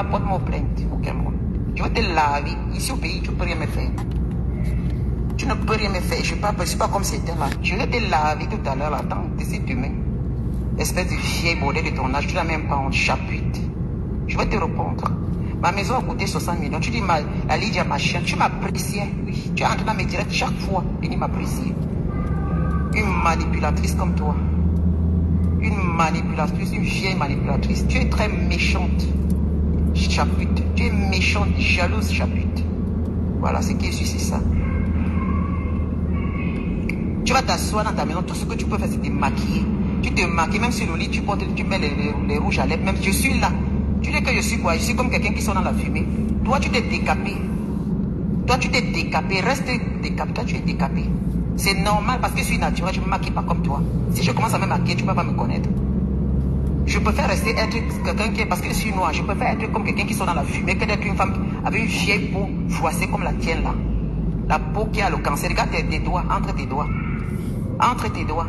porte-moi plainte au Cameroun. Je vais te laver. Ici au pays, tu ne peux rien me faire. Tu ne peux rien me faire. Je ne suis pas comme c'était là. Je vais te laver tout à l'heure. Attends, d'ici demain. Espèce de vieille bordel de ton âge. Tu n'as même pas honte. Chapuite. Je vais te répondre. Ma maison a coûté 60 millions. Tu dis, la Lydia, ma chienne, tu m'appréciais. Oui. Tu es en train de me dire chaque fois. Venez m'apprécier. Une manipulatrice comme toi. Une manipulatrice, une vieille manipulatrice. Tu es très méchante. Chapute. Tu es méchante, jalouse, chapute. Voilà ce qui est c'est ça. Tu vas t'asseoir dans ta maison, tout ce que tu peux faire, c'est te maquiller. Tu te maquilles, même sur le lit, tu mets les rouges à lèvres. Même je suis là. Tu dis que je suis quoi? Je suis comme quelqu'un qui sort dans la fumée. Toi, tu t'es décapé. Toi, tu t'es décapé. Reste décapé. Toi, tu es décapé. C'est normal parce que je suis naturel. Je ne me maquille pas comme toi. Si je commence à me maquiller, tu ne peux pas me connaître. Je préfère rester être quelqu'un qui est, parce que je suis noir, je préfère être comme quelqu'un qui sort dans la fumée que d'être une femme avec une vieille peau froissée comme la tienne là. La peau qui a le cancer. Regarde tes doigts, entre tes doigts. Entre tes doigts.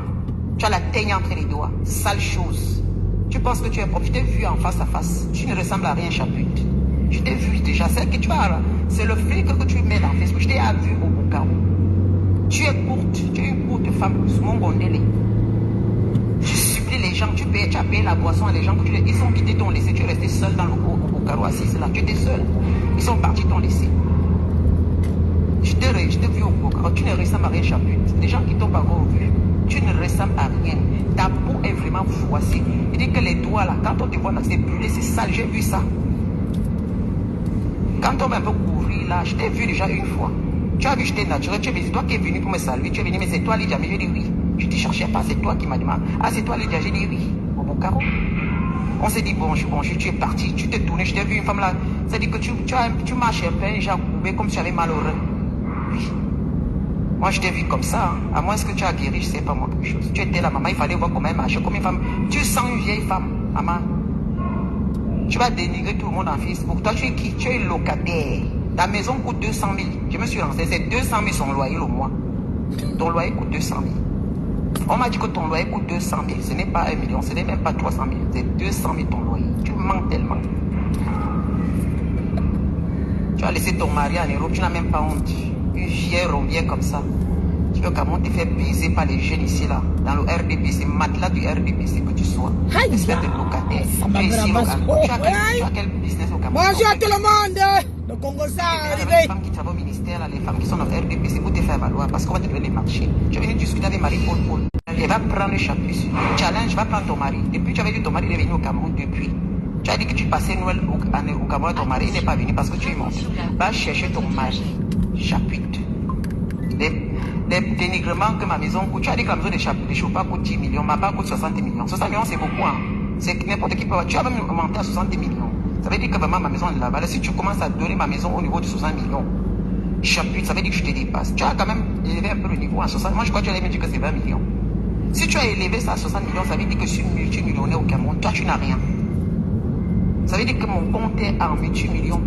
Tu as la teigne entre les doigts. Sale chose. Tu penses que tu es propre. Je t'ai vu en face à face. Tu ne ressembles à rien, chapute. Je t'ai vu déjà. Celle que tu as là, c'est le flic que tu mets dans Facebook. Je t'ai vu au Bukavu. Tu es courte. Tu es une courte femme. Mon gondélé. Je supplie les gens. Tu as payé la boisson à les gens. Ils sont quittés, t'ont laissé. Tu es resté seul dans le Bukavu assise là. Tu étais seul. Ils sont partis, t'ont laissé. Je t'ai vu au Bukavu. Tu ne ressembles à rien, chapute. Les gens qui t'ont pas encore vu. Tu ne ressembles à rien. Ta peau est vraiment froissée. Il dit que les doigts là, quand on te voit là, c'est brûlé, c'est sale. J'ai vu ça. Quand on m'a un peu couvri là, je t'ai vu déjà une fois. Tu as vu, j'étais naturel. Tu es venu, toi qui es venu pour me saluer. Tu es venu, mais c'est toi, Lydia. Mais j'ai dit oui. Je ne te cherchais pas, c'est toi qui m'as demandé. Ah, c'est toi, Lydia. J'ai dit oui. Au Bukavu. On s'est dit bonjour, tu es parti. Tu t'es tourné, je t'ai vu une femme là. Ça dit que tu marches un peu, j'ai coupé comme si tu avais mal au rein. Oui. Moi, je t'ai vu comme ça. Hein. À moins que tu as guéri, je ne sais pas moi quelque chose. Tu étais là, maman, il fallait voir comment elle marchait, comme une femme. Tu sens une vieille femme, maman. Tu vas dénigrer tout le monde en Facebook. Toi, tu es qui? Tu es locataire. Ta maison coûte 200 000. Je me suis lancé. C'est 200 000 son loyer le mois. Ton loyer coûte 200 000. On m'a dit que ton loyer coûte 200 000. Ce n'est pas 1 million. Ce n'est même pas 300 000. C'est 200 000 ton loyer. Tu mens tellement. Tu as laissé ton mari en Europe. Tu n'as même pas honte. Une vieille rondière comme ça. Tu veux comment te faire baiser par les jeunes ici là. Dans le RDPC. Matelas du RDPC que tu sois. Espèce de locataire. Tu es ici au tu as quel business au Cameroun? Bonjour à tout le monde. Le Congo ça les femmes qui travaillent au ministère, là, les femmes qui sont dans le RDPC pour te faire valoir parce qu'on va te donner les marchés. Tu es venu discuter avec Marie-Paul Paul. Elle va prendre le chapitre. Challenge, va prendre ton mari. Depuis, tu avais dit ton mari est venu au Cameroun depuis. Tu as dit que tu passais Noël au Cameroun, ton mari n'est pas venu parce que tu es mort. Va chercher ton mari. Chapitre. Les dénigrements que ma maison coûte. Tu as dit que la maison de Choupa coûte 10 millions, ma part coûte 60 millions. 60 millions, c'est beaucoup. Hein. C'est que n'importe qui peut. Tu as même augmenté à 60 millions. Ça veut dire que vraiment ma maison est là-bas. Si tu commences à donner ma maison au niveau de 60 millions, chapitre, ça veut dire que je te dépasse. Tu as quand même élevé un peu le niveau à 60. Moi, je crois que tu allais me dire que c'est 20 millions. Si tu as élevé ça à 60 millions, ça veut dire que je suis multimillionnaire au Cameroun. Toi, tu n'as rien. Ça veut dire que mon compte est en multimillions.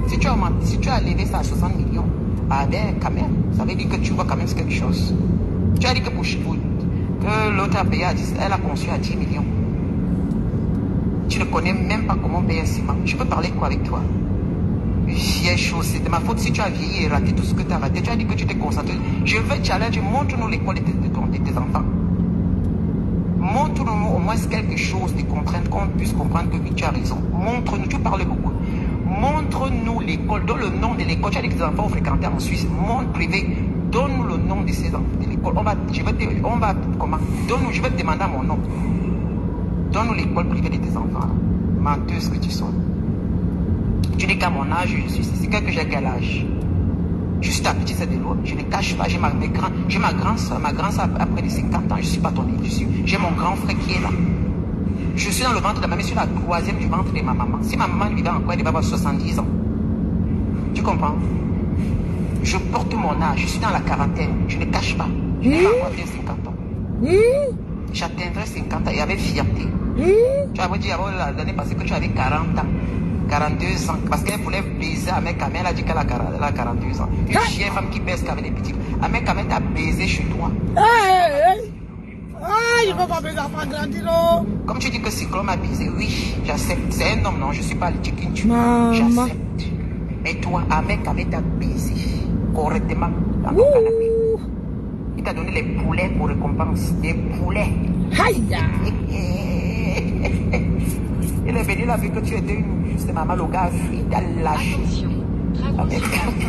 Si tu as élevé ça à 60 millions, quand même, ça veut dire que tu vois quand même quelque chose. Tu as dit que que l'autre a payé à 10, elle a conçu à 10 millions. Tu ne connais même pas comment payer un ciment. Je peux parler quoi avec toi? Vieille chose, c'est de ma faute si tu as vieilli et raté tout ce que tu as raté. Tu as dit que tu t'es concentré. Je veux challenge, montre-nous l'école de tes enfants. Montre-nous au moins quelque chose de contrainte qu'on puisse comprendre que oui, tu as raison. Montre-nous, tu parles beaucoup. Montre-nous l'école, donne le nom de l'école. Tu as dit que tes enfants ont fréquenté en Suisse. Monde privé, donne-nous le nom de ces enfants, de l'école. Je vais te demander à mon nom. Donne-nous l'école privée de tes enfants. Menteuse que tu sois. Tu dis qu'à mon âge, je suis ici. C'est que j'ai quel âge? Je suis ta petite sœur de l'autre. Je ne cache pas. J'ai ma grande soeur. Ma grande soeur a près de 50 ans. Je ne suis pas ton élu. J'ai mon grand frère qui est là. Je suis dans le ventre de ma maman. Je suis la troisième du ventre de ma maman. Si ma maman vivait encore, elle va avoir 70 ans. Tu comprends? Je porte mon âge. Je suis dans la quarantaine. Je ne cache pas. Je n'ai pas encore atteint 50 ans. J'atteindrai 50 ans et avec fierté. Tu avais dit avant l'année passée que tu avais 40 ans. 42 ans. Parce qu'elle voulait baiser à Kamel. Elle a dit qu'elle a 42 ans. Une vieille femme qui baisse qu'avec les petits. Kamel t'a baisé chez toi. il faut pas mes enfants grandir. Oh. Comme tu dis que Cyclone m'a baisé, oui, j'accepte. C'est un homme, non, je ne suis pas le chicken. J'accepte. Mais toi, avec t'a baisé correctement dans ton canapé. Il t'a donné les poulets pour récompense. Des poulets. Aïe. Il est venu là, vu que tu étais une juste maman, le gars, il t'a lâché.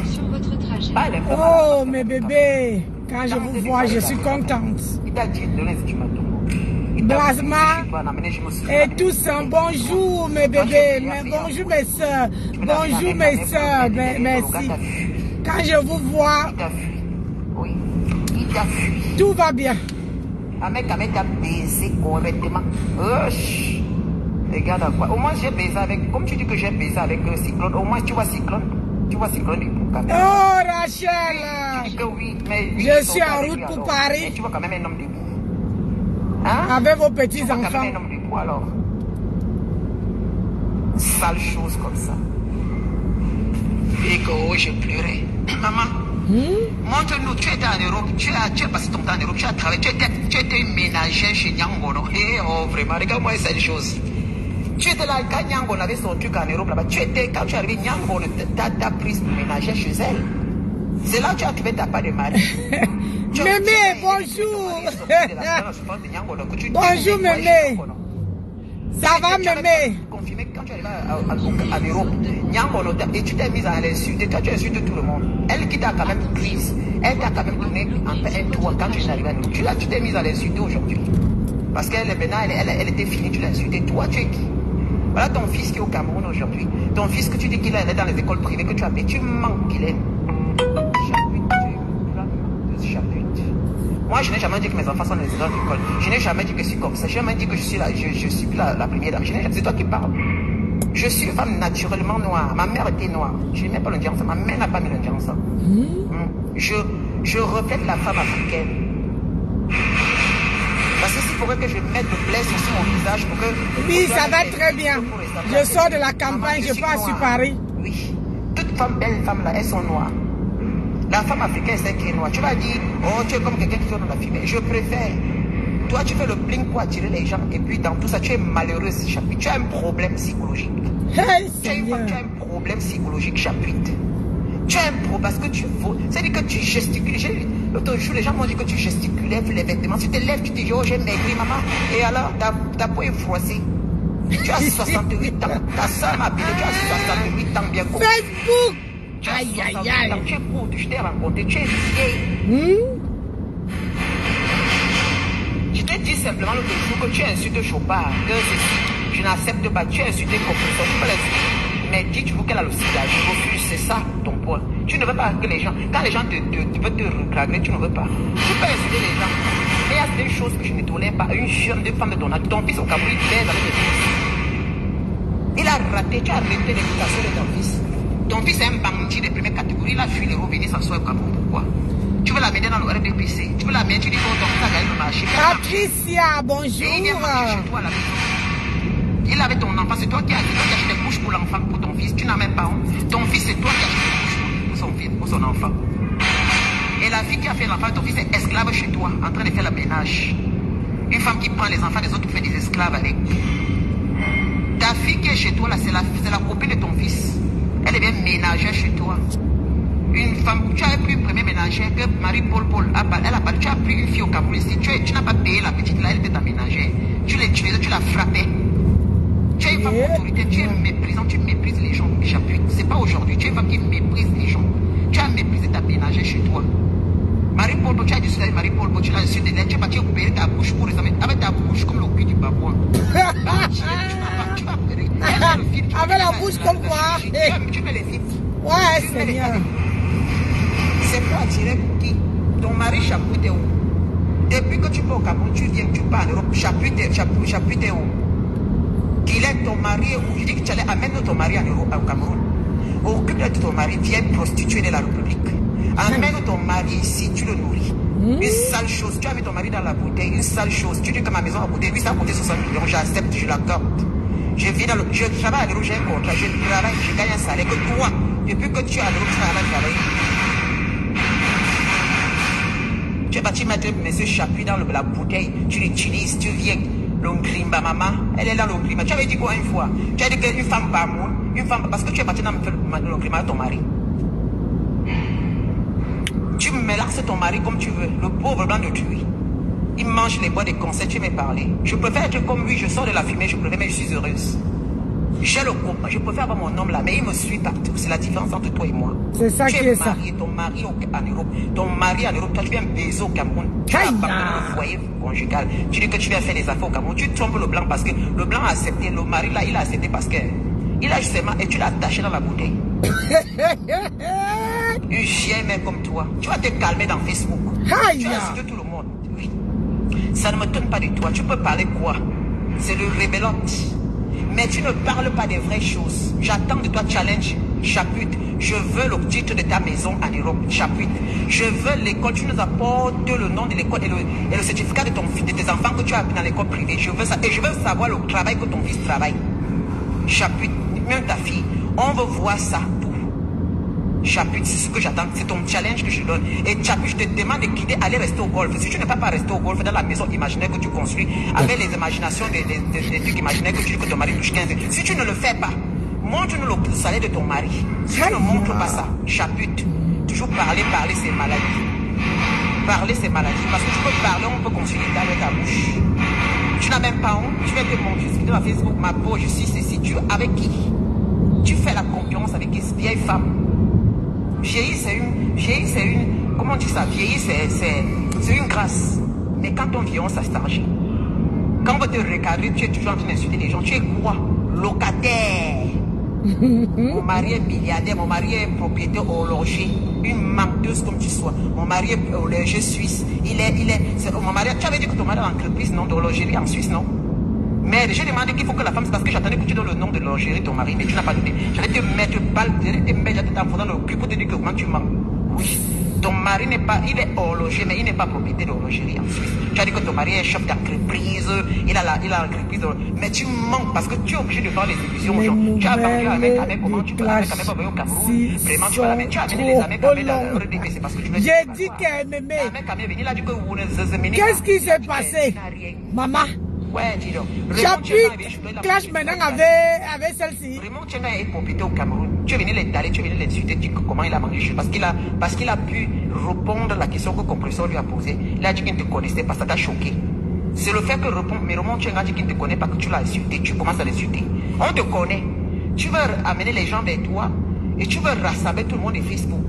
Sur votre trajet. Oh, mes bébés, quand je vous vois, je suis contente. Il t'a dit, Blasma et tous, bonjour mes bébés, bonjour mes soeurs, bonjour mes soeurs, merci. Quand je vous vois, oui, il t'a fui. Tout va bien. Avec t'a baisé correctement. Regarde à quoi. Au moins j'ai baisé avec, comme tu dis que j'ai baisé avec Cyclone, au moins tu vois Cyclone. Tu vois Cyclone et pour Cameroun. Oh Rachel, tu dis que oui, mais je suis en route pour Paris. Mais tu vois quand même un homme debout. Hein? Avec vos petits enfants. Quand même un homme debout alors. Sale chose comme ça. Et que oh, j'ai pleuré. Maman, montre-nous, tu étais en Europe, tu as passé ton temps en Europe, tu as travaillé, tu étais une ménagère chez Nyangono. Oh vraiment, regarde-moi cette chose. Tu étais là, quand Nyango avait son truc en Europe là-bas, quand tu es arrivé, Nyango t'a prise ménagère chez elle. C'est là que tu as trouvé ta part de mari. Mémé, bonjour. Bonjour Mémé. Ça va Mémé? Confirmé que quand tu es arrivé en Europe, Nyango, et tu t'es mise à l'insulter, toi tu insultes tout le monde. Elle qui t'a quand même prise, elle t'a quand même donné un toit quand tu es arrivé en Europe. Tu t'es mise à l'insulter aujourd'hui. Parce qu'elle maintenant, elle était finie, tu l'as insultée. Toi tu es qui? Voilà ton fils qui est au Cameroun aujourd'hui. Ton fils que tu dis qu'il est dans les écoles privées que tu as payé. Tu manques qu'il est. Chapitre. Moi, je n'ai jamais dit que mes enfants sont dans les écoles. Je n'ai jamais dit que je suis comme ça. Je n'ai jamais dit que je suis plus la première dame. C'est toi qui parles. Je suis une femme naturellement noire. Ma mère était noire. Je n'aimais pas l'indien. Ma mère n'a pas mis l'indien. Je reflète la femme africaine. Parce que s'il faudrait que je mette le blesse sur mon visage pour que... Oui, ça va très bien. Je sors de la campagne, je passe sur Paris. Oui. Toutes femmes, belles femmes là, elles sont noires. La femme africaine, c'est qui est noire. Tu vas dire, oh, tu es comme quelqu'un qui sort dans la fumée. Je préfère. Toi, tu fais le bling pour attirer les gens. Et puis, dans tout ça, tu es malheureuse, Chapuite. Tu as un problème psychologique. Hey, tu as un problème psychologique, Chapuite. Tu as un problème parce que tu faut. C'est-à-dire que tu gesticules. L'autre jour, les gens m'ont dit que tu gesticulais les vêtements. Tu te lèves, tu te dis, oh, j'ai maigri, maman. Et alors, ta peau est froissée. Tu as 68 ans. Ta soeur m'a appelé, tu as 68 ans bien compris. Facebook! Aïe, aïe, aïe. Tu es court, je t'ai rencontré, tu es vieille. Je te dis simplement l'autre jour que tu insultes Chopard, que je n'accepte pas, tu insultes Compression, tu peux l'insulter. Mais dites-vous qu'elle a le sida, je refuse, c'est ça ton point. Tu ne veux pas que les gens, quand les gens veulent te reclamer, tu ne veux pas. Tu peux insulter les gens. Mais il y a des choses que je ne tolère pas. Une jeune femme de ton âge, ton fils au Cameroun, il baise avec les fils. Il a raté, tu as arrêté l'éducation de ton fils. Ton fils est un bandit de première catégorie, il a fui les revenus s'asseoir au Cameroun. Pourquoi? Tu veux l'amener dans le RDPC. Tu veux l'amener, tu dis que ton fils a gagné le marché. Patricia, bonjour. Et il vient manger chez toi à la maison. Il avait ton enfant, c'est toi qui as acheté des couches pour l'enfant, pour ton fils. Tu n'as même pas honte. Ton fils, c'est toi qui as acheté des couches pour son fils, pour son enfant. Et la fille qui a fait l'enfant, ton fils est esclave chez toi, en train de faire le ménage. Une femme qui prend les enfants des autres fait des esclaves avec. Ta fille qui est chez toi, là, c'est la copine de ton fils. Elle est bien ménagère chez toi. Une femme, tu as pris une première ménagère que Marie-Paul elle a parlé, tu as pris une fille au Cameroun ici, tu n'as pas payé la petite là, elle était ta ménagère. Tu l'as tuée, tu l'as frappée. Tu es une femme d'autorité, tu es méprisant, tu méprises les gens. C'est pas aujourd'hui, tu es une femme qui méprise les gens. Tu as méprisé ta ménagère chez toi. Marie-Paul, tu as dit cela, Marie-Paul, tu l'as insulté, tu es parti couper ta bouche pour les amis, avec ta bouche comme le cul du babouin. Avec la bouche comme quoi? Tu fais les vides. Ouais, Seigneur. C'est pour attirer qui? Ton mari Chapuite est où? Depuis que tu vas au Cameroun, tu viens, tu pars en Europe, Chapuite est où? Qu'il est ton mari est où? Je dis que tu allais amener ton mari en Europe, au Cameroun. Occupe-toi de ton mari, viens prostituer de la République. Amène ton mari ici, tu le nourris. Une sale chose, tu as mis ton mari dans la bouteille, une sale chose. Tu dis que ma maison a coûté, lui ça a coûté 60 millions, j'accepte, je l'accorde. Je travaille à l'Europe, j'ai un contrat, je travaille, je gagne un salaire que toi, depuis que tu es à l'Europe, tu vas travailler. Tu es parti mettre M. Chapuis dans la bouteille. Tu l'utilises, tu viens. L'ongrimba, maman, elle est dans l'ongrimba. Tu avais dit quoi une fois? Tu as dit qu'une femme par mois, une femme, parce que tu es parti dans l'ongrimba de ton mari. Tu mélanges ton mari comme tu veux. Le pauvre blanc de tuer. Il mange les bois des conseils, tu m'as parlé. Je préfère être comme lui, je sors de la fumée, je préfère, mais je suis heureuse. J'ai le copain, je préfère avoir mon homme là, mais il me suit partout. C'est la différence entre toi et moi. C'est ça qui est ça. Ton mari en Europe, ton mari en Europe, toi tu viens baiser au Cameroun. Tu vas abandonner le foyer conjugal. Tu dis que tu viens faire des affaires au Cameroun. Tu trompes le blanc parce que le blanc a accepté. Le mari là, il a accepté parce que il a justement, et tu l'as attaché dans la bouteille. Une chienne même comme toi. Tu vas te calmer dans Facebook. Tu vas insulter tout le monde. Oui. Ça ne me donne pas de toi. Tu peux parler quoi? C'est le rébellote. Mais tu ne parles pas des vraies choses. J'attends de toi challenge, chapitre. Je veux le titre de ta maison en Europe, chapitre. Je veux l'école. Tu nous apportes le nom de l'école et le certificat de tes enfants que tu as appris dans l'école privée. Je veux ça. Et je veux savoir le travail que ton fils travaille. Chapitre, même ta fille. On veut voir ça. Chapitre, c'est ce que j'attends, c'est ton challenge que je donne. Et chapitre, je te demande de quitter, aller rester au golf. Si tu ne peux pas rester au golf dans la maison imaginaire que tu construis, avec les imaginations des trucs imaginaires que tu dis que ton mari touche 15 ans, si tu ne le fais pas, montre-nous le salaire de ton mari. Si tu ne montres pas ça, chapitre, toujours parler, c'est maladie. Parler, c'est maladie. Parce que tu peux parler, on peut continuer avec ta bouche. Tu n'as même pas honte, tu vas te montrer sur la Facebook, ma peau, je suis ceci, tu avec qui? Tu fais la concurrence avec qui? Vieille femme. Vieillir, c'est une, comment on dit ça? Vieillir, c'est une grâce. Mais quand on vieillit, ça s'argit. Quand on va te recadrer, tu es toujours en train d'insulter les gens. Tu es quoi? Locataire. Mon mari est milliardaire, mon mari est propriétaire horloger. Une menteuse comme tu sois. Mon mari est horloger suisse. Mon mari, tu avais dit que ton mari est entreprise, non, d'horlogerie en Suisse, non? Mais j'ai demandé qu'il faut que la femme, c'est parce que j'attendais que tu donnes le nom de l'horlogerie de ton mari, mais tu n'as pas donné. J'allais te mettre balle, j'allais te mettre dans le cul pour te dire que comment tu mens. Oui. Ton mari n'est pas, il est horloger, mais il n'est pas propriétaire d'horlogerie en Suisse. Tu as dit que ton mari est chef d'entreprise, il a l'entreprise, mais tu mens parce que tu es obligé de faire les illusions aux gens. Tu as vendu avec comment tu peux avec au Cameroun. Vraiment, tu vas tu as amené les amis avec la RDP, c'est parce que tu veux. J'ai dit qu'elle m'aimait. Qu'est-ce qui s'est passé? Maman? Ouais, dis donc. Chapitre clash maintenant avec celle-ci. Raymond Tchenga est propriétaire au Cameroun. Tu es venu l'étaler, tu es venu l'insulter, dire comment il a mangé. Parce qu'il a pu répondre à la question que le compresseur lui a posée. Il a dit qu'il ne te connaissait pas, ça t'a choqué. C'est le fait que Raymond Tchenga dit qu'il ne te connaît pas, que tu l'as insulté, tu commences à l'insulter. On te connaît. Tu veux amener les gens vers toi et tu veux rassembler tout le monde de Facebook.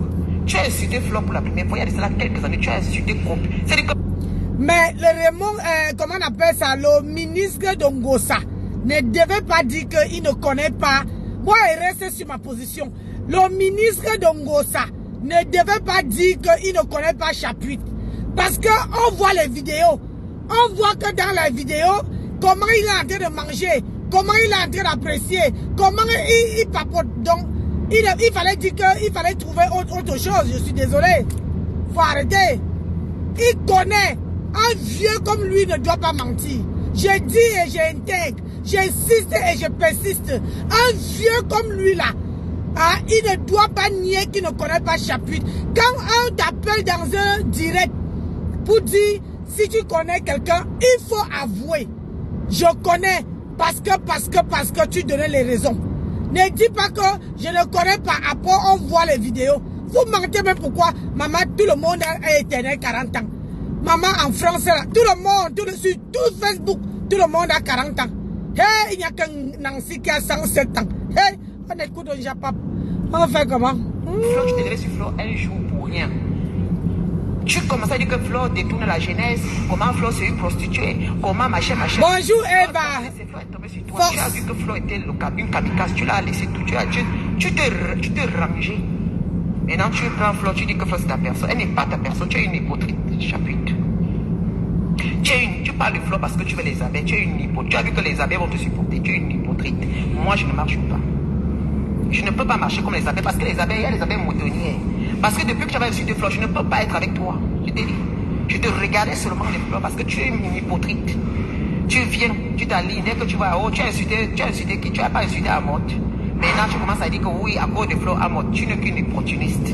Tu as insulté Flo pour la première fois, il y a de cela quelques années, tu as insulté Coupe. C'est-à-dire que... Mais le Raymond, comment on appelle ça, le ministre d'Ongossa ne devait pas dire qu'il ne connaît pas. Moi, il reste sur ma position. Le ministre d'Ongossa ne devait pas dire qu'il ne connaît pas Chapuis. Parce qu'on voit les vidéos. On voit que dans la vidéo, comment il est en train de manger, comment il est en train d'apprécier, comment il papote. Donc, il fallait dire qu'il fallait trouver autre chose. Je suis désolé. Faut arrêter. Il connaît. Un vieux comme lui ne doit pas mentir. Je dis et j'intègre. J'insiste et je persiste. Un vieux comme lui là, il ne doit pas nier qu'il ne connaît pas Chapuis. Quand on t'appelle dans un direct pour dire si tu connais quelqu'un, il faut avouer. Je connais parce que tu donnais les raisons. Ne dis pas que je ne connais pas. Après on voit les vidéos. Vous mentez même pourquoi? Maman, tout le monde a éternel 40 ans. Maman en France, là, tout le monde, sur tout Facebook, tout le monde a 40 ans. Hey, il n'y a qu'un Nancy qui a 107 ans. Hey, on écoute un Japap. On fait comment? Flo, tu t'es levé sur Flo un jour pour rien. Tu commences à dire que Flo détourne la jeunesse. Comment Flo c'est une prostituée? Comment machin. Bonjour Eva. Tu as vu que Flo était une kamikaze. Tu l'as laissé tout. Tu t'es rangé. Maintenant tu prends Flo, tu dis que Flo c'est ta personne. Elle n'est pas ta personne. Tu es une hypocrite. Chapitre. Tu parles de Flo parce que tu veux les abeilles. Tu es une hypocrite. Tu as vu que les abeilles vont te supporter. Tu es une hypocrite. Moi je ne marche pas. Je ne peux pas marcher comme les abeilles parce que les abeilles, il y a les abeilles moutonnières. Parce que depuis que j'avais reçu des fleurs, je ne peux pas être avec toi. Je t'ai dit. Je te regardais seulement les fleurs parce que tu es une hypocrite. Tu viens, tu t'alignes, dès que tu vas, oh, tu as insulté qui? Tu n'as pas insulté Amot. Maintenant, tu commences à dire que oui, à cause des fleurs Amot, tu n'es qu'une opportuniste.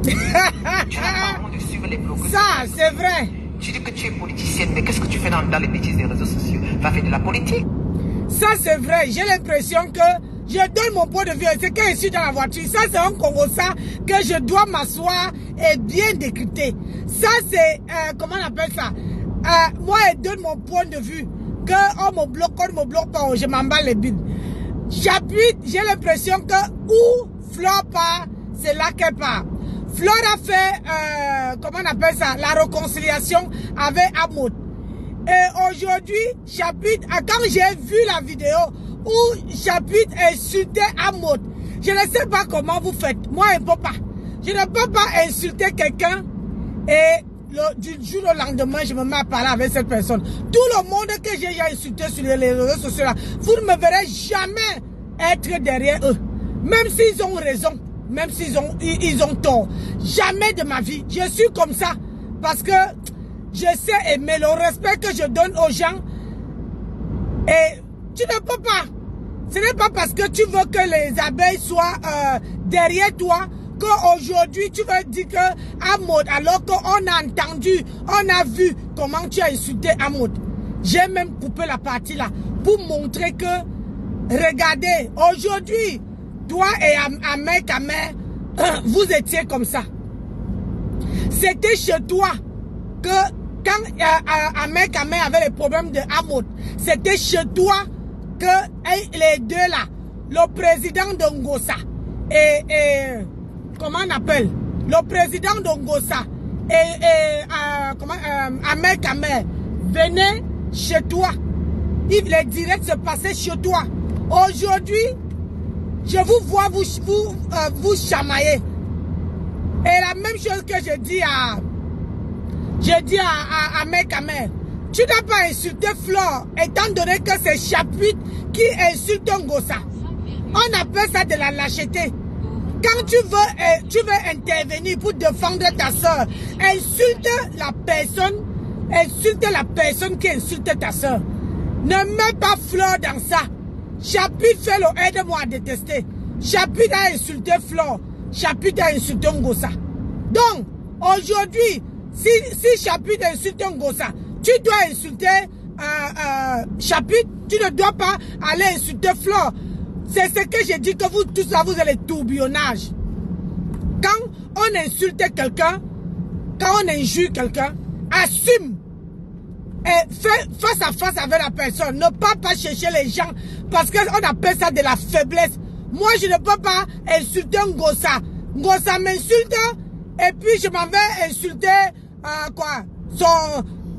Tu n'as pas honte de suivre les blogs. Ça, c'est vrai. Tu dis que tu es politicienne, mais qu'est-ce que tu fais dans les bêtises des réseaux sociaux? Va faire de la politique. Ça, c'est vrai. J'ai l'impression que je donne mon point de vue. C'est quand je suis dans la voiture. Ça, c'est un Congo-ça que je dois m'asseoir et bien décrypter. Ça, c'est, comment on appelle ça? Moi, je donne mon point de vue. Que on me bloque pas, je m'emballe les billes. J'appuie, j'ai l'impression que où Flore part, c'est là qu'elle part. Flore a fait, comment on appelle ça, la réconciliation avec Ahmad. Et aujourd'hui, Chapitre, quand j'ai vu la vidéo où Chapitre insultait Ahmad, je ne sais pas comment vous faites. Moi, je ne peux pas. Je ne peux pas insulter quelqu'un et du jour au lendemain, je me mets à parler avec cette personne. Tout le monde que j'ai insulté sur les réseaux sociaux, vous ne me verrez jamais être derrière eux. Même s'ils ont raison, même s'ils ont tort. Jamais de ma vie. Je suis comme ça. Parce que je sais aimer le respect que je donne aux gens. Et tu ne peux pas. Ce n'est pas parce que tu veux que les abeilles soient derrière toi qu'aujourd'hui tu veux dire que Ahmad, alors qu'on a entendu, on a vu comment tu as insulté Ahmad. J'ai même coupé la partie là pour montrer que, regardez, aujourd'hui, toi et Ahmed Kamer, vous étiez comme ça. C'était chez toi que quand Ahmed Kamer avait les problèmes de Ahmad, c'était chez toi que les deux là, le président de Ngossa et comment on appelle, le président de Ngossa et Ahmed Kamer venaient chez toi. Les directs se passaient chez toi. Aujourd'hui, je vous vois vous chamailler. Et la même chose que je dis à Ahmed Kamer, tu n'as pas insulté Flore, étant donné que c'est Chapitre qui insulte Ngossa. On appelle ça de la lâcheté. Quand tu veux intervenir pour défendre ta soeur, insulte la personne qui insulte ta soeur. Ne mets pas Flore dans ça. Chapitre fait le aide-moi à détester. Chapitre a insulté Flore. Chapitre a insulté Ngossa. Donc, aujourd'hui, si Chapitre insulte Ngossa, tu dois insulter Chapitre. Tu ne dois pas aller insulter Flore. C'est ce que j'ai dit, que vous tous là, vous avez tourbillonnage. Quand on insulte quelqu'un, quand on injure quelqu'un, assume. Et fais face à face avec la personne. Ne pas chercher les gens. Parce qu'on appelle ça de la faiblesse. Moi, je ne peux pas insulter Ngossa. Ngossa m'insulte. Et puis, je m'en vais insulter,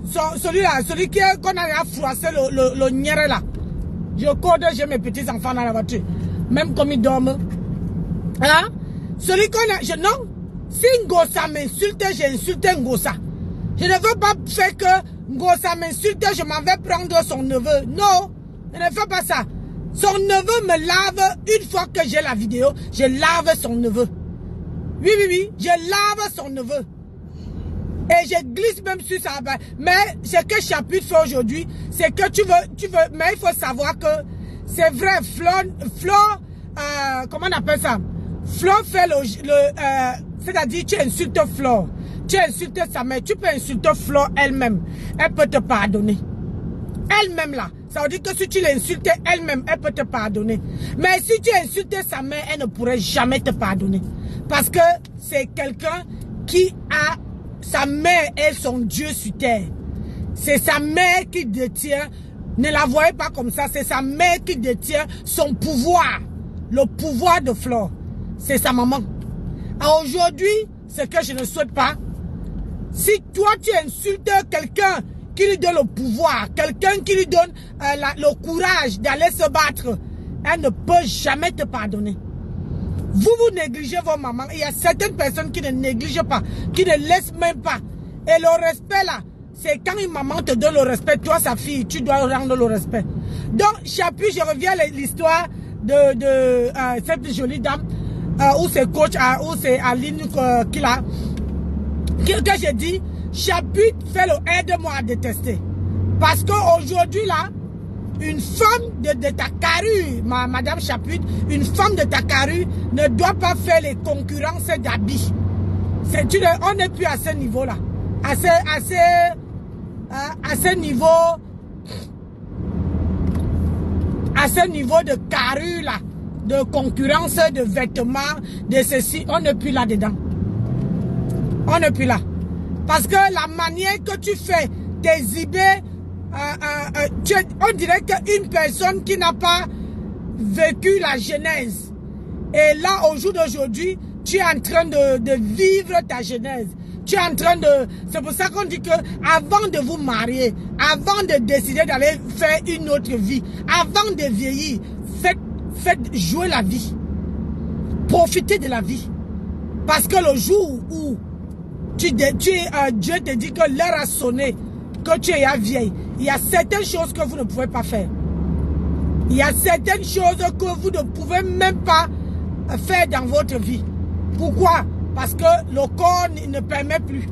celui-là, celui qu'on a froissé le nière là. Je code, j'ai mes petits enfants dans la voiture. Même comme ils dorment. Hein? Celui qu'on a... non. Si Ngossa m'insulte, j'insulte Ngossa. Je ne veux pas faire que Ngossa m'insulte, je m'en vais prendre son neveu. Non. Je ne fais pas ça. Son neveu me lave une fois que j'ai la vidéo. Je lave son neveu. Oui. Je lave son neveu. Et je glisse même sur ça. Mais ce que Chapitre fait aujourd'hui, c'est que tu veux, mais il faut savoir que c'est vrai, Flore, comment on appelle ça? Flore fait c'est-à-dire tu insultes Flore, tu insultes sa mère, tu peux insulter Flore elle-même. Elle peut te pardonner. Elle-même là. Ça veut dire que si tu l'insultes elle-même, elle peut te pardonner. Mais si tu insultes sa mère, elle ne pourrait jamais te pardonner. Parce que c'est quelqu'un qui a... Sa mère est son Dieu sur terre. C'est sa mère qui détient, ne la voyez pas comme ça, c'est sa mère qui détient son pouvoir. Le pouvoir de Flore. C'est sa maman. Aujourd'hui, ce que je ne souhaite pas, si toi tu insultes quelqu'un qui lui donne le pouvoir, quelqu'un qui lui donne le courage d'aller se battre, elle ne peut jamais te pardonner. Vous négligez vos mamans. Il y a certaines personnes qui ne négligent pas, qui ne laissent même pas. Et le respect là, c'est quand une maman te donne le respect, toi sa fille, tu dois rendre le respect. Donc, Chapitre, je reviens à l'histoire de cette jolie dame, où c'est coach, où c'est Aline qui l'a, que j'ai dit, Chapitre fait le aide-moi à détester. Parce qu'aujourd'hui là, une femme de ta carrure, madame Chapitre, une femme de ta carrure ne doit pas faire les concurrences d'habits. On n'est plus à ce niveau-là. À ce niveau de carrure là, de concurrence, de vêtements, de ceci, on n'est plus là-dedans. On n'est plus là. Parce que la manière que tu fais t'exhiber, on dirait qu'une personne qui n'a pas vécu la genèse. Et là, au jour d'aujourd'hui, tu es en train de vivre ta genèse. Tu es en train de... C'est pour ça qu'on dit que avant de vous marier, avant de décider d'aller faire une autre vie, avant de vieillir, faites jouer la vie. Profitez de la vie. Parce que le jour où Dieu te dit que l'heure a sonné, que tu es vieille, il y a certaines choses que vous ne pouvez pas faire. Il y a certaines choses que vous ne pouvez même pas faire dans votre vie. Pourquoi? Parce que le corps ne permet plus.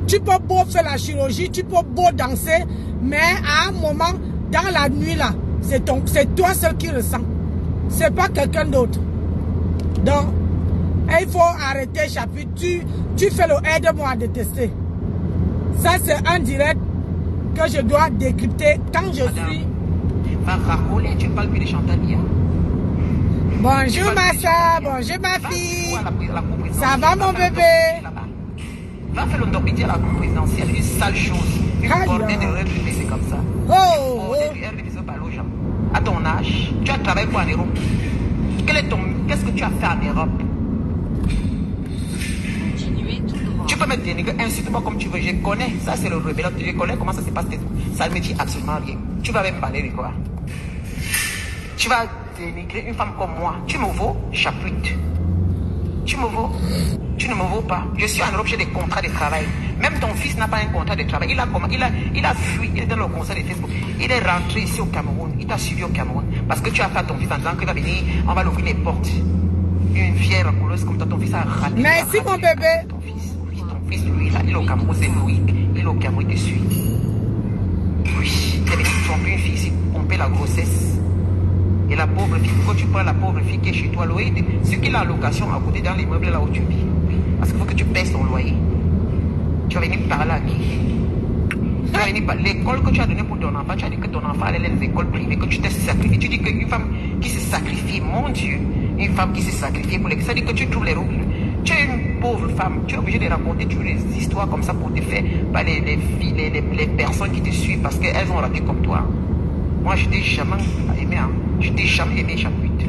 Tu peux beau faire la chirurgie, tu peux beau danser, mais à un moment, dans la nuit là, c'est toi seul qui ressens. C'est pas quelqu'un d'autre. Donc, il faut arrêter chapitre. Tu fais le aide-moi à détester. Ça, c'est un direct que je dois décrypter quand je suis... Va racoler, tu parles plus de Chantal Bia. Bonjour ma soeur, bonjour ma fille. Ça va mon bébé? Va faire l'endormité à la cour présidentielle, une sale chose. Une bordée de RDP, c'est comme ça. Oh, Bordée du RDP, c'est pas aux gens. À ton âge, tu as travaillé quoi en Europe? Qu'est-ce que tu as fait en Europe? Continuez tout droit. Tu peux me dénigrer, insulte-moi comme tu veux, je connais. Ça, c'est le rebelle. Je connais comment ça se passe. Ça ne me dit absolument rien. Tu vas même parler de quoi? Tu vas dénigrer une femme comme moi. Tu me vaux, chapitre. Tu me vaux. Tu ne me vaux pas. Je suis en Europe, j'ai des contrats de travail. Même ton fils n'a pas un contrat de travail. Il a fui, il est dans le conseil de Facebook. Il est rentré ici au Cameroun. Il t'a suivi au Cameroun. Parce que tu as fait ton fils en disant qu'il va venir, on va l'ouvrir les portes. Une vieille racoleuse comme toi, ton fils a raté. Merci mon bébé. Ton fils, lui, là, il est au Cameroun, c'est Loïc. Il est au Cameroun, il te suit. Oui, il est venu tromper une fille ici, pomper la grossesse. Et la pauvre fille, quand tu prends la pauvre fille qui est chez toi, Loïc, ce qu'il a en location à côté dans l'immeuble là où tu vis. Parce qu'il faut que tu payes ton loyer. Tu vas venir parler à qui? Tu vas venir parler. L'école que tu as donnée pour ton enfant, tu as dit que ton enfant allait à l'école privée, que tu t'es sacrifié. Tu dis qu'une femme qui se sacrifie, mon Dieu, une femme qui se sacrifie pour les... Ça dit que tu trouves les roues. Tu es une pauvre femme, tu es obligé de raconter toutes les histoires comme ça pour te faire par les personnes qui te suivent parce qu'elles ont raté comme toi. Moi, je t'ai jamais aimé, hein. Je t'ai jamais aimé, chapitre.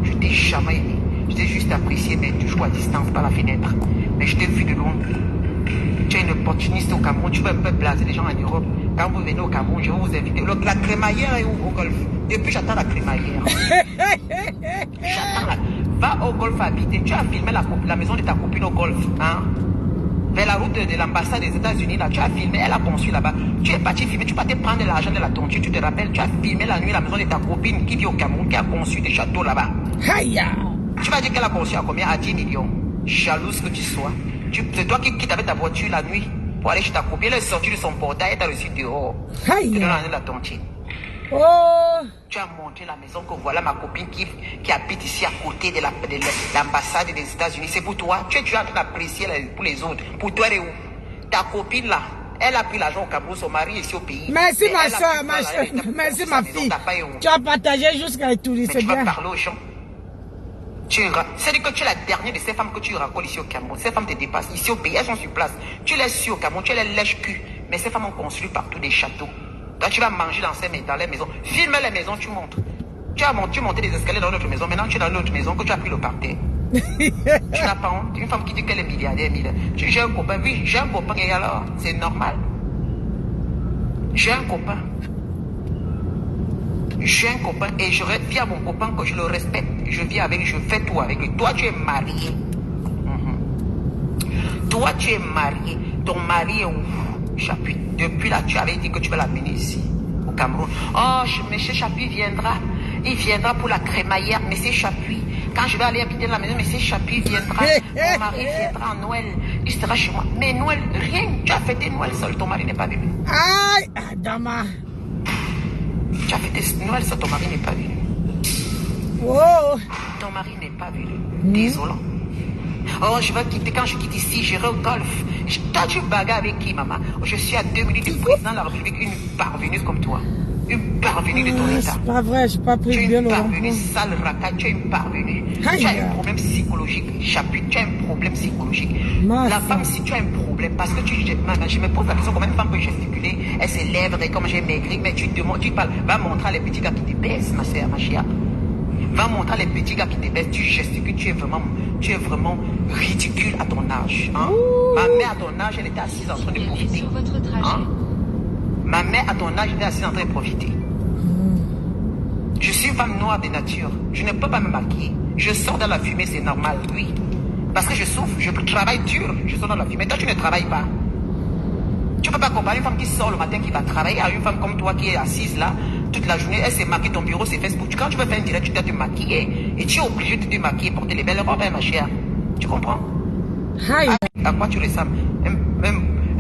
Je t'ai jamais aimé. Je t'ai juste apprécié, mais toujours à distance, par la fenêtre. Mais je t'ai vu de loin. Tu es une opportuniste au Cameroun, tu peux un peu blaser les gens en Europe. Quand vous venez au Cameroun, je vais vous inviter. La crémaillère est où au golf? Depuis, j'attends la crémaillère. J'attends la... Va au golf habiter. Tu as filmé la maison de ta copine au golf, hein? Vers la route de l'ambassade des États-Unis, là, tu as filmé, elle a conçu là-bas. Tu es parti filmer, tu partais prendre l'argent de la tontine, tu te rappelles, tu as filmé la nuit la maison de ta copine qui vit au Cameroun, qui a conçu des châteaux là-bas. Aïe! Tu vas dire qu'elle a conçu à combien? À 10 millions. Jalouse que tu sois. C'est toi qui quittes avec ta voiture la nuit pour aller chez ta copine. Elle est sortie de son portail, elle t'a reçu dehors. Aïe! Tu donnes l'argent de la tontine. Oh! Tu as montré la maison que voilà ma copine qui habite ici à côté de l'ambassade des États-Unis. C'est pour toi. Tu es en train d'apprécier pour les autres. Pour toi, elle est où? Ta copine là, elle a pris l'argent au Cameroun, son mari est ici au pays. Merci ma soeur, merci ma fille. Tu as partagé jusqu'à les touristes, c'est bien. Tu vas parler aux gens. C'est-à-dire que tu es la dernière de ces femmes que tu racoles ici au Cameroun. Ces femmes te dépassent. Ici au pays, elles sont sur place. Tu les suis au Cameroun, tu les lèches-cul. Mais ces femmes ont construit partout des châteaux. Toi, tu vas manger dans les maisons. Filme les maisons, tu montres. Tu as monté des escaliers dans notre maison. Maintenant, tu es dans notre maison que tu as pris le parterre. Tu n'as pas honte. Une femme qui dit qu'elle est milliardaire. J'ai un copain. Oui, j'ai un copain. Et alors, c'est normal. J'ai un copain. J'ai un copain. Et je vis à mon copain que je le respecte. Je vis avec lui. Je fais tout avec lui. Toi, tu es marié. Toi, tu es marié. Ton mari est où? Chapuis. Depuis là, tu avais dit que tu vas l'amener ici, au Cameroun. Oh, monsieur Chapuis viendra. Il viendra pour la crémaillère, monsieur Chapuis. Quand je vais aller habiter dans la maison, monsieur Chapuis viendra. Mon mari viendra en Noël. Il sera chez moi. Mais Noël, rien. Tu as fêté Noël seul, ton mari n'est pas venu. Aïe, Dama. Tu as fêté Noël seul, ton mari n'est pas venu. Wow. Ton mari n'est pas venu. Désolant. Oh, je vais quitter. Quand je quitte ici, j'irai au golf. Toi, tu bagarres avec qui, maman? Oh, je suis à 2 minutes du président de la République, une parvenue comme toi. Une parvenue de ton état. C'est pas vrai, j'ai pas Tu pris es bien une le parvenue, rond-point. sale racaille, tu es une parvenue. Aïe. Tu as un problème psychologique. Chapuis, tu as un problème psychologique. Ma La femme. femme, si tu as un problème, parce que je me pose la question comment une femme peut gesticuler, elle se lève et comme j'ai maigri, mais tu parles, va montrer à les petits gars qui te baissent, ma sœur, ma chère. Va montrer à les petits gars qui te baissent, tu gesticules, tu es vraiment ridicule à ton âge. Hein? Ma mère à ton âge, elle était assise en train de Continuez profiter. sur votre trajet. Hein? Ma mère à ton âge, elle était assise en train de profiter. Je suis femme noire de nature. Je ne peux pas me maquiller. Je sors dans la fumée, c'est normal, oui. Parce que je souffre, je travaille dur, je sors dans la fumée. Toi, tu ne travailles pas. Tu ne peux pas comparer une femme qui sort le matin, qui va travailler, à une femme comme toi qui est assise là, toute la journée, elle s'est maquillée, ton bureau, c'est Facebook. Quand tu veux faire un direct, tu dois te maquiller. Et tu es obligé de te maquiller, porter les belles robes, hein, ma chère. Tu comprends? Aïe. À quoi tu ressembles?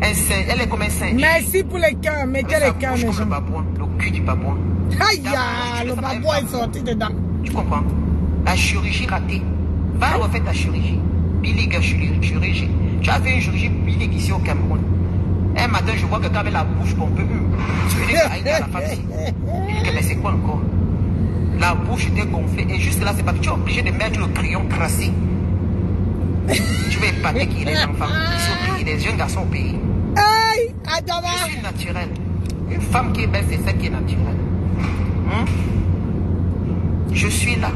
Un singe, elle est comme un singe. Merci pour les cœurs, mettez Avec sa les cœurs, bouche mes comme le gens. babouin, le cul du babouin. Aïe, le babou est sorti dedans. Tu comprends? La chirurgie ratée. Va refaire ta chirurgie. Bilig chirurgie. Tu as fait une chirurgie bilig ici au Cameroun. Un matin, je vois que quelqu'un avec la bouche pompée. Tu veux dire que la femme ici. Il dit que mais c'est quoi encore? La bouche était gonflée. Et juste là, c'est parce que tu es obligé de mettre le crayon crassé. Tu veux épater qui les enfants. Ils sont payés, les jeunes garçons au pays. Aïe, Adama. Je suis naturelle. Une femme qui est belle, c'est celle qui est naturelle. Je suis là.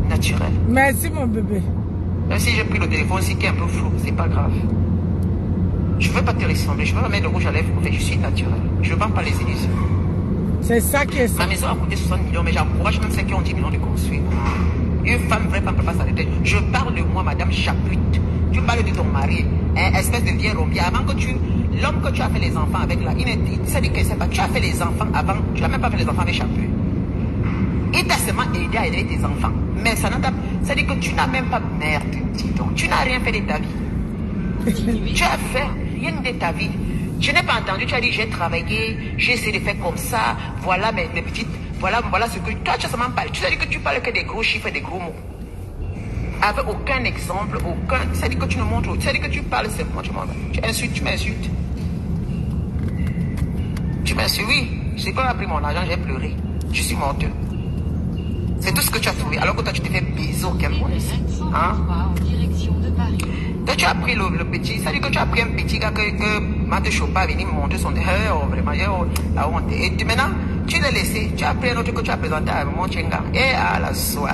Naturelle. Merci, mon bébé. Même si j'ai pris le téléphone aussi qui est un peu flou, c'est pas grave. Je veux pas te ressembler, je veux pas mettre le rouge à lèvres, mais je suis naturel. Je ne vends pas les illusions. C'est ça qui est ça. Ma maison a coûté 60 millions, mais j'encourage même ceux qui ont 10 millions de construire. Une femme vraie femme ne peut pas s'arrêter. Je parle de moi, madame Chaput. Tu parles de ton mari, espèce de vieil rombier. Avant que l'homme que tu as fait les enfants avec là, c'est-à-dire que c'est pas, tu as fait les enfants avant, tu n'as même pas fait les enfants avec Chaput. Il t'a seulement aidé à aider tes enfants. Mais ça c'est-à-dire que tu n'as même pas merde, dis donc. Tu n'as rien fait de ta vie. Tu as fait rien de ta vie. Je n'ai pas entendu, tu as dit j'ai travaillé, j'ai essayé de faire comme ça, voilà mes petites, voilà ce que toi tu as seulement parlé. Tu as dit que tu parles que des gros chiffres et des gros mots. Avec aucun exemple, ça dit que tu ne montres, ça dit que tu parles simplement, tu insultes, tu m'insultes. Tu m'insultes, oui. C'est quand on a pris mon argent, j'ai pleuré. Je suis morteux. C'est tout ce que tu as trouvé. Alors que toi, tu t'es fait baiser au Cameroun ici. Hein? En direction de Paris. Toi, tu as pris le petit. Ça dit que tu as pris un petit gars que Mate Chopa a venu monter son. Oh, vraiment, la honte. Et maintenant, tu l'as laissé. Tu as pris un autre que tu as présenté à mon Chenga. Et à la soie.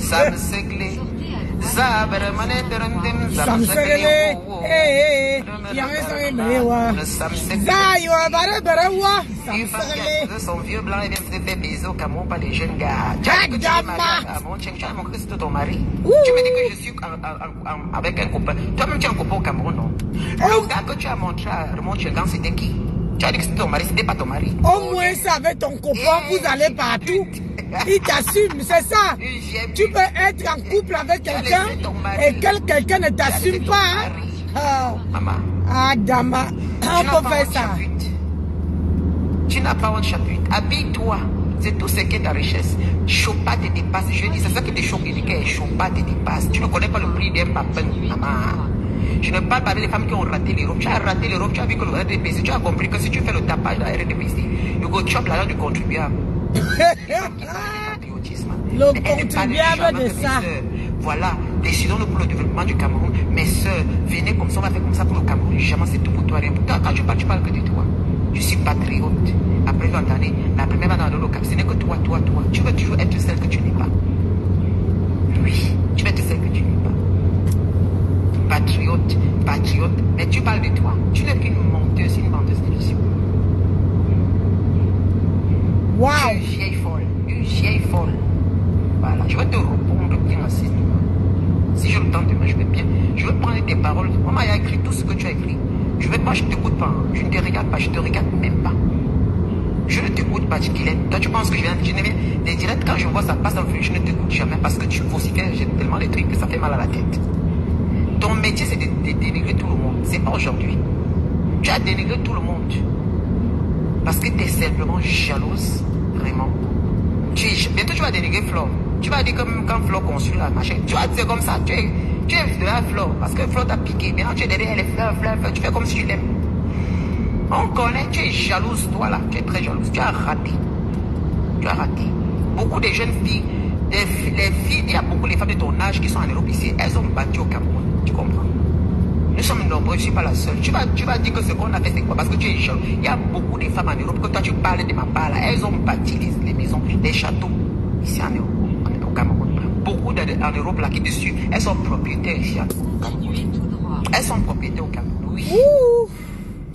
Ça me séglé. Ça me séglé. Son vieux blanc, il vient se faire baiser au Cameroun par les jeunes gars. Tu as montré que ton mari. Tu me dis que je suis avec un copain. Toi-même, tu es un copain au Cameroun, non? Le gars que tu as montré à Raymond Chengan, c'était qui? Tu as dit que c'était ton mari, c'était pas ton mari. Au moins, c'est avec ton copain, vous allez partout. Il t'assume, c'est ça. Tu peux être en couple avec quelqu'un et quelqu'un ne t'assume pas. Maman. Adama, on peut faire ça. Tu n'as pas honte, Chaput. Habille-toi. C'est tout ce qui est ta richesse. Chopa te dépasse. Je dis, c'est ça qui te choque. Chopa te dépasse. Tu ne connais pas le prix d'un papin, maman. Je ne parle pas avec les femmes qui ont raté l'Europe. Tu as raté l'Europe, tu as vu que le RDPC, tu as compris que si tu fais le tapage de la RDPC, you go chop l'argent du contribuable. Le contribuable de ça. Voilà, décidons-nous pour le développement du Cameroun. Mes soeurs, venez comme ça, on va faire comme ça pour le Cameroun. Jamais c'est tout pour toi. Quand tu parles que de toi. Je suis patriote. Après 20 années, la première fois dans le local, ce n'est que toi. Tu veux toujours être celle que tu n'es pas. Oui, tu veux être celle que tu n'es pas. Patriote, mais tu parles de toi. Tu n'es qu'une menteuse, une menteuse d'illusion. Wow. Tu es une vieille folle. Voilà, je vais te répondre bien assez. Si je le tente demain, je vais bien. Je vais prendre tes paroles. Maman a écrit tout ce que tu as écrit. Je ne t'écoute pas. Je ne te regarde pas. Je ne te regarde même pas. Je ne t'écoute pas, Chiquilette. Toi, tu penses que je viens les directs, quand je vois ça passe dans le film, je ne t'écoute jamais parce que tu vocifères tellement les trucs que ça fait mal à la tête. Ton métier, c'est de dénigrer tout le monde. C'est pas aujourd'hui. Tu as dénigré tout le monde. Parce que tu es simplement jalouse. Vraiment. Bientôt, tu vas dénigrer Flore. Tu vas dire comme quand Flo construit la machine. Tu vas dire comme ça. Tu es derrière Flo. Parce que Flo t'a piqué. Maintenant, tu es derrière les fleurs. Tu fais comme si tu l'aimes. On connaît. Tu es jalouse, toi là. Tu es très jalouse. Tu as raté. Tu as raté. Beaucoup de jeunes filles, les filles, il y a beaucoup de femmes de ton âge qui sont en Europe ici. Elles ont battu au Cameroun. Tu comprends? Nous sommes nombreux, je ne suis pas la seule. Tu vas dire que ce qu'on a fait, c'est quoi? Parce que tu es jaloux. Il y a beaucoup de femmes en Europe, que toi tu parles de ma part là. Elles ont bâti les maisons, les châteaux ici en Europe, au Cameroun. Beaucoup en Europe là qui te suivent, elles sont propriétaires ici au Cameroun. Elles sont propriétaires au Cameroun, oui. Ouh,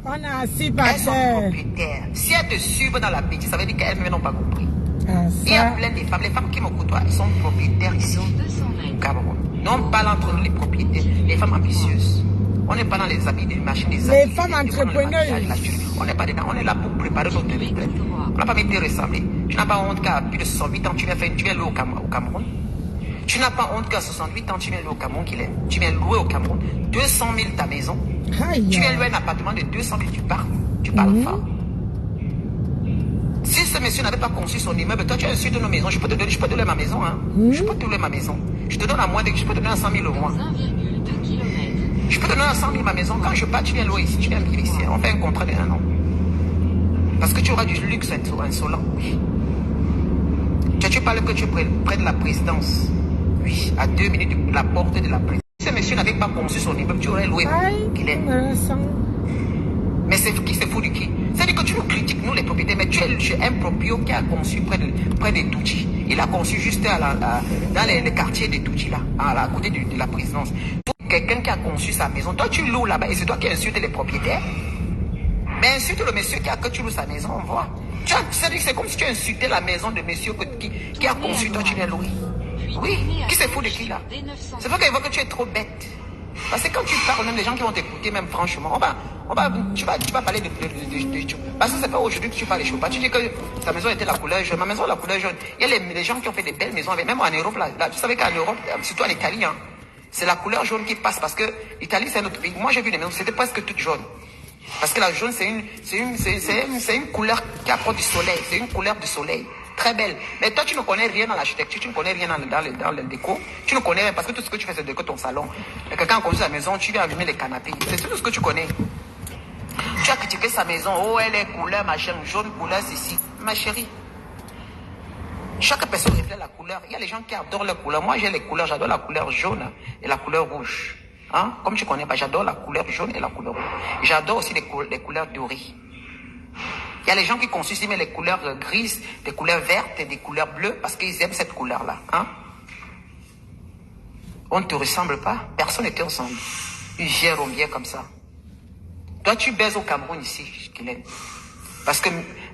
on a assis par Elles sont terre. propriétaires. Si elles te suivent dans la bêtise, ça veut dire qu'elles-mêmes n'ont pas compris. Ah, Il y a ça. plein de femmes, les femmes qui me côtoient, elles sont propriétaires ici au Cameroun. Nous on parle entre nous les propriétaires, les femmes ambitieuses. On n'est pas dans les habits des machines, des Les habits, femmes des entrepreneuses. on n'est pas dedans, on est là pour préparer notre retraite. On n'a pas mis de ressembler. Tu n'as pas honte qu'à plus de 68 ans, tu viens louer au Cameroun. Tu n'as pas honte qu'à 68 ans, tu viens louer au Cameroun qu'il est. Tu viens louer au Cameroun 200 000 ta maison. Aïe. Tu viens louer un appartement de 200 000, tu parles fort. Si ce monsieur n'avait pas conçu son immeuble, toi tu as insulté nos maisons, je peux te donner ma maison. Hein. Je peux te donner ma maison. Je te donne à moins je peux te donner à 100 000 au mois. 1,2 km. Je peux te donner à 100 000 ma maison. Quand je pars, tu viens louer ici, tu viens vivre ici. On fait un contrat de 1 an. Parce que tu auras du luxe insolent. Oui. Tu parles que tu es près de la présidence. Oui, à 2 minutes de la porte de la présidence. Si ce monsieur n'avait pas conçu son immeuble, tu aurais loué. Mais c'est qui se fout du qui? C'est-à-dire que tu nous critiques, nous les propriétaires, mais tu es un proprio qui a conçu près de Douchi. Il a conçu juste dans les quartiers de Douchi, là, à côté de la présidence. Quelqu'un qui a conçu sa maison, toi tu loues là-bas et c'est toi qui insultes les propriétaires. Mais insulte le monsieur que tu loues sa maison, on voit. C'est comme si tu insultais la maison de monsieur qui a conçu, toi tu viens louer. Oui, qui se fout de qui là? C'est vrai qu'il voit que tu es trop bête. Parce que quand tu parles, même les gens qui vont t'écouter, même franchement, tu vas parler de parce que c'est pas aujourd'hui que tu parles de Chopin. Tu dis que ta maison était la couleur jaune, ma maison la couleur jaune. Il y a les gens qui ont fait des belles maisons, même en Europe, là tu savais qu'en Europe, surtout en Italie, hein, c'est la couleur jaune qui passe parce que l'Italie c'est un autre pays. Moi j'ai vu des maisons, c'était presque toutes jaunes. Parce que la jaune c'est une couleur qui apporte du soleil, c'est une couleur du soleil. Très belle. Mais toi, tu ne connais rien dans l'architecture, tu ne connais rien dans le déco. Tu ne connais rien parce que tout ce que tu fais, c'est déco ton salon. Et quelqu'un a construit sa maison, tu viens allumer les canapés. C'est tout ce que tu connais. Tu as critiqué sa maison. Oh, elle est couleur, machin, jaune, couleur, ceci. Ma chérie. Chaque personne reflète la couleur. Il y a les gens qui adorent la couleur. Moi, j'ai les couleurs. J'adore la couleur jaune et la couleur rouge. Hein? Comme tu connais pas, j'adore la couleur jaune et la couleur rouge. J'adore aussi les couleurs dorées. Il y a les gens qui conçuent mais les couleurs grises, des couleurs vertes et des couleurs bleues parce qu'ils aiment cette couleur-là. Hein? On ne te ressemble pas. Personne ne te ressemble. Une vieille rombière comme ça. Toi, tu baises au Cameroun ici, Kylène. Parce que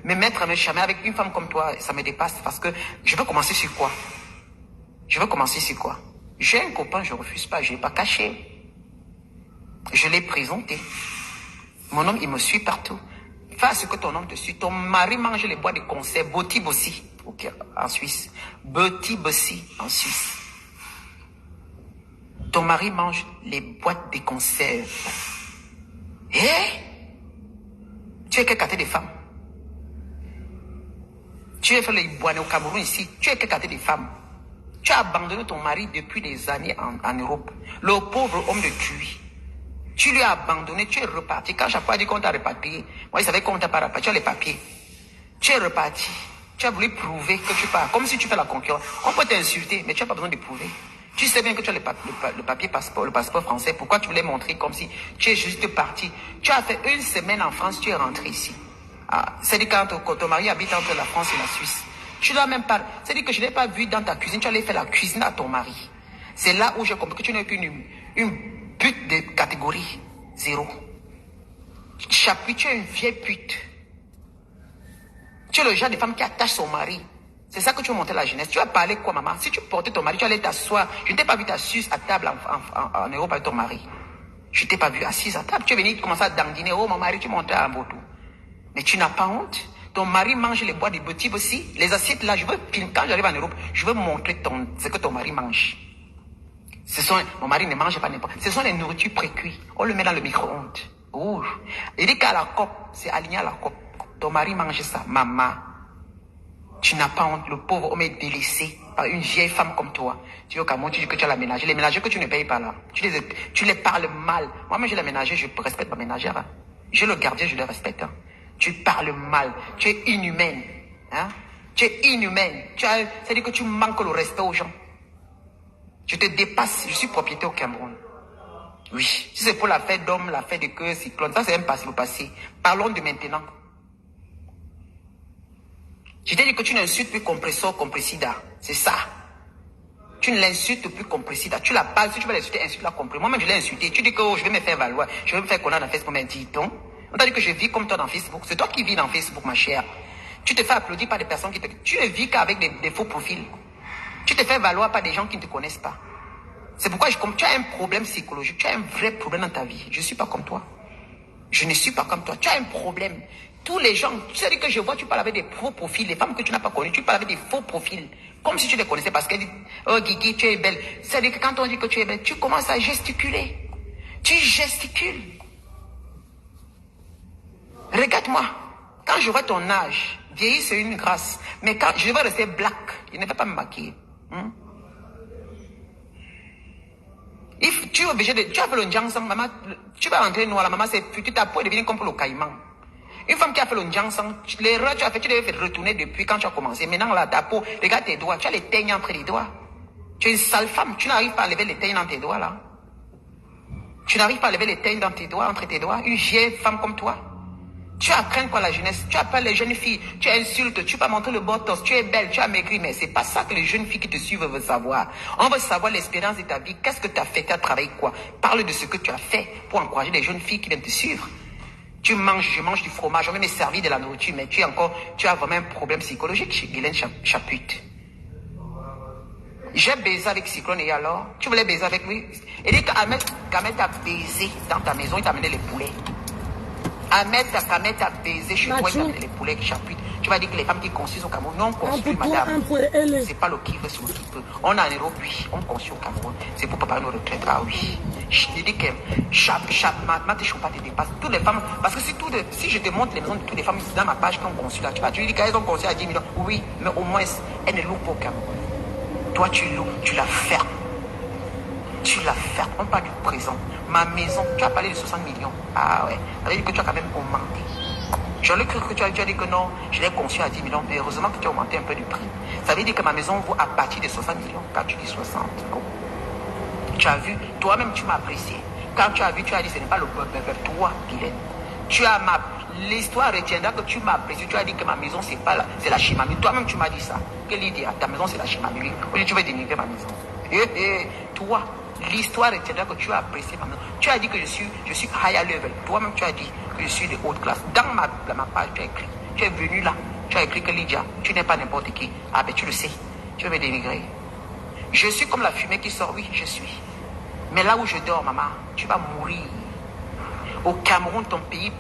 me mettre à me chamer avec une femme comme toi, ça me dépasse. Parce que je veux commencer sur quoi? J'ai un copain, je ne refuse pas, je ne l'ai pas caché. Je l'ai présenté. Mon homme, il me suit partout. Fais ce que ton homme te suit. Ton mari mange les bois de conserve. Boti Bossi, en Suisse. Boti Bossi, en Suisse. Ton mari mange les boîtes de conserve. Tu es quel quartier des femmes? Tu es fait les bois au Cameroun ici. Tu es quel quartier des femmes? Tu as abandonné ton mari depuis des années en Europe. Le pauvre homme de Cuy. Tu lui as abandonné, tu es reparti. Quand chaque fois dit qu'on t'a repatrié, moi, il savait qu'on t'a pas repatrié, tu as les papiers. Tu es reparti. Tu as voulu prouver que tu pars, comme si tu fais la concurrence. On peut t'insulter, mais tu n'as pas besoin de prouver. Tu sais bien que tu as le papier passeport, le passeport français. Pourquoi tu voulais montrer comme si tu es juste parti? Tu as fait 1 semaine en France, tu es rentré ici. C'est-à-dire quand ton mari habite entre la France et la Suisse. Tu dois même pas. C'est-à-dire que je n'ai pas vu dans ta cuisine, tu allais faire la cuisine à ton mari. C'est là où j'ai compris que tu n'es qu'une pute de catégorie 0. Chapuis, tu es une vieille pute. Tu es le genre de femme qui attache son mari. C'est ça que tu veux montrer à la jeunesse. Tu vas parler quoi, maman? Si tu portais ton mari, tu allais t'asseoir. Je ne t'ai pas vu t'asseoir à table en Europe avec ton mari. Je ne t'ai pas vu assise à table. Tu es venu commencer à dandiner. Oh, mon mari, tu montais à Mbotou. Mais tu n'as pas honte. Ton mari mange les bois de petits aussi. Les assiettes là, quand j'arrive en Europe, je veux montrer ce que ton mari mange. Mon mari ne mange pas n'importe. Ce sont les nourritures précuites. On le met dans le micro-ondes. Il dit qu'à la COP, c'est aligné à la COP. Ton mari mange ça, maman. Tu n'as pas honte. Le pauvre homme est délaissé par une vieille femme comme toi. Tu es au Cameroun, tu dis que tu as la ménagère. Les ménagères que tu ne payes pas là. Tu les parles mal. Moi, j'ai la ménagère, je respecte ma ménagère. Hein. J'ai le gardien, je le respecte. Hein. Tu parles mal. Tu es inhumaine. Hein? Tu es inhumaine. C'est-à-dire que tu manques le respect aux gens. Je te dépasse. Je suis propriétaire au Cameroun. Oui. Si c'est pour l'affaire d'homme, l'affaire de cœur, cyclone, ça c'est un passé, le passé. Parlons de maintenant. Je t'ai dit que tu n'insultes plus compresseur, compressida. C'est ça. Tu ne l'insultes plus compressida. Tu la parles, si tu veux l'insulter, insulte-la compressida. Moi-même, je l'ai insulté. Tu dis que je vais me faire valoir. Je vais me faire connaître dans Facebook. Mais dis-donc. On t'a dit que je vis comme toi dans Facebook. C'est toi qui vis dans Facebook, ma chère. Tu te fais applaudir par des personnes qui te... Tu ne vis qu'avec des faux profils. Tu te fais valoir par des gens qui ne te connaissent pas. C'est pourquoi tu as un problème psychologique. Tu as un vrai problème dans ta vie. Je ne suis pas comme toi. Je ne suis pas comme toi. Tu as un problème. Tous les gens, tu sais que je vois, tu parles avec des faux profils. Les femmes que tu n'as pas connues, tu parles avec des faux profils. Comme si tu les connaissais parce qu'elles disent, oh Guigui, tu es belle. C'est-à-dire que quand on dit que tu es belle, tu commences à gesticuler. Tu gesticules. Regarde-moi. Quand je vois ton âge, vieillir c'est une grâce. Mais quand je vais rester black, je ne vais pas me maquiller. Tu es obligé de... Tu as fait le njangsang, maman. Tu vas rentrer noir, la maman, c'est petit, ta peau devient comme pour le caïman. Une femme qui a fait le njangsang, l'erreur que tu as fait, tu devais faire retourner depuis quand tu as commencé. Maintenant, là, ta peau, regarde tes doigts, tu as les teignes entre les doigts. Tu es une sale femme, tu n'arrives pas à lever les teignes dans tes doigts, là. Tu n'arrives pas à lever les teignes dans tes doigts, entre tes doigts. Une vieille femme comme toi. Tu as craint quoi la jeunesse? Tu appelles les jeunes filles, tu insultes, tu peux montrer le beau torse, tu es belle, tu as maigri, mais c'est pas ça que les jeunes filles qui te suivent veulent savoir. On veut savoir l'expérience de ta vie, qu'est-ce que tu as fait, tu as travaillé quoi? Parle de ce que tu as fait pour encourager les jeunes filles qui viennent te suivre. Tu manges, je mange du fromage, on va me servir de la nourriture, mais tu as vraiment un problème psychologique chez Guylaine Chaput. J'ai baisé avec Cyclone et alors? Tu voulais baiser avec lui? Et dit qu'Ahmed t'a baisé dans ta maison, il t'a amené les poulets. Ahmed t'a baisé chez toi, il t'a amené les poulets qui chaputent. Tu vas dire que les femmes qui construisent au Cameroun, non, on construit, madame. C'est pas le qui veut sur le qui peut. On a un héros, oui, on construit au Cameroun. C'est pour préparer nos retraites. Ah oui. Je te dis que ma tes pas te dépasse. Toutes les femmes, parce que si je te montre les maisons de toutes les femmes dans ma page qui ont construit là, tu vas dire qu'elles ont construit à 10 millions. Oui, mais au moins, elles ne louent pas au Cameroun. Toi, tu loues, tu la fermes. Tu la fermes. On parle du présent. Ma maison, tu as parlé de 60 millions. Ah ouais. Ça veut dire que tu as quand même augmenté. J'aurais cru que tu as dit que non, je l'ai conçu à 10 millions, mais heureusement que tu as augmenté un peu du prix. Ça veut dire que ma maison vaut à partir de 60 millions. Quand tu dis 60. Oh. Tu as vu, toi-même tu m'as apprécié. Quand tu as vu, tu as dit ce n'est pas le peuple, toi, Guylaine. Tu as l'histoire retiendra que tu m'as apprécié. Tu as dit que ma maison, c'est pas c'est la chimamie. Toi-même, tu m'as dit ça. Que Lydia, ta maison, c'est la chimamie. Oui, tu veux dénigrer ma maison. Toi, l'histoire retiendra que tu as apprécié ma maison. Tu as dit que je suis higher level. Toi-même, tu as dit que je suis de haute classe. Dans ma page, tu as écrit. Tu es venu là. Tu as écrit que Lydia, tu n'es pas n'importe qui. Ah ben, tu le sais. Tu veux me dénigrer. Je suis comme la fumée qui sort. Oui, je suis. Mais là où je dors, maman, tu vas mourir. Au Cameroun, ton pays,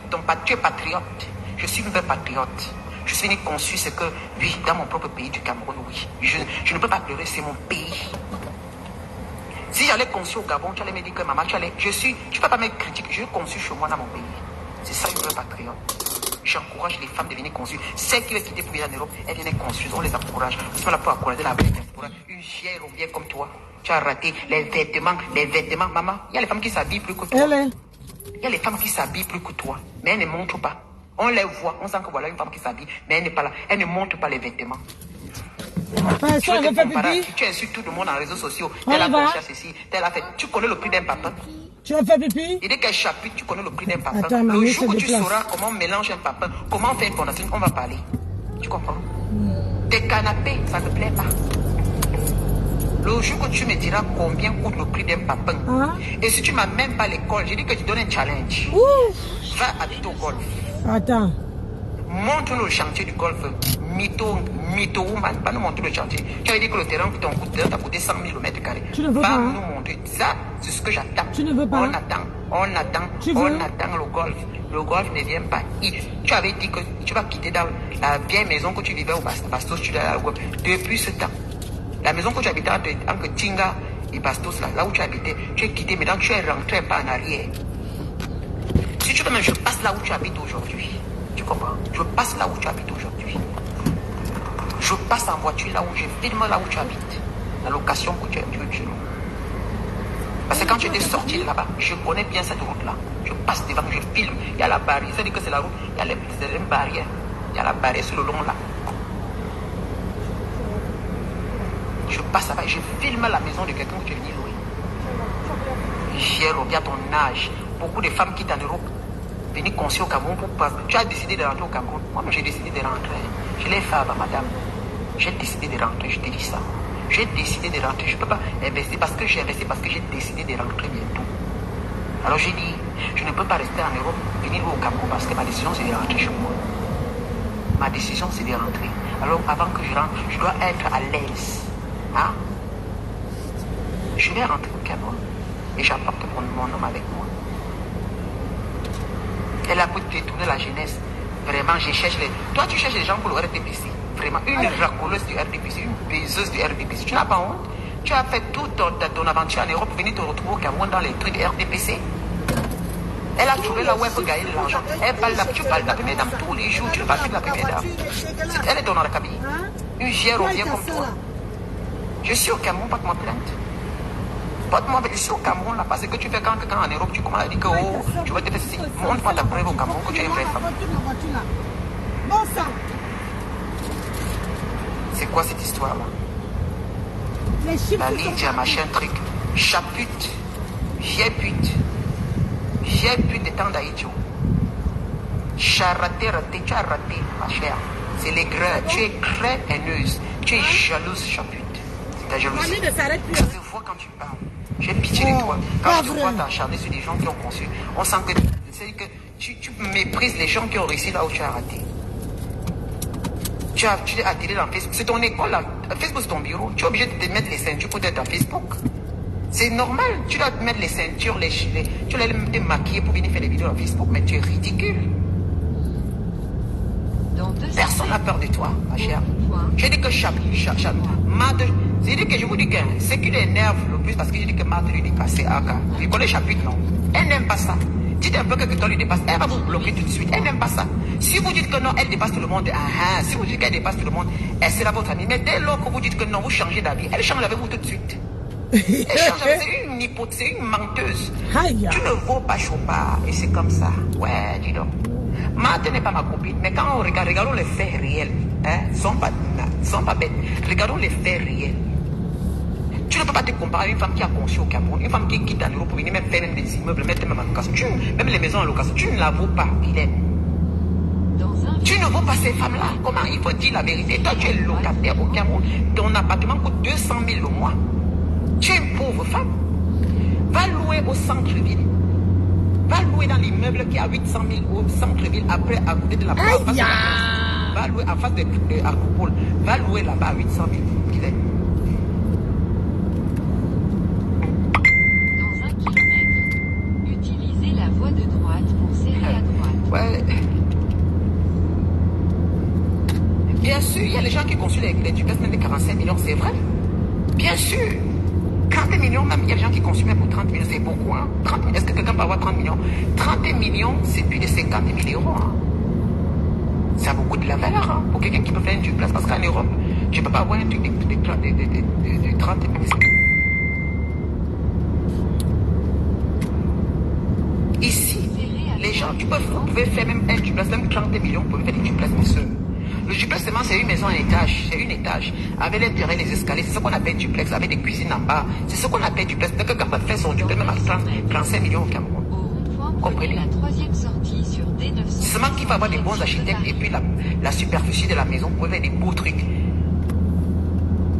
tu es patriote. Je suis une vraie patriote. Je suis venu conçu, c'est que, oui, dans mon propre pays du Cameroun, oui. Je ne peux pas pleurer, c'est mon pays. Si j'allais conçu au Gabon, tu allais me dire que maman, tu ne peux pas me critiquer. Je conçu chez moi dans mon pays. C'est ça une vraie patriote. J'encourage les femmes de venir construire. Celles qui veulent quitter pour venir en Europe, elles viennent construire. On les encourage. Nous sommes là pour encourager la vie. Une vieille rombière comme toi. Tu as raté les vêtements. Maman, il y a les femmes qui s'habillent plus que toi. Il y a les femmes qui s'habillent plus que toi. Mais elles ne montrent pas. On les voit. On sent que voilà une femme qui s'habille. Mais elle n'est pas là. Elle ne montre pas les vêtements. Tu insultes tout le monde en réseaux sociaux. Telle a fait ceci. Telle a fait. Tu connais le prix d'un papin. Tu as fait pipi? Il dit qu'un chapitre, tu connais le prix d'un papin. Le jour où tu sauras comment on mélange un papin, comment on fait une fondation, on va parler. Tu comprends? Tes canapés, ça ne te plaît pas. Le jour que tu me diras combien coûte le prix d'un papin. Et si tu ne m'amènes pas à l'école, j'ai dit que tu donnes un challenge. Va habiter au golf. Attends. Montre le chantier du golf. Mytho woman, pas nous montrer le chantier. Tu as dit que le terrain qui t'a coûté 100 000 mètres carrés. Tu ne veux pas. Nous montrer. Ça, c'est ce que j'attends. Tu ne veux pas. On attend le golf. Le golf ne vient pas. Tu avais dit que tu vas quitter dans la vieille maison que tu vivais au Bastos, tu l'as depuis ce temps. La maison que tu habitais entre Tinga et Bastos, là où tu habitais, tu es quitté, maintenant tu es rentré un peu en arrière. Si tu veux même, je passe là où tu habites aujourd'hui. Tu comprends? Je passe là où tu habites aujourd'hui. Je passe en voiture là où je filme là où tu habites. La location que tu es chez nous. Parce que quand tu étais sorti là-bas, je connais bien cette route-là. Je passe devant, je filme. Il y a la barrière. Ça dit que c'est la route. Il y a les barrières. Il y a la barrière sur le long là. Je passe là-bas et je filme la maison de quelqu'un que tu es venu louer. J'ai regardé ton âge. Beaucoup de femmes quittent en Europe. Venir construire au Cameroun pour pas. Tu as décidé de rentrer au Cameroun. Moi, j'ai décidé de rentrer. Je l'ai fait avant, madame. J'ai décidé de rentrer, je te dis ça. J'ai décidé de rentrer. Je ne peux pas investir parce que j'ai investi, parce que j'ai décidé de rentrer bientôt. Alors j'ai dit, je ne peux pas rester en Europe, venir au Cameroun parce que ma décision c'est de rentrer chez moi. Ma décision c'est de rentrer. Alors avant que je rentre, je dois être à l'aise. Hein? Je vais rentrer au Cameroun et j'apporte mon homme avec moi. Elle a pu détourner la jeunesse. Vraiment, je cherche les... Toi, tu cherches les gens pour le RDPC. Vraiment, une racoleuse du RDPC, une baiseuse du RDPC. Tu n'as pas honte? Tu as fait toute ton aventure en Europe pour venir te retrouver au Cameroun dans les trucs du RDPC. Elle a trouvé là où elle peut gagner de l'argent. Elle parle tu parles de la première dame tous les jours. Tu ne parles plus de la première dame. Elle est dans la cabine. Une gère revient comme toi. Je suis au Cameroun, pas de ma plainte. Porte-moi, je suis au Cameroun là, parce que tu fais quand en Europe, tu commences à dire que oh, tu vas te faire ceci. Montre-moi ta preuve au Cameroun que tu es une vraie femme. C'est quoi cette histoire-là? La Lydia, machin, truc. Chapute. J'ai pute. J'ai pute de temps d'Aïdjo. Tu as raté, tu as raté, ma chère. C'est les grains. Tu es très haineuse. Tu es jalouse, chapute. C'est ta jalousie. Je te vois quand tu parles. J'ai pitié de toi. Quand je te vois t'acharner sur des gens qui ont conçu, on sent que, tu méprises les gens qui ont réussi là où tu as raté. Tu es attiré dans Facebook. C'est ton école là. Facebook c'est ton bureau. Tu es obligé de te mettre les ceintures pour être à Facebook. C'est normal. Tu dois te mettre les ceintures, tu dois te maquiller pour venir faire des vidéos à Facebook. Mais tu es ridicule. Personne n'a peur de toi, ma chère. J'ai dit que c'est-à-dire que je vous dis que ce qui l'énerve le plus, parce que je dis que Marthe lui dépasse Aka. Vous connaissez Chapitre, non? Elle n'aime pas ça. Dites un peu que quelqu'un lui dépasse, elle va vous bloquer tout de suite. Elle n'aime pas ça. Si vous dites que non, elle dépasse tout le monde, si vous dites qu'elle dépasse tout le monde, elle sera votre amie. Mais dès lors que vous dites que non, vous changez d'avis, elle change avec vous tout de suite. Elle change avec vous, c'est une hypothèse, c'est une menteuse. Tu ne vaux pas Chopard, et c'est comme ça. Ouais, dis donc. Marthe n'est pas ma copine, mais quand on regarde, regardons les faits réels. Sont pas bêtes. Regardons les faits réels. Tu ne peux pas te comparer à une femme qui a conçu au Cameroun, une femme qui quitte en Europe pour venir même faire même des immeubles, mettre même en location. Même les maisons en location, tu ne la vaux pas, Hélène. Tu ne vaux pas ces femmes-là. Comment? Il faut dire la vérité. Toi, tu es locataire au Cameroun. Ton appartement coûte 200 000 au mois. Tu es une pauvre femme. Va louer au centre-ville. Va louer dans l'immeuble qui a 800 000 au centre-ville, après à côté de la place. Va louer en face de Arcopole. Va louer là-bas à 800 000. Dans 1 kilomètre, utilisez la voie de droite pour serrer à droite. Ouais. Bien sûr, il y a les gens qui construisent les duplex même de 45 millions, c'est vrai. Bien sûr. 30 millions, même il y a des gens qui consomment pour 30 millions, c'est beaucoup. Hein? 30 millions, est-ce que quelqu'un peut avoir 30 millions? 30 millions, c'est plus de 50 000 euros. Hein? Ça a beaucoup de la valeur hein? Pour quelqu'un qui peut faire une duplex. Parce qu'en Europe, je ne peux pas avoir un truc de 30 millions. Ici, les gens, vous pouvez faire même un duplex, même 30 millions, vous pouvez faire des duplex, monsieur. Le duplex, c'est une maison à étage. C'est une étage. Avec l'intérieur, les escaliers. C'est ce qu'on appelle duplex. Avec des cuisines en bas. C'est ce qu'on appelle duplex. Donc, quelqu'un peut faire son duplex même à 35 millions au Cameroun. Vous comprenez? La troisième sortie sur D900. C'est seulement qu'il faut avoir des bons architectes. Et puis, la superficie de la maison, vous pouvez faire des beaux trucs.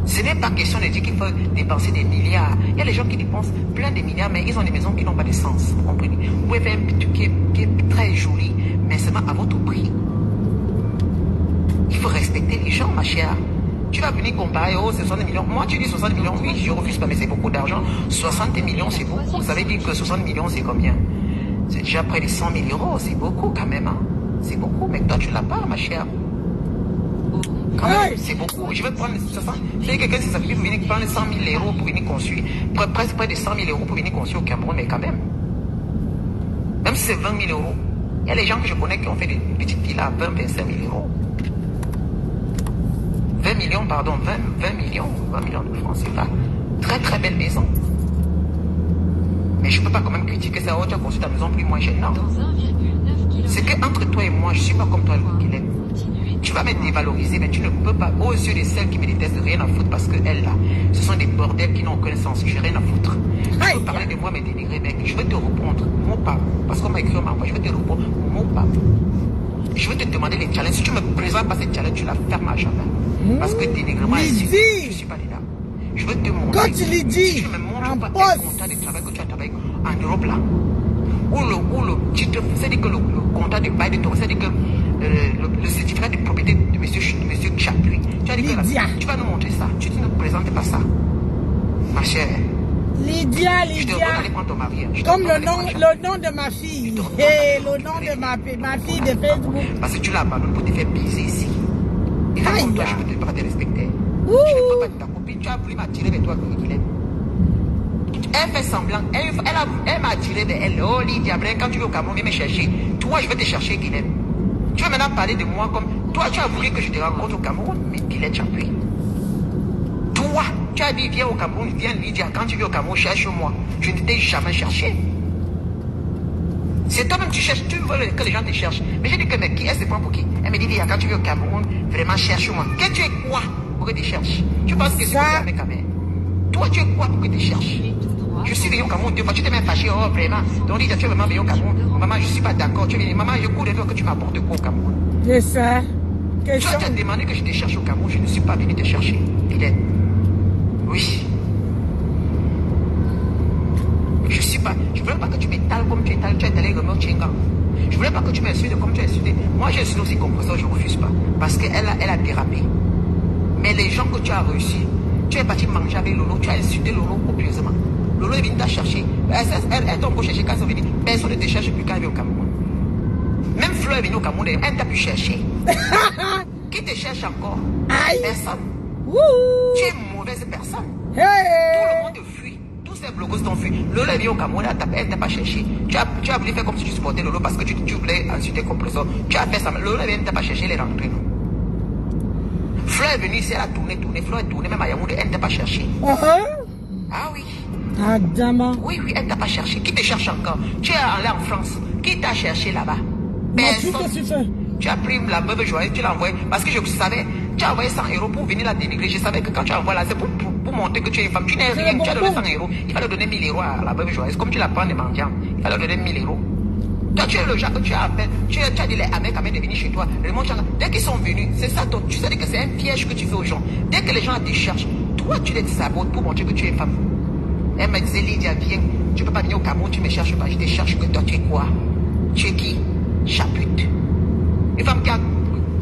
Ce n'est pas question de dire qu'il faut dépenser des milliards. Il y a des gens qui dépensent plein de milliards, mais ils ont des maisons qui n'ont pas de sens. Vous comprenez? Vous pouvez faire un petit truc qui est très joli, mais seulement à votre prix. Il faut respecter les gens, ma chère. Tu vas venir comparer, oh, c'est 60 millions. Moi, tu dis 60 millions, oui, je refuse pas, mais c'est beaucoup d'argent. 60 millions, c'est beaucoup. Ça veut dire que 60 millions, c'est combien? C'est déjà près de 100 000 euros. C'est beaucoup quand même. Hein? C'est beaucoup, mais toi, tu l'as pas, ma chère. Quand même, c'est beaucoup. Je vais prendre 60. C'est quelqu'un, c'est ça veut venir prendre 100 000 euros pour venir construire. Presque près de 100 000 euros pour venir construire au Cameroun, mais quand même. Même si c'est 20 000 euros. Il y a des gens que je connais qui ont fait des petites villas à 20, 25 000 euros. 20 millions, pardon, 20 millions de francs, c'est pas très très belle maison. Mais je peux pas quand même critiquer ça. Oh, tu as construit ta maison plus moins chère. Non. C'est qu'entre toi et moi, je suis pas comme toi, Guilhem. Tu vas me dévaloriser, mais tu ne peux pas, aux yeux de celles qui me détestent, rien à foutre parce qu'elles là, ce sont des bordels qui n'ont aucun sens. Je n'ai rien à foutre. Tu peux parler de moi, me dénigrer, mec. Je vais te répondre mot par mot. Parce qu'on m'a écrit au mot, je vais te répondre mot par mot. Je vais te demander les challenges. Si tu me présentes pas ces challenges, tu la fermes à jamais. Parce que dénigrement est ici. Je ne suis pas dedans. Je vais te montrer. Quand tu lui dis, si tu me montres pas un contrat de travail que tu as travaillé en Europe là, ou le titre, c'est-à-dire que le contrat de bail de ton, c'est-à-dire que le certificat de propriété de monsieur Chapuis. Tu as dit que là, tu vas nous montrer ça. Tu ne nous présentes pas ça. Ma chère. Lydia. Je te redonne aller prendre ton mari. Comme le nom de ma fille. Et le nom de ma fille de Facebook. Parce que tu l'as abandonné pour te faire baiser ici. Et là, comme toi, je ne peux pas te respecter. Je ne peux pas être ta copine. Tu as voulu m'attirer vers toi, Guilhem. Elle fait semblant. Elle m'a attiré vers elle. Oh, Lydia, quand tu veux au Cameroun, viens me chercher. Toi, je vais te chercher, Guilhem. Tu vas maintenant parler de moi comme... Toi, tu as voulu que je te rencontre au Cameroun, mais Guilhem Chapuis. Toi, tu as dit, viens au Cameroun, viens Lydia. Quand tu viens au Cameroun, cherche-moi. Je ne t'ai jamais cherché. C'est toi-même tu cherches, tu veux que les gens te cherchent. Mais j'ai dit que, mais qui elle se prend pour qui? Elle me dit, viens, quand tu viens au Cameroun, vraiment cherche-moi. Que tu es quoi pour que tu cherches? Tu penses que c'est ça avec Cameroun? Toi, tu es quoi pour que tu cherches? Je suis venu au Cameroun 2 fois, tu t'es même fâché, oh vraiment. Donc Lydia, tu es vraiment venu au Cameroun. Maman, je ne suis pas d'accord. Tu es venu, maman, je cours de toi que tu m'apportes quoi au Cameroun? C'est ça. Tu as demandé que je te cherche au Cameroun, je ne suis pas venu te chercher. Guilhem. Oui. Je suis pas. Je ne voulais pas que tu m'étales comme tu étales. Tu es allé remettre Tchenga. Je ne voulais pas que tu m'insultes comme tu as insulté. Moi, j'ai insulté aussi comme ça, je ne refuse pas. Parce qu'elle a dérapé. Mais les gens que tu as réussi, tu es parti manger avec Lolo, tu as insulté Lolo copieusement. Lolo est venu t'a chercher. Elle t'a encore cherché quand elle est venue. Personne ne te cherche plus quand elle est au Cameroun. Même Fleur est venue au Cameroun, elle t'a pu chercher. Qui te cherche encore? Personne. Tu es une mauvaise personne. Tout le monde te fuit. Tous ces blogueurs t'ont fui. Lolo est venu au Cameroun, elle t'a pas cherché. Tu as voulu faire comme si tu supportais Lolo parce que tu voulais insulter compresseur. Tu as fait ça. Lolo est venu, t'a pas cherché, elle est rentrée. Fleur est venue ici, elle a tourné. Fleur est tournée, même à Yaoundé, elle ne t'a pas cherché. Ah oui. Adama. Oui, elle ne t'a pas cherché. Qui te cherche encore? Tu es allé en France. Qui t'a cherché là-bas? Personne. Tu as pris la veuve joyeuse, tu l'as envoyée. Parce que je savais, tu as envoyé 100 € pour venir la dénigrer. Je savais que quand tu envoies là, c'est pour montrer que tu es une femme. Tu n'es rien. Tu as donné 100 €. Il fallait donner 1000 € à la veuve joyeuse. Comme tu la prends des mendiants, il fallait donner 1000 €. Toi, tu es le genre que tu as appelé. Tu as dit les Américains de venir chez toi. Dès qu'ils sont venus, c'est ça. Tu sais que c'est un piège que tu fais aux gens. Dès que les gens te cherchent, toi, tu les sabotes pour montrer que tu es une femme. Elle me disait, Lydia, viens. Tu ne peux pas venir au Cameroun, tu ne me cherches pas. Je te cherche que toi, tu es quoi? Tu es qui? Chapute. Une femme qui a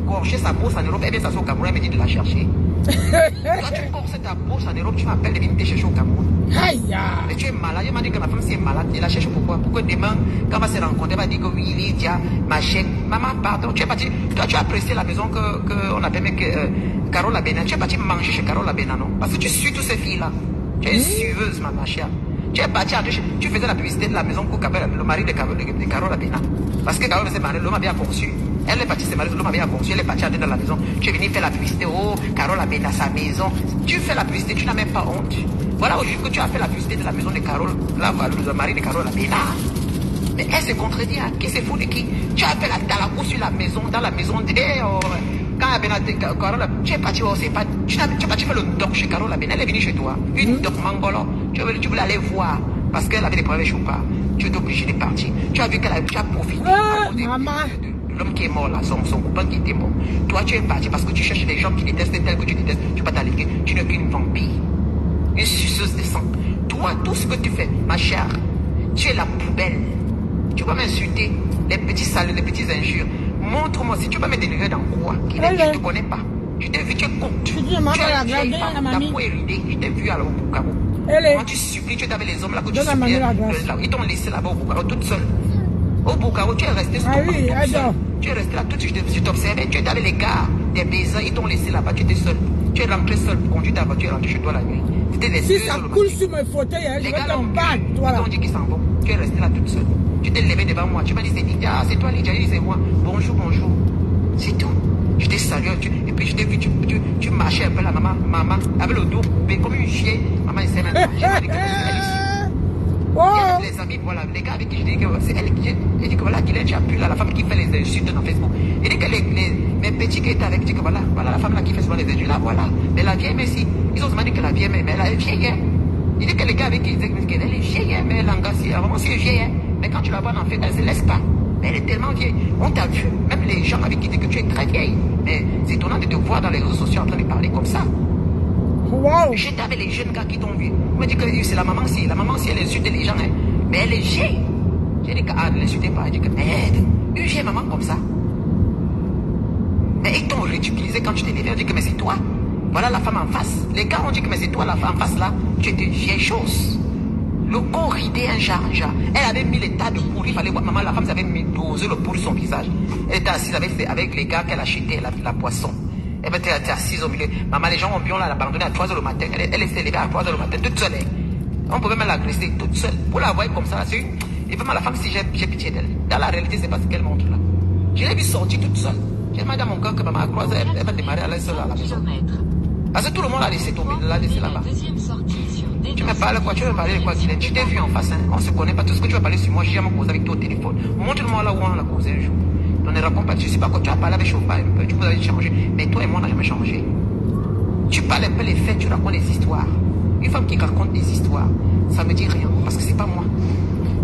gorgé sa bourse en Europe, elle vient s'asseoir au Cameroun, elle me dit de la chercher. Quand tu gorges ta bourse en Europe, tu m'appelles de venir te chercher au Cameroun. Mais tu es malade. Elle m'a dit que ma femme, si elle est malade, elle la cherche pourquoi? Pourquoi demain, quand on va se rencontrer, elle va dire que oui, Lydia, ma chaîne. Maman, pardon, tu es parti. Toi, tu as apprécié la maison qu'on appelle Carole Labena. Tu es parti manger chez Carole Labena, non? Parce que tu suis toutes ces filles-là. Tu es une suiveuse, ma chère. Tu es parti, tu faisais la publicité de la maison pour le mari de Carole Labena. Parce que Carole s'est mariée, l'homme a bien conçu. Elle est partie se marier, l'homme a bien conçu, elle est partie dans la maison. Tu es venu faire la publicité, oh, Carole Labena, sa maison. Tu fais la publicité, tu n'as même pas honte. Voilà aujourd'hui que tu as fait la publicité de la maison de Carole, le mari de Carole Labena. Mais elle se contredit, hein. Qui se fout de qui? Tu as fait la cour sur la maison, dans la maison de... Quand Carole, tu es parti, oh, c'est pas... Tu es parti faire le doc chez Carole Labena, elle est venue chez toi. Une doc mangolo. Tu voulais aller voir. Parce qu'elle avait des problèmes chez pas. Tu es obligé de partir. Tu as vu tu as profité. L'homme qui est mort là, son copain qui était mort. Toi, tu es parti parce que tu cherches des gens qui détestent tel que tu détestes. Tu vas t'alléguer. Tu n'es qu'une vampire. Une suceuse de sang. Toi, tout ce que tu fais, ma chère, tu es la poubelle. Tu vas m'insulter. Les petits salés, les petits injures. Montre-moi si tu vas me dénigrer dans quoi. Je ne te connais pas. Je t'ai vu, tu es con. Tu es une femme. Ta peau est ridée. Je t'ai vu à Bukaro. Quand tu supplies, tu es avec les hommes là que tu supplies. Ils t'ont laissé là-bas au Bukaro toute seule. Au Bukaro, tu es resté sur tu es resté là tout de suite, je t'observais, tu étais avec les gars, des baisers, ils t'ont laissé là-bas, tu étais seul. Tu es rentré seul pour conduire ta voiture, rentré chez toi la nuit. C'était les si ça coule sur mes fauteuils, je vais t'en battre, toi là. Ils t'ont dit qu'ils s'en vont, tu es resté là toute seule. Tu t'es levé devant moi, tu m'as dit c'est Lydia, c'est toi Lydia, je disais moi, bonjour, c'est tout. Je t'ai salué, et depuis, je t'ai vu, tu marchais un peu là, maman, avec le dos coupé, comme une vieille. Maman, elle s'est même dit que Oh. les amis, voilà, les gars avec qui je dis que c'est elle qui. J'ai dit que voilà, Guylaine, tu as pu là, la femme qui fait les insultes dans Facebook. Il dit que mes petits qui étaient avec, je dis que voilà, la femme là qui fait souvent les insultes, là, voilà. Mais la vieille, mais si. Ils ont demandé que la vieille, mais elle est vieille, hein. Il dit que les gars avec qui ils disent qu'elle est vieille, hein, mais elle engasse, vraiment, c'est vieille, hein. Mais quand tu la vois en fait, elle se laisse pas. Mais elle est tellement vieille. On t'a vu, même les gens avec qui disent que tu es très vieille. Mais c'est étonnant de te voir dans les réseaux sociaux en train de parler comme ça. Wow. J'étais avec les jeunes gars qui t'ont vu. On me dit que c'est la maman si elle insulte les gens, hein. Mais elle est vieille. J'ai dit que ne l'insultez pas. J'ai dit que merde, une vieille maman comme ça. Mais ils t'ont ridiculisé quand tu t'es levé. On dit que mais c'est toi. Voilà la femme en face. Les gars ont dit que mais c'est toi la femme en face là. Tu étais vieille chose. Le corps ridé un genre. Elle avait mis les tas de pourris. Il fallait voir maman, la femme avait mis dosé le pourri sur son visage. Elle était assise avec les gars qu'elle achetait la poisson. Elle était assise au milieu. Maman, les gens ont bien l'abandonner à 3h le matin. Elle s'est levée à 3h le matin, toute seule. On pouvait même l'agresser toute seule. Pour la voir comme ça, et vraiment la femme, si j'ai pitié d'elle. Dans la réalité, c'est pas ce qu'elle montre là. Je l'ai vu sortir toute seule. J'ai demandé à mon cœur que maman a croisé, elle va démarrer à la seule à la maison. Parce que tout le monde l'a laissé tomber, l'a laissé là-bas. Tu me parles quoi? Tu veux me parler de quoi, Guylaine? Tu t'es vu en face, hein? On se connaît pas. Tout ce que tu vas parler sur moi, j'ai jamais causé avec toi au téléphone. Montre-moi là où on l'a causé un jour. On ne répond pas, je sais pas quoi. Tu as parlé avec Chopin un peu, tu vous avez changé. Mais toi et moi, on n'a jamais changé. Tu parles un peu les faits, tu racontes des histoires. Une femme qui raconte des histoires, ça me dit rien, parce que c'est pas moi.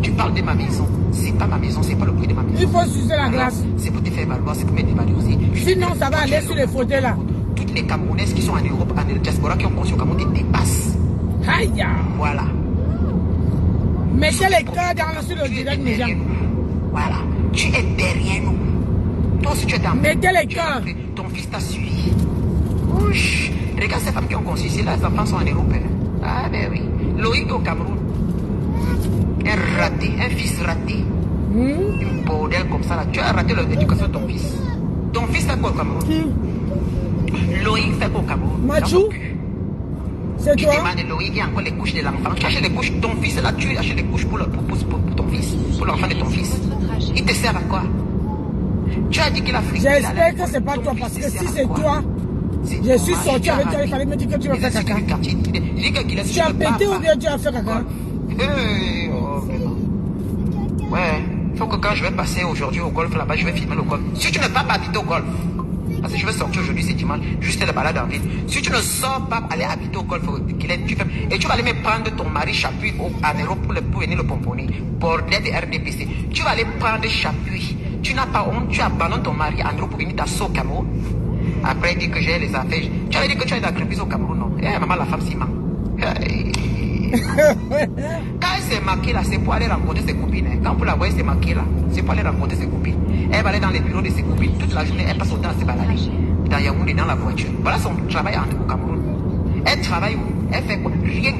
Tu parles de ma maison, c'est pas ma maison, c'est pas le bruit de ma maison. Il faut sucer la glace. C'est pour te faire valoir, c'est pour me dévaloriser. Sinon, ça va aller sur les fauteuils là. Toutes les Camerounaises qui sont en Europe, en diaspora, qui ont conçu au Cameroun, te dépassent. Aïe. Voilà. Mettez les cœurs sur le direct, mes gens. Voilà. Tu es derrière nous. Toi aussi, tu es dans. Mettez les cœurs. Ton fils t'a suivi. Ouch. Regarde ces femmes qui ont conçu ici, là, les enfants sont en Europe. Ah, ben oui. Loïc au Cameroun. Un raté, un fils raté. Une bordel comme ça, là. Tu as raté l'éducation de ton fils. Ton fils fait quoi au Cameroun? Loïc fait quoi au Cameroun? Machou? C'est tu toi? demandes Loïc, il y a encore les couches de l'enfant. Tu achètes les couches, ton fils là, tu achètes les couches pour ton fils, pour l'enfant de ton fils. Il te sert à quoi? Tu as dit qu'il a friqué. J'espère que c'est pas toi, parce que si c'est toi, je suis sorti avec toi, il fallait me dire que tu vas faire caca. Tu as pété ou bien tu as fait caca? Ouais, il faut que quand je vais passer aujourd'hui au golf là-bas, je vais filmer le golf. Si tu ne vas pas habiter au golf, parce que je vais sortir aujourd'hui, c'est dimanche, juste la balade en ville. Si tu ne sors pas aller habiter au golf, tu fais, et tu vas aller me prendre ton mari Chapuis en Europe pour venir le pomponner, bordel de RDPC. Tu vas aller prendre Chapuis. Tu n'as pas honte, tu abandonnes ton mari en Europe pour venir t'asseoir au Cameroun. Après, il dit que j'ai les affaires. Tu avais dit que tu as une entreprise au Cameroun, non? Eh, maman, la femme s'y ment. Quand elle s'est maquée là, c'est pour aller rencontrer ses copines. Hein. Quand vous la voyez, c'est maquée là, c'est pour aller rencontrer ses copines. Elle va aller dans les bureaux de ses copines toute la journée, elle passe autant à se balader. Dans Yaoundé, dans la voiture. Voilà son travail au Cameroun. Elle travaille où? Elle fait quoi? Rien.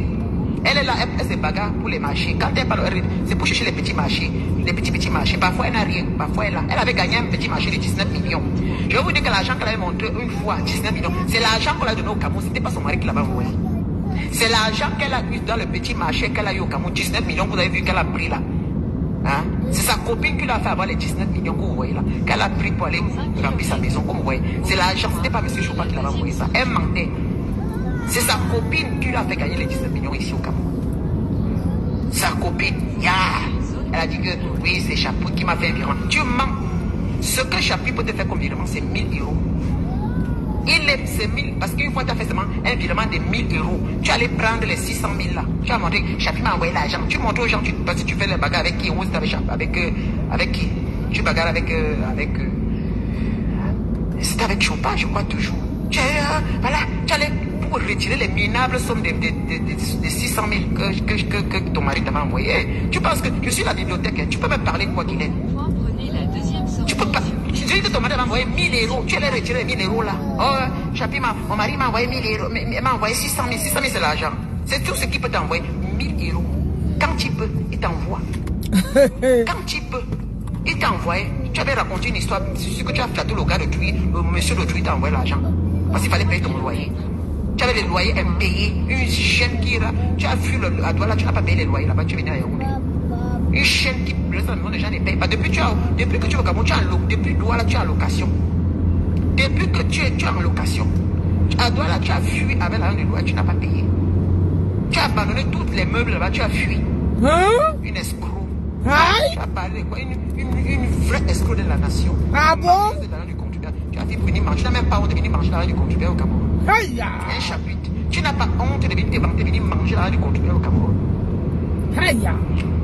Elle est là, elle se bagarre pour les marchés. Quand elle parle, c'est pour chercher les petits marchés. Les petits marchés. Parfois, elle n'a rien. Parfois, elle a. Elle avait gagné un petit marché de 19 millions. Je vais vous dire que l'argent qu'elle avait montré une fois, 19 millions, c'est l'argent qu'on a donné au Cameroun. C'était pas son mari qui l'avait envoyé. C'est l'argent qu'elle a eu dans le petit marché qu'elle a eu au Cameroun. 19 millions, vous avez vu qu'elle a pris là. Hein? C'est sa copine qui l'a fait avoir les 19 millions que vous voyez là. Qu'elle a pris pour aller remplir sa maison, comme vous voyez. C'est l'argent, c'était pas M. Chopin qui l'avait envoyé ça. Elle mentait. C'est sa copine qui lui a fait gagner les 19 millions ici au Cameroun. Sa copine, elle a dit que oui, c'est Chapuis qui m'a fait un virement. Tu mens. Ce que Chapuis peut te faire comme virement, c'est 1000 euros. C'est 1000, parce qu'une fois tu as fait seulement un virement de 1000 euros, tu allais prendre les 600 000 là. Tu as montré, Chapuis m'a envoyé l'argent. Tu montres aux gens, parce que tu fais les bagarres avec qui? Avec qui? Tu bagarres avec c'était avec Chopin, je crois toujours. Voilà, tu allais pour retirer les minables sommes de 600 000 que ton mari t'a envoyé. Tu penses que je suis la bibliothèque, hein. Tu peux me parler quoi qu'il est. Tu peux pas. Tu dis que ton mari m'a envoyé 1000 euros. Tu allais retirer 1000 euros là. Oh, Chapuis, mon mari m'a envoyé 1000 euros. Il m'a envoyé 600 000. 600 000 c'est l'argent. C'est tout ce qui peut t'envoyer. 1000 euros. Quand tu peux, il t'envoie. Quand tu peux, il t'envoie. Tu avais raconté une histoire. C'est sûr que tu as flatté le gars de Tui. Le monsieur de Tui t'a envoyé l'argent. Parce qu'il fallait payer ton loyer. Tu avais les loyers impayés. Une chaîne qui là. Tu as vu à Douala, tu n'as pas payé les loyers là-bas. Tu venais à Yaoundé. Une chaîne qui, les gens ne payent pas. Depuis que tu es au Cameroun, depuis Douala, tu as en location. Depuis que tu es en location, à Douala, tu as fui avec l'argent de loi, tu n'as pas payé. Tu as abandonné tous les meubles là-bas, tu as fui. Hein? Une escroc. Aïe. Tu as parlé de quoi? Une vraie escroc de la nation. Ah bon? De l'argent du contribuable. Tu as venir manger. Tu n'as même pas honte de venir manger l'argent du contribuable au Cameroun. Aïe. Un chapitre. Tu n'as pas honte de venir manger l'argent du contribuable au Cameroun. Aïe.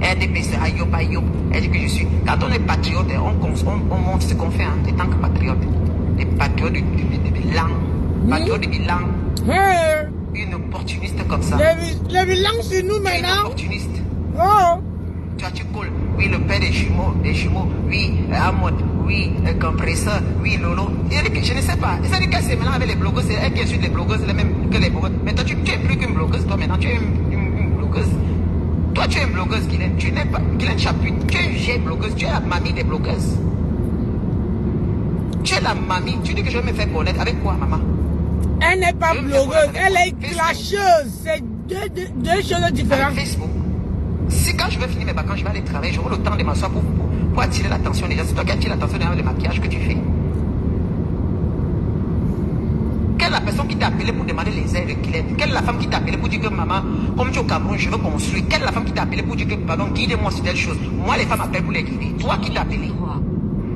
RDPC, aïop, aïop. Elle dit que je suis. Quand on est patriote, on montre ce qu'on fait en tant que patriote. Les patriotes du bilan. Patriote du bilan. Une opportuniste comme ça. Les bilans sur nous Une maintenant. opportuniste. Oh. Tu colles. Oui, le père des jumeaux. Oui, Amod. Oui, le compresseur. Oui, Lolo. Je ne sais pas. Ça dit que c'est maintenant avec les blogueuses. C'est elle qui insulte les blogueuses, les mêmes que les blogueuses. Mais toi, tu es plus qu'une blogueuse. Toi, maintenant, tu es une blogueuse. Toi, tu es une blogueuse, Guylaine. Tu n'es pas Guylaine Chapuis. Tu es une vieille blogueuse. Tu es la mamie des blogueuses. Tu es la mamie. Tu dis que je vais me faire connaître. Avec quoi, maman? Elle n'est pas blogueuse. Elle est clasheuse. C'est deux choses différentes. Avec Facebook. Si quand je vais finir mes vacances, je vais aller travailler, j'aurai le temps de m'asseoir pour attirer l'attention des gens. C'est toi qui attires l'attention derrière le maquillage que tu fais. Quelle est la personne qui t'a appelé pour demander les aides de Guylaine? Quelle est la femme qui t'a appelé pour dire que maman, comme tu es au Cameroun, je veux construire? Quelle est la femme qui t'a appelé pour dire que pardon, guide-moi sur telle chose? Moi, les femmes appellent pour les guider. Toi qui t'as appelé?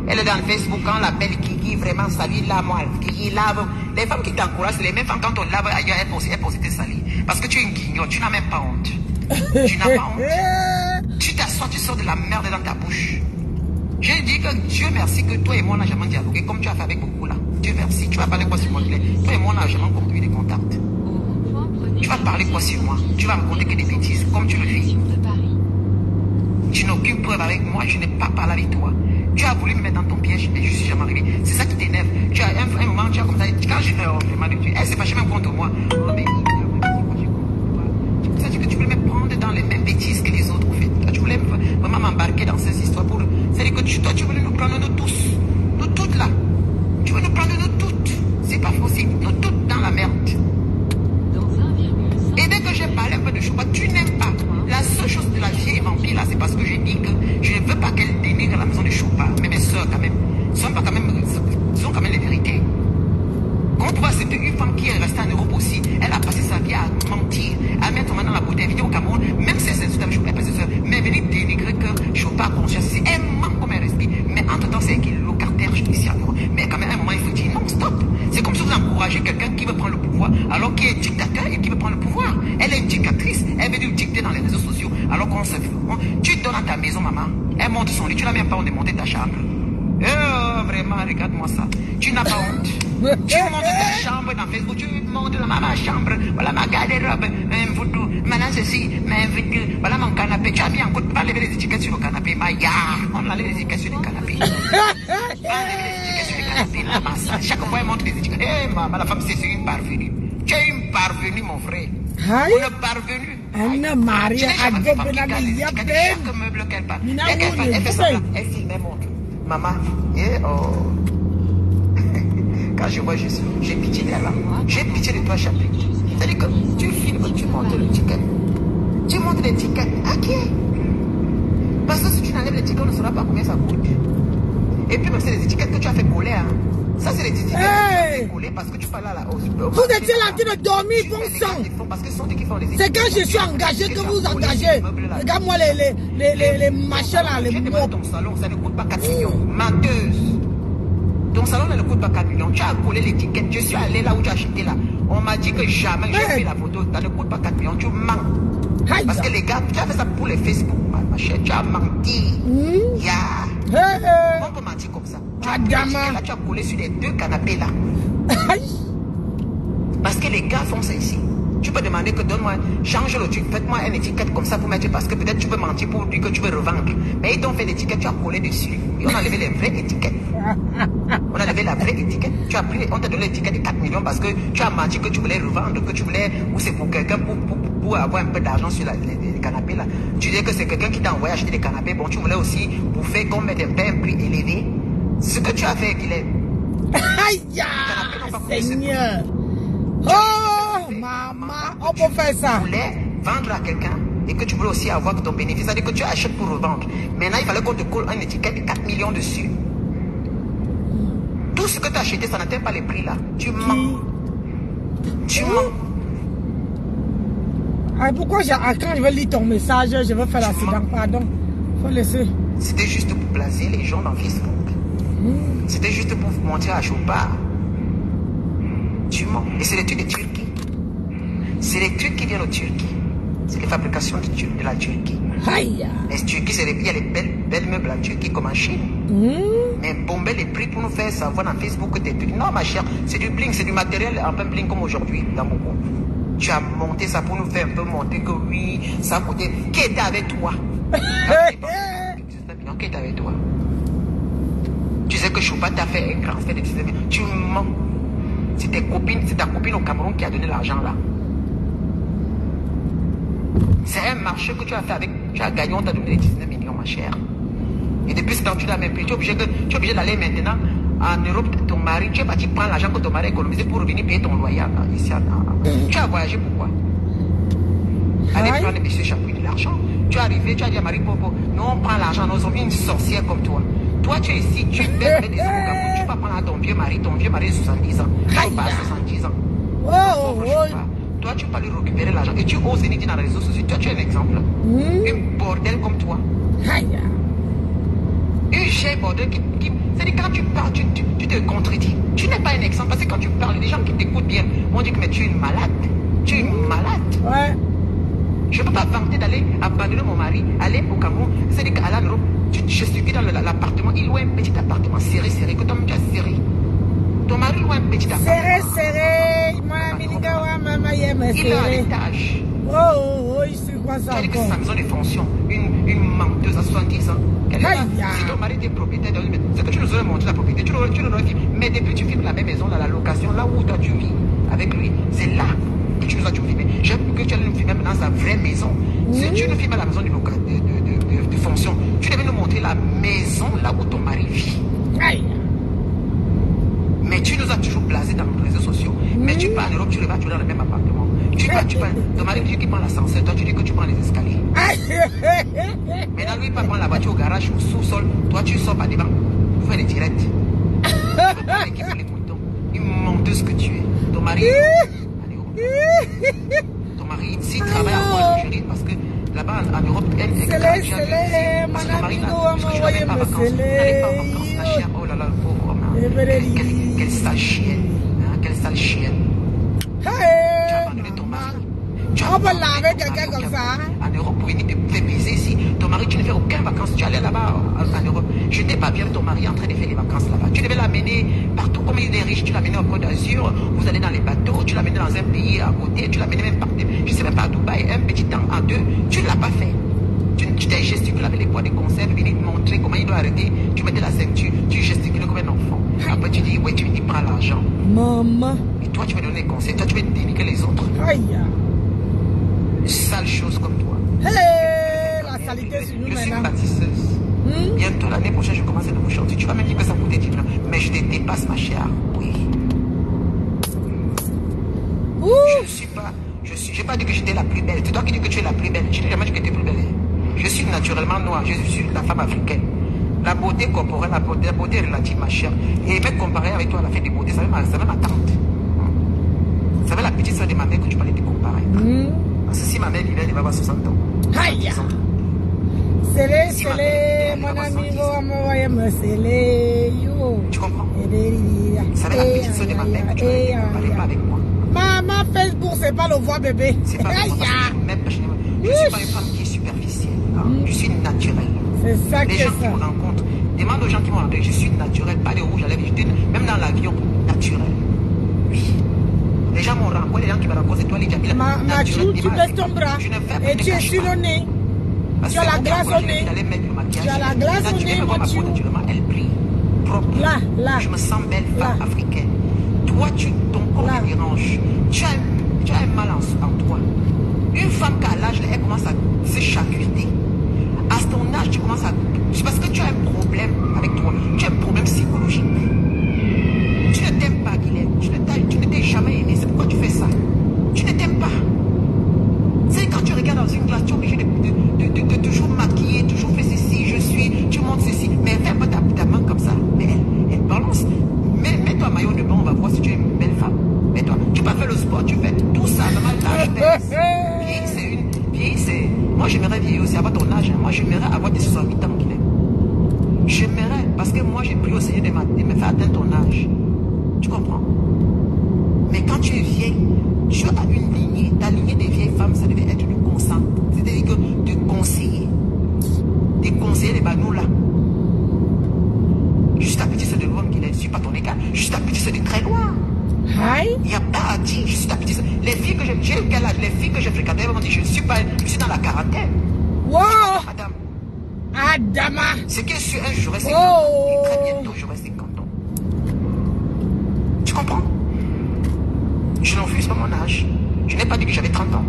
Elle est dans le Facebook, quand on l'appelle Kiki, vraiment salie, là, moi, Kiki lave. Les femmes qui t'encouragent, c'est les mêmes femmes quand on lave ailleurs, elles posent tes salis. Parce que tu es une guignol, tu n'as même pas honte. Tu n'as pas honte. Tu t'assois, tu sors de la merde dans ta bouche. J'ai dit que Dieu merci que toi et moi on n'a jamais dialogué comme tu as fait avec beaucoup là. Dieu merci. Tu vas parler quoi sur moi? Toi et moi on n'a jamais construit des contacts. Tu vas parler quoi sur moi? Tu vas raconter que des bêtises comme tu le fais. Tu n'as aucune preuve avec moi, je n'ai pas parlé avec toi. Tu as voulu me mettre dans ton piège, mais je suis jamais arrivé. C'est ça qui t'énerve. Tu as un moment, tu as comme ça, quand je fais vraiment de Dieu, elle s'est fâchée même contre moi. Oh, mais ça dit que tu voulais me prendre dans les mêmes bêtises que les autres ont fait. Tu voulais vraiment m'embarquer dans ces histoires pour. C'est-à-dire que toi, tu voulais nous prendre nous tous. Nous toutes là. Tu veux nous prendre nous toutes. C'est pas possible. Nous toutes dans la merde. Et dès que j'ai parlé un peu de Choupa, tu n'aimes pas. La seule chose de la vieille vampire là, c'est parce que j'ai dit que je ne veux pas qu'elle dénigre la maison de Choupa. Mais mes soeurs, quand même, sont quand même les vérités. Comment pouvoir c'était une femme qui est restée en Europe aussi, elle a passé sa vie à mentir, à mettre maintenant la bouteille vidéo au Cameroun, même si elle s'est avec Choupa, mais elle est venue dénigrer que Choupa a conscience. Elle manque comme elle respire. Mais entre-temps, c'est elle qui est locataire ici en Europe. Mais quand même, à un moment, il faut dire non, stop. C'est comme si vous encouragez quelqu'un qui veut prendre le pouvoir, alors qu'il est dictateur et qui veut prendre le pouvoir. Elle est dictatrice, elle veut nous dicter dans les réseaux sociaux, alors qu'on se fait. Tu donnes à ta maison, maman, elle monte son lit, tu n'as même pas honte de monter ta chambre. Oh, vraiment, regarde-moi ça. Tu n'as pas honte. Tu montes ta chambre dans Facebook, tu montes dans ma chambre, voilà ma garde-robe, un voodoo, maintenant ceci, un voodoo, voilà mon canapé. Tu as mis encore, pas lever les étiquettes sur le canapé, Maya. On enlève les étiquettes sur le canapé. On enlève les étiquettes sur le canapé, la masse. Chaque fois, elle monte les étiquettes. Eh, maman, la femme, c'est une parvenue. Tu es une parvenue, mon frère. Une parvenue. Anna Maria, Chaque meuble qu'elle parle. Elle fait ça, elle filme, elle montre. Maman, quand je vois Jésus, j'ai pitié d'elle. J'ai pitié de toi, chapitre. C'est-à-dire que tu filmes, tu montes l'étiquette. Tu montes l'étiquette. À qui? Parce que si tu n'enlèves l'étiquette, on ne saura pas combien ça coûte. Et puis, même c'est les étiquettes que tu as fait coller. Hein. Ça, c'est les étiquettes que tu as fait coller parce que tu parles là. Vous étiez là en train de dormir, bon sang. C'est quand je suis engagé que vous engagez. Regarde-moi les machins là, les mots. Ton salon, ça ne coûte pas 4 millions. Menteuse. Ton salon ne coûte pas 4 millions. Tu as collé l'étiquette. Je suis allé là où tu as acheté là. On m'a dit que jamais j'ai fait la photo. Ça ne coûte pas 4 millions. Tu mens. Parce que les gars, tu as fait ça pour les Facebook. Ma chère, tu as menti. On peut mentir comme ça. Tu as là, tu as collé sur les 2 canapés là. Parce que les gars font ça ici. Tu peux demander que donne-moi, change le truc, faites-moi une étiquette comme ça pour mettre, parce que peut-être tu peux mentir pour dire que tu veux revendre. Mais ils t'ont fait l'étiquette, tu as collé dessus. Et on a enlevé les vraies étiquettes. On a enlevé la vraie étiquette. Tu as pris, on t'a donné l'étiquette de 4 millions parce que tu as menti que tu voulais revendre, que tu voulais, ou c'est pour quelqu'un pour avoir un peu d'argent sur les canapés là. Tu dis que c'est quelqu'un qui t'a envoyé acheter des canapés. Bon, tu voulais aussi bouffer comme mettre un prix élevé. Ce que tu as fait, Guylaine. Aïe, Seigneur. Oh, maman, on peut faire ça. Tu voulais vendre à quelqu'un et que tu voulais aussi avoir ton bénéfice. C'est-à-dire que tu achètes pour revendre. Maintenant, il fallait qu'on te colle une étiquette de 4 millions dessus. Tout ce que tu as acheté, ça n'atteint pas les prix là. Tu mens. Tu mens. Ah, pourquoi quand je vais lire ton message, je vais faire l'accident? Pardon. Faut laisser. C'était juste pour placer les gens dans Facebook. C'était juste pour vous montrer à Chopard. Tu mens. Et c'est les trucs de Turquie. C'est les trucs qui viennent de Turquie. C'est les fabrications de la Turquie. Aïe. Les Turquie, il y a les belles meubles en Turquie comme en Chine. Mais bomber les prix pour nous faire savoir dans Facebook que t'es trucs. Non, ma chère, c'est du bling, c'est du matériel en plein bling comme aujourd'hui dans beaucoup. Tu as monté ça pour nous faire un peu montrer que oui, ça a coûté. Qui était avec toi? Qui était avec toi? Tu sais que Choupa t'a fait un grand fait de 19 millions. Tu mens. C'est ta copine au Cameroun qui a donné l'argent là. C'est un marché que tu as fait avec. Tu as gagné, on t'a donné les 19 millions, ma chère. Et depuis ce temps, tu l'as même payé. Tu es obligé d'aller maintenant en Europe. Ton mari, tu es parti prendre l'argent que ton mari a économisé pour revenir payer ton loyer ici. Tu as voyagé pourquoi? Allez prendre M. Chapuis de l'argent. Tu es arrivé, tu as dit à Marie Popo, nous on prend l'argent, nous sommes une sorcière comme toi. Toi, tu es ici, tu fais des hommes, tu vas prendre à ton vieux mari de 70 ans. Tu pas 70 ans. Toi, tu vas lui récupérer l'argent et tu oses venir dire dans les réseaux sociaux. Toi, tu es un exemple. Un bordel comme toi. Une chère bordel qui c'est-à-dire quand tu parles, tu te contredis. Tu n'es pas un exemple parce que quand tu parles, les gens qui t'écoutent bien vont dire que mais tu es une malade. Tu es une malade. Ouais. Je ne peux pas vanter d'aller abandonner mon mari, aller au Cameroun. C'est-à-dire qu'à l'Europe, je suis dans l'appartement, il loue un petit appartement serré, que toi-même tu as serré. Ton mari loue un petit appartement. Serré. Il est à l'étage. C'est quoi ça? C'est-à-dire que c'est sa maison de fonction. Une menteuse à 70 ans. Si ton mari était propriétaire, c'est que tu nous aurais montré la propriété. Tu nous aurais dit, mais depuis tu filmes la même maison, la location, là où toi tu vis avec lui, c'est là que tu nous as tout filmé. J'aime que tu allais nous filmer dans sa vraie maison. Si tu nous filmes à la maison de fonction, tu devais nous montrer la maison là où ton mari vit. Mais tu nous as toujours blasé dans nos réseaux sociaux. Mais tu pars en Europe, tu vas toujours dans le même appartement. Ton mari dit qu'il prend l'ascenseur, toi tu dis que tu prends les escaliers. Maintenant lui il va prendre la voiture au garage ou au sous-sol, toi tu sors par devant pour faire des directs. Une menteuse que tu es. Ton mari, s'il travaille en Algérie parce que là-bas en Europe, elle est gratuite. Parce que ton mari, parce que tu n'avais pas vacances. Tu n'avais pas vacances, ta chère. Oh là là, le pauvre homme. Quelle sale chienne. Quelle sale chienne. Tu as abandonné ton mari. On peut laver quelqu'un comme ça. En Europe pour venir te faire baiser ici. Ton mari, tu ne fais aucune vacances. Tu allais là-bas en Europe. Je n'étais pas bien ton mari en train de faire les vacances là-bas. Tu devais l'amener partout comme il est riche. Tu l'amenais au Côte d'Azur. Vous allez dans les bateaux. Tu l'amenais dans un pays à côté. Tu l'amenais même partout. Je ne sais même pas à Dubaï. Un petit temps en deux. Tu ne l'as pas fait. Tu t'es gesticulé avec les poids des conserves. Venir te montrer comment il doit arrêter. Tu mettais la ceinture. Tu gesticulais comme un enfant. Après tu dis, oui, tu me dis, prends l'argent. Maman. Et toi, tu vas donner des conseils. Toi, tu vas dénigrer les autres. Aïe. Sale chose comme toi. La saleté sur nous maintenant. Je suis maintenant. bâtisseuse. Bientôt l'année prochaine, je commence à vous chanter. Tu vas me dire que ça coûtait 10 millions. Mais je te dépasse, ma chère. Oui. Je ne suis pas. Je n'ai pas dit que j'étais la plus belle. C'est toi qui dis que tu es la plus belle. Je n'ai jamais dit que tu étais plus belle. Je suis naturellement noire. Je suis la femme africaine. La beauté corporelle, la beauté relative, ma chère. Et même comparé avec toi, la fête de beauté, ça va ma tante. Ça va la petite soeur de ma mère que tu parlais de comparer. Parce que si ma mère vivait, elle va avoir 60 ans. Aïe. C'est mon ami, tu comprends? Ça va la petite soeur de ma mère que tu parlais de comparer, pas avec moi. Maman, Facebook, c'est pas le voix bébé. C'est pas le voix. Je ne suis pas une femme qui est superficielle. Je suis naturelle. C'est ça les gens qui me rencontrent, demande aux gens qui m'ont rencontré, je suis naturel, pas de rouge à lèvres, même dans l'avion, naturel. Oui. Les gens m'ont rencontré, les gens qui me rencontrent, c'est toi les Jamila. Mathieu, tu baisses ton bras et tu es sur le nez. Tu as la glace au nez. Tu as la glace au nez, Mathieu. Elle brille, propre. Là. Je me sens belle, femme africaine. Toi, ton corps me dérange. Tu as un mal en toi. Une femme qui a l'âge, elle commence à se charcuter. À ton âge, tu commences à... C'est parce que tu as un problème avec toi. Tu as un problème psychologique. Tu ne t'aimes pas, Guylaine. Tu ne t'es jamais aimé. C'est pourquoi tu fais ça. Tu ne t'aimes pas. C'est quand tu regardes dans une glace, tu es obligé de toujours maquiller, toujours faire ceci, tu montres ceci. Mais fais pas ta main comme ça. Mais elle balance. Mais Vieille, c'est... Moi, j'aimerais vieillir aussi, avoir ton âge. Hein. Moi, j'aimerais avoir des 68 ans, Guinée. J'aimerais, parce que moi, j'ai pris au Seigneur de me faire atteindre ton âge. Tu comprends? Mais quand tu es vieille, tu as une lignée. Ta lignée des vieilles femmes, ça devait être du consent. C'est-à-dire que de conseiller. De conseiller les banous là. Juste à petit, c'est de loin qu'il est. Je ne suis pas ton égal. Juste à petit, c'est de très loin. Il n'y a pas à dire. Juste à petit. Les filles que j'ai eu quel âge? Les filles que j'ai fréquentées, elles m'ont dit, je suis dans la quarantaine. Wow! Madame. Adama! C'est que sur un, j'aurai 50 ans. Et très bientôt, j'aurai 50 ans. Tu comprends? Je n'enfuse pas mon âge. Je n'ai pas dit que j'avais 30 ans.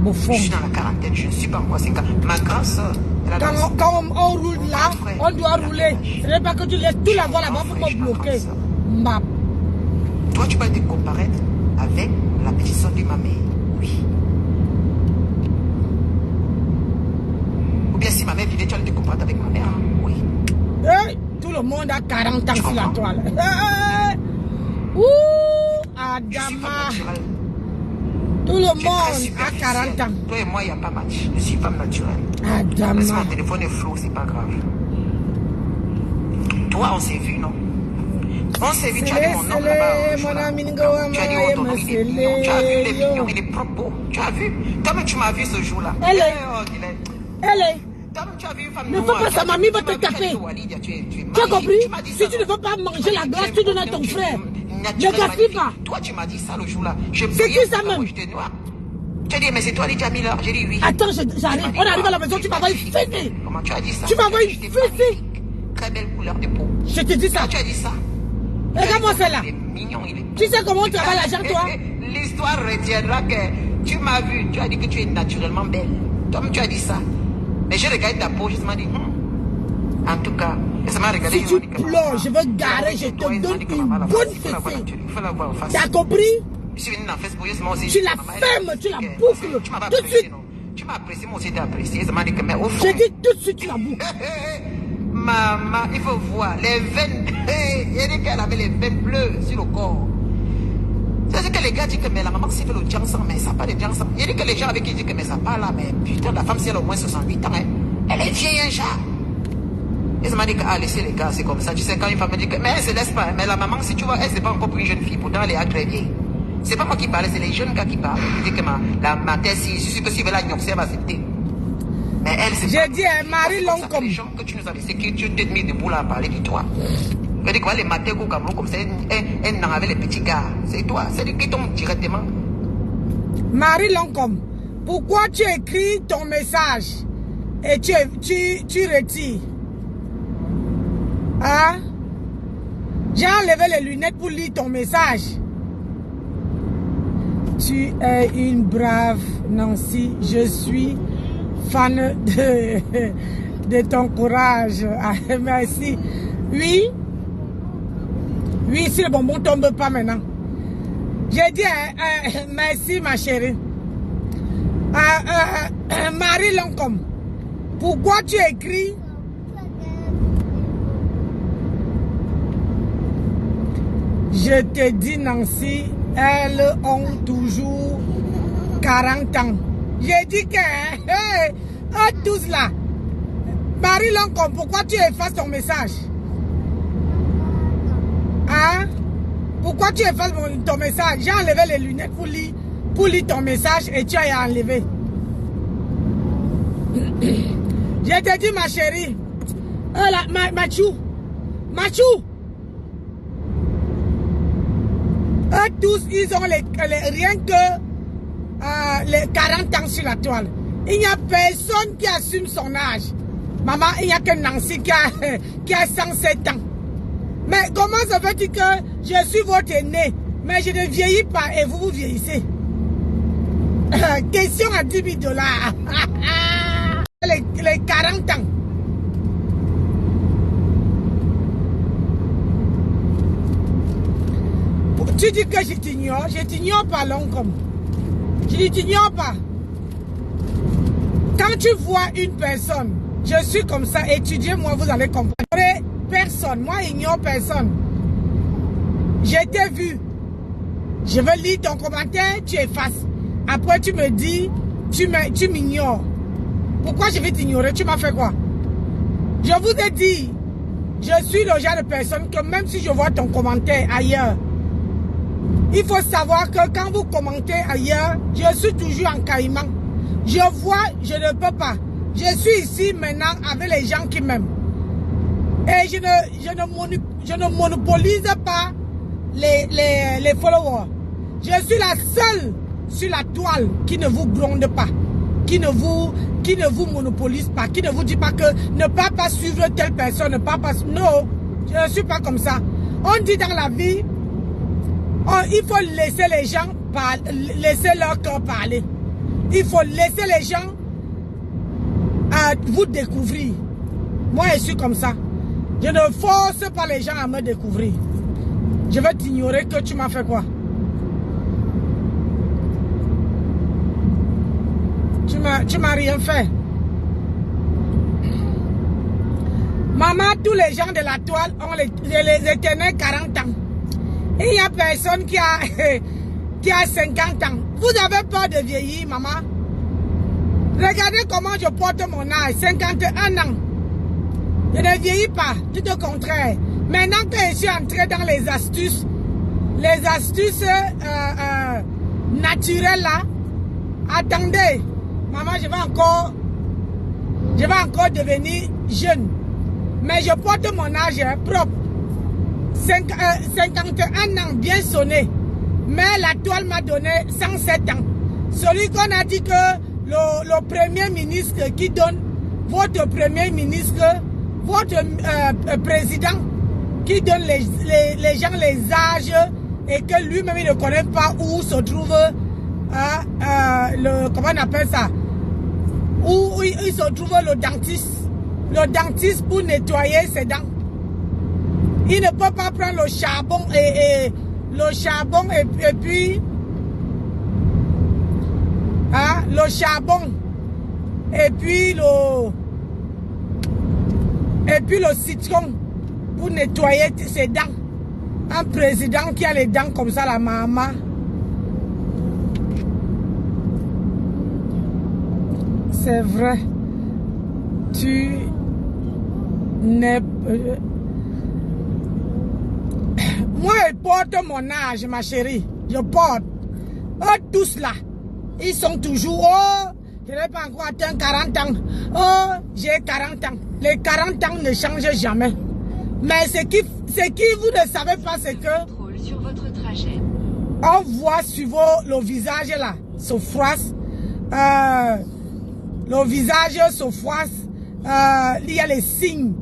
Bon fond. Je suis dans la quarantaine, je ne suis pas encore 50 ans. Ma grande soeur, elle a quand on roule là, on doit rouler. Ce n'est pas que tu laisses tout la voie là-bas pour me bloquer. Mbap. Toi, tu vas te comparer avec la petite soeur de ma mère. Oui. Ou bien si ma mère vivait, tu allais te comparer avec ma mère. Oui. Hey, tout le monde a 40 ans sur la toile. Ouh, Adama. Tout le monde a 40 ans. Toi et moi, il n'y a pas match. Je suis femme naturelle. Adama. Même si mon téléphone est flou, c'est pas grave. Toi, on s'est vu, non? On s'est vu, tu as dit mon nom là-bas. Tu as dit, oh, ton nom, il est mignon. Tu as vu, il est mignon, il est propre. Tu as vu? Toi-même, tu m'as vu ce jour-là. Elle est. Toi-même, tu as vu une femme ne faut pas, sa mamie va te taper. Tu as compris? Si tu ne veux pas manger la glace, tu donnes à ton frère. Ne gaspille pas. Toi, tu m'as dit ça le jour-là. C'est qui ça même? Tu as dit, mais c'est toi, Lydia Miller. J'ai dit oui. Attends, j'arrive. On arrive à la maison, tu m'as envoyé fêter. Comment tu as dit ça? Tu m'as envoyé fêter. Très belle couleur de peau. Je te dis ça. Tu as dit ça. Regarde-moi celle-là. Tu sais comment on travaille l'argent, toi? L'histoire retiendra que tu m'as vu. Tu as dit que tu es naturellement belle. Toi-même, tu as dit ça. Mais j'ai regardé ta peau, je me suis dit, en tout cas, ça m'a regardé. Si tu pleures, je veux garer, je te donne une bonne fessée. Tu as compris? Je suis venu dans Facebook, moi aussi. Tu la fermes, tu la boucles. Tout de suite. Tu m'as apprécié, moi aussi t'ai apprécié. Ça m'a dit que, mais au fond. J'ai dit tout de suite, tu la boucles. Maman, il faut voir les veines. Il a dit qu'elle avait les veines bleues sur le corps. C'est que les gars disent que mais la maman s'est fait le Jiangsang, mais ça n'a pas de Jiangsang. Il dit que les gens avec qui disent que mais ça pas là, mais putain, la femme si elle a au moins 68 ans, hein, elle est vieille, un chat. Et ça m'a dit que ah, laissez les gars, c'est comme ça. Tu sais, quand une femme me dit que mais elle se laisse pas, mais la maman, si tu vois, elle c'est pas encore pour une jeune fille, pourtant elle est très vieille. C'est pas moi qui parle, c'est les jeunes gars qui parlent. Ils disent que ma tête, si je suis sûr que si elle veut la nyokse, elle va accepter. Mais elle, c'est j'ai dit, Marie Longcom. Les gens que tu nous as laissé, que tu t'es mis debout là à parler de toi. Je dis quoi, les matins au Cameroun, comme ça, elle n'en avait les petits gars. C'est toi, c'est lui qui tombe directement. Marie Longcom, pourquoi tu écris ton message et tu retires? Hein? J'ai enlevé les lunettes pour lire ton message. Tu es une brave Nancy. Je suis fan de ton courage. Ah, merci. Oui. Oui, si le bonbon ne tombe pas maintenant. J'ai dit merci ma chérie. Marie Longcom, pourquoi tu écris? Je te dis Nancy, elles ont toujours 40 ans. J'ai dit que tous là. Marie Longcom, pourquoi tu effaces ton message? Hein? Pourquoi tu effaces ton message? J'ai enlevé les lunettes pour lire ton message et tu as enlevé. Je te dis ma chérie. Machou. Eux tous, ils ont rien que les 40 ans sur la toile. Il n'y a personne qui assume son âge. Maman, il n'y a que Nancy qui a 107 ans. Mais comment ça fait-il que je suis votre aîné, mais je ne vieillis pas et vous vieillissez? Question à 10 000 $. Les 40 ans. Tu dis que je t'ignore pas Longcom. Je ne t'ignore pas. Quand tu vois une personne, je suis comme ça, étudiez-moi, vous allez comprendre. Personne, moi ignore personne. Je t'ai vu. Je veux lire ton commentaire, tu effaces. Après, tu me dis, tu m'ignores. Pourquoi je vais t'ignorer? Tu m'as fait quoi? Je vous ai dit, je suis le genre de personne que même si je vois ton commentaire ailleurs, il faut savoir que quand vous commentez ailleurs, je suis toujours en caïman. Je vois, je ne peux pas. Je suis ici maintenant avec les gens qui m'aiment. Et je ne monopolise pas les followers. Je suis la seule sur la toile qui ne vous gronde pas, qui ne vous monopolise pas, qui ne vous dit pas que ne pas suivre telle personne, ne pas non, je ne suis pas comme ça. On dit dans la vie, il faut laisser les gens laisser leur cœur parler. Il faut laisser les gens vous découvrir. Moi, je suis comme ça. Je ne force pas les gens à me découvrir. Je vais t'ignorer que tu m'as fait quoi? Tu m'as rien fait. Maman, tous les gens de la toile ont les éternels 40 ans. Et il n'y a personne qui a 50 ans. Vous avez peur de vieillir, maman? Regardez comment je porte mon âge, 51 ans. Je ne vieillis pas, tout au contraire. Maintenant que je suis entré dans les astuces naturelles là, attendez, maman, je vais encore devenir jeune. Mais je porte mon âge propre. 51 ans, bien sonné. Mais la toile m'a donné 107 ans. Celui qu'on a dit que le premier ministre qui donne, votre premier ministre, votre président, qui donne les gens les âges et que lui-même il ne connaît pas où se trouve, comment on appelle ça, où il se trouve le dentiste. Le dentiste pour nettoyer ses dents. Il ne peut pas prendre le charbon et puis le charbon et puis le citron pour nettoyer ses dents. Un président qui a les dents comme ça, la maman. C'est vrai. Tu n'es... Moi, je porte mon âge, ma chérie. Je porte. Eux tous là, ils sont toujours... Oh, je n'ai pas encore atteint 40 ans. Oh, j'ai 40 ans. Les 40 ans ne changent jamais. Mais ce qui vous ne savez pas, c'est que... Sur votre trajet. On voit sur le visage là, se froisse. Le visage se froisse. Il y a les signes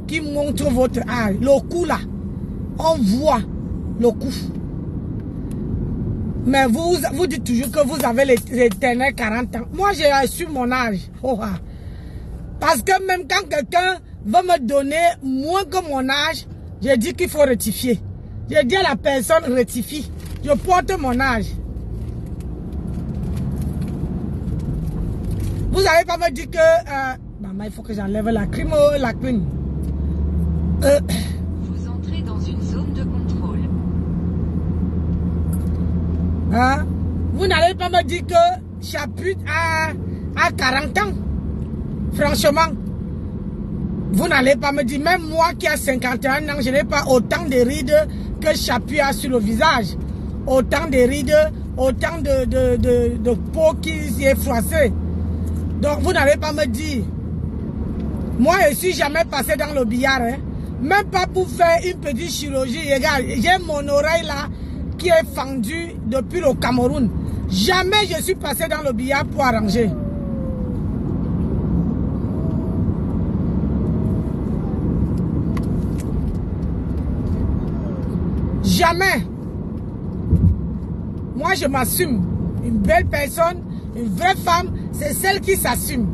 qui montrent votre âge. Le cou là, on voit le cou. Mais vous dites toujours que vous avez les éternels 40 ans. Moi, j'ai reçu mon âge. Oh, parce que même quand quelqu'un veut me donner moins que mon âge, je dis qu'il faut rectifier. Je dis à la personne rectifie. Je porte mon âge. Vous n'allez pas me dire que... maman, il faut que j'enlève la clim. Vous entrez dans une zone de contrôle. Vous n'allez pas me dire que Chaput a 40 ans. Franchement. Vous n'allez pas me dire, même moi qui a 51 ans, je n'ai pas autant de rides que Chaput a sur le visage. Autant de rides, autant de peau qui est froissée. Donc vous n'allez pas me dire. Moi, je ne suis jamais passé dans le billard. Hein. Même pas pour faire une petite chirurgie. Regarde, j'ai mon oreille là qui est fendue depuis le Cameroun. Jamais je suis passé dans le billard pour arranger. Jamais. Moi, je m'assume. Une belle personne, une vraie femme, c'est celle qui s'assume.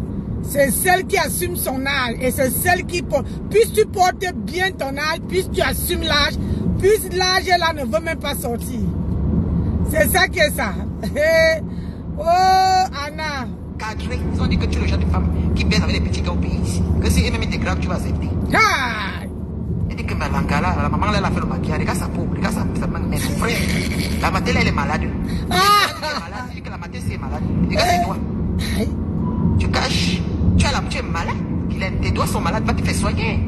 C'est celle qui assume son âge. Et c'est celle qui porte. Puisque tu portes bien ton âge, puisque tu assumes l'âge, puisque l'âge là ne veut même pas sortir. C'est ça qui est ça. Oh, Anna. Cadré. Ils ont dit que tu es le genre de femme qui baise avec les petits gars au pays ici. Que si eux-mêmes ils te gravent, tu vas accepter. Ah. Ils disent que mais la maman, elle a fait le maquillage. Regarde sa peau, regarde sa main. Mais mon frère, la maté, elle est malade. Elle dit que la maté, c'est malade. Regarde ses doigts. Tu caches. Tu es malade. Tes doigts sont malades, va te faire soigner.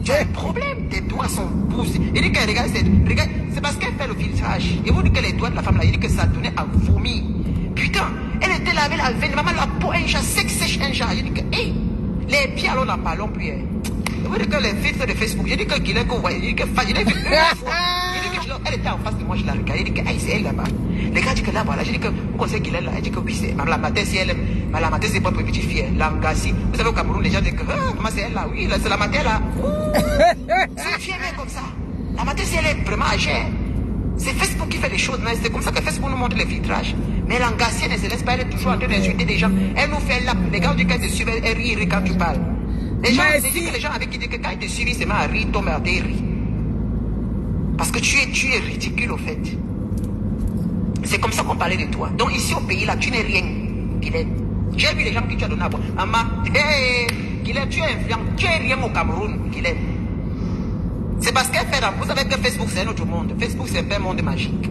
Tu as un problème, tes doigts sont poussés. Il dit que regarde, c'est parce qu'elle fait le filtrage. Et vous dites que les doigts de la femme là, il dit que ça donnait à vomir. Putain, elle était lavée la veine, maman la peau un genre, sèche un genre. Il dit que, hey, les pieds alors n'en parlons plus. Et vous dites que les filtres de Facebook, il dit que Guylaine qu'on voit, il dit que il a vu une fois. Il dit que elle était en face de moi, je la regarde. Il dit que, hey, c'est elle là-bas. Les gars disent que là, voilà, je dis que vous connaissez Guylaine là. Il dit que oui, c'est la matin, si elle aime. Mais la matin, c'est pas pour petite fille. Langassi. Vous savez, au Cameroun, les gens disent que, maman, c'est elle là. Oui, c'est la matin là. C'est une fille comme ça. La matin, si elle est vraiment âgée. C'est Facebook qui fait les choses. C'est comme ça que Facebook nous montre les filtrages. Mais Langassi, elle ne se laisse pas, elle est toujours en train d'insulter des gens. Elle nous fait là. Les gars disent qu'elle te suit, elle rit quand tu parles. Les gens disent que les gens avec qui disent que quand ils te suivent, c'est mal à rire, tomber à rire. Parce que tu es ridicule au fait. C'est comme ça qu'on parlait de toi. Donc ici au pays là, tu n'es rien, Guylaine. J'ai vu les gens que tu as donné à boire. Maman, hey, Guylaine, tu es influent. Tu es rien au Cameroun, Guylaine. C'est parce qu'elle fait. Vous savez que Facebook c'est un autre monde. Facebook c'est un peu un monde magique.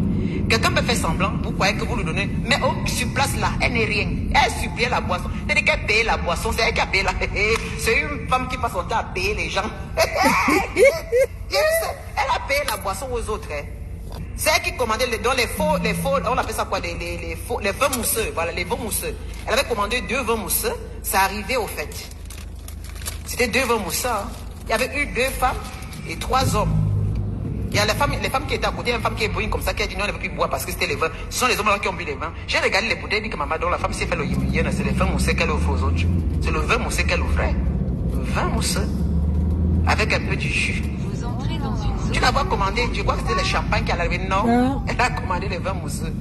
Quelqu'un peut faire semblant, vous croyez que vous le donnez. Mais sur place là, elle n'est rien. Elle supplie la boisson. C'est-à-dire qu'elle paye la boisson. C'est elle qui a payé la. C'est une femme qui passe son temps à payer les gens. Elle a payé la boisson aux autres. C'est elle qui commandait dans les faux, on appelle ça quoi, les vins mousseux, voilà, les vins mousseux. Elle avait commandé 2 vins mousseux, ça arrivait au fait. C'était 2 vins mousseux, hein. Il y avait eu 2 femmes et 3 hommes. Il y a les femmes qui étaient à côté, il y a une femme qui est brune comme ça, qui a dit non, elle ne veut plus boire parce que c'était les vins. Ce sont les hommes là qui ont bu les vins. J'ai regardé les bouteilles, dit que maman, donc la femme s'est fait le yémien, c'est les vins mousseux qu'elle offre aux autres. C'est le vin mousseux qu'elle offrait. Le vin mousseux. Avec un peu du jus. Tu l'as pas commandé, je crois que c'était le champagne qui allait arriver. Non, elle a commandé les vins mousseux.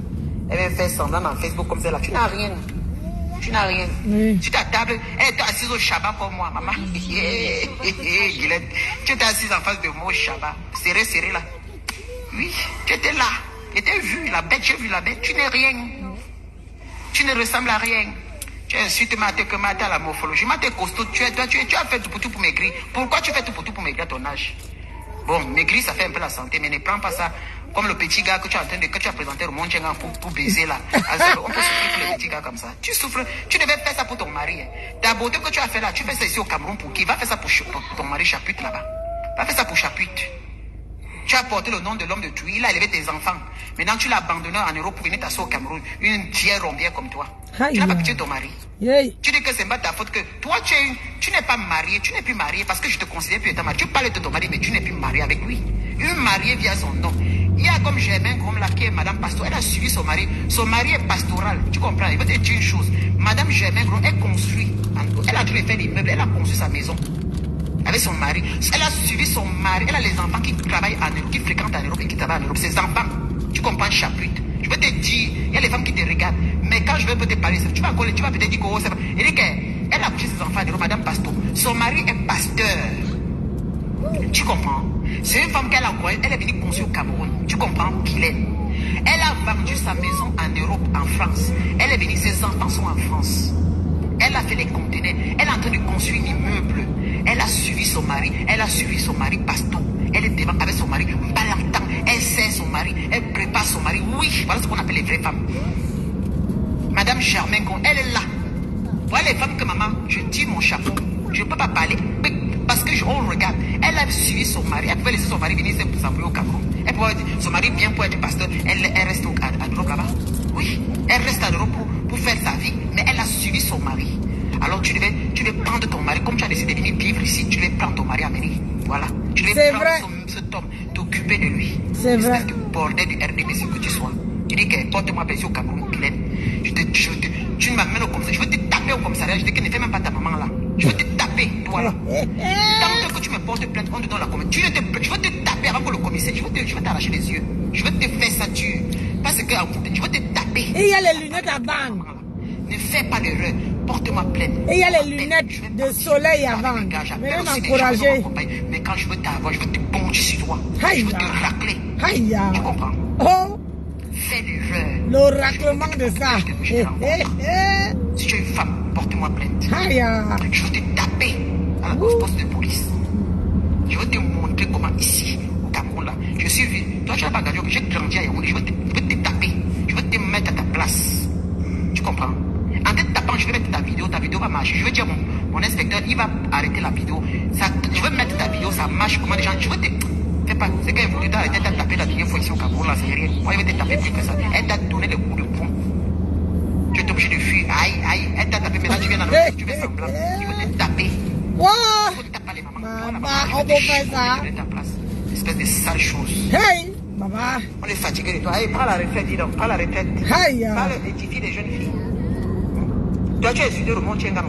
Elle vient faire semblant dans Facebook comme ça là. Tu n'as rien. Tu n'as rien. Sur ta table, elle était assise au Shabbat comme moi, maman. Guylaine, tu étais assise en face de moi au Shabbat. Serré là. Oui, tu étais là. Tu étais vu la bête, j'ai vu la bête. Tu n'es rien. Tu ne ressembles à rien. Tu insultes à la morphologie. T'es costaud. Tu as fait tout pour maigrir. Pourquoi tu fais tout pour maigrir à ton âge? Bon, maigrir, ça fait un peu la santé, mais ne prends pas ça comme le petit gars que tu as présenté au monde pour baiser là. Alors, on peut souffrir pour les petits gars comme ça. Tu souffres, tu devais faire ça pour ton mari. Ta beauté que tu as fait là, tu fais ça ici au Cameroun pour qui? Va faire ça pour ton mari Chapuite là-bas. Va faire ça pour Chapuite. Tu as porté le nom de l'homme de Touy, il a élevé tes enfants. Maintenant, tu l'as abandonné en Europe pour venir t'asseoir au Cameroun. Une vieille rombière comme toi. Tu n'as pas pitié de ton mari. Tu dis que c'est pas ta faute que toi, tu n'es pas marié, tu n'es plus marié parce que je te considère plus étant marié. Tu parles de ton mari, mais tu n'es plus marié avec lui. Une mariée via son nom. Il y a comme Germain Grom là qui est Madame Pastor. Elle a suivi son mari. Son mari est pastoral. Tu comprends? Il veut te dire une chose. Madame Germain Grom, elle construit. Elle a dû faire l'immeuble. Elle a construit sa maison. Avec son mari. Elle a suivi son mari. Elle a les enfants qui travaillent en Europe, qui fréquentent en Europe et qui travaillent en Europe. Ses enfants. Tu comprends, Chapuite? Je veux te dire, il y a les femmes qui te regardent. Mais quand je vais te parler, tu vas peut-être dire que c'est pas. Elle dit qu'elle a couché ses enfants en Europe, Madame Pastor. Son mari est pasteur. Tu comprends? C'est une femme qu'elle a envoyée. Elle est venue construire au Cameroun. Tu comprends? Guylaine. Elle a vendu sa maison en Europe, en France. Elle est venue, ses enfants sont en France. Elle a fait les conteneurs. Elle est en train de construire un immeuble. Elle a suivi son mari. Elle a suivi son mari Pastor. Elle est devant avec son mari. Balantant. Elle sert son mari. Elle prépare son mari. Oui, voilà ce qu'on appelle les vraies femmes. Madame Germain, elle est là. Voilà les femmes que maman, je tire mon chapeau. Je ne peux pas parler parce que on regarde. Elle a suivi son mari. Elle pouvait laisser son mari venir s'embrouiller au Cameroun. Elle pouvait dire, son mari vient pour être pasteur. Elle reste à Europe là-bas. Oui, elle reste à Europe pour faire sa vie. Mais elle a suivi son mari. Alors tu devais prendre ton mari. Comme tu as décidé de venir vivre ici, tu devais prendre ton mari à venir. Voilà. Tu devais prendre cet homme, t'occuper de lui. C'est vrai. Du bordel du RDBC que tu sois. Tu dis que porte-moi plaisir au Cameroun, Guylaine. Tu m'amènes au commissariat. Je veux te taper au commissariat. Je dis que ne fais même pas ta maman là. Je veux te taper, toi là. Tant que tu me portes plainte, on te donne la commission. Je veux te taper avant que le commissaire. Je veux t'arracher les yeux. Je veux te faire ça dur. Parce que je veux te taper. Et il y a les lunettes à bande. Ne fais pas d'erreur. Porte-moi plainte. Et il y a les lunettes de soleil à vendre. Mais m'encourager. Mais quand je veux t'avoir, je veux te bondir sur toi. Je veux te racler. Tu comprends? Oh! Fais l'erreur. Le raclement de ça. Si tu es une femme, porte-moi plainte. Aïe. Je veux te taper à la poste de police. Je veux te montrer comment ici, au Cameroun là. Je suis vu. Toi, tu n'as pas gagné, j'ai grandi à Yaoundé. Je vais te taper. Je vais te mettre à ta place. Tu comprends? En te tapant, je vais mettre ta vidéo va marcher. Je vais dire, mon inspecteur, il va arrêter la vidéo. Ça, je vais mettre ta vidéo, ça marche. Comment les gens, je vais te... Fais pas, c'est quand il faut que tu arrêtes de taper la dernière fois ici au Cameroun là, c'est rien. Moi, je vais te taper plus que ça. Elle t'a donné des coups de poing. Tu es obligé de fuir. Aïe, aïe, elle t'a tapé. Maintenant, tu viens dans le tu fais semblant. Je vais te taper. Wow! Je vais te taper les mamans. Maman, on peut faire ça. Ta place. Espèce de sale chose. Hey! Maman! On est fatigué de toi. Hey, prends la retraite, dis donc. Prends la retraite. Hey! Parle d'édifier des jeunes filles. Toi, tu as étudié le monde Tchengang.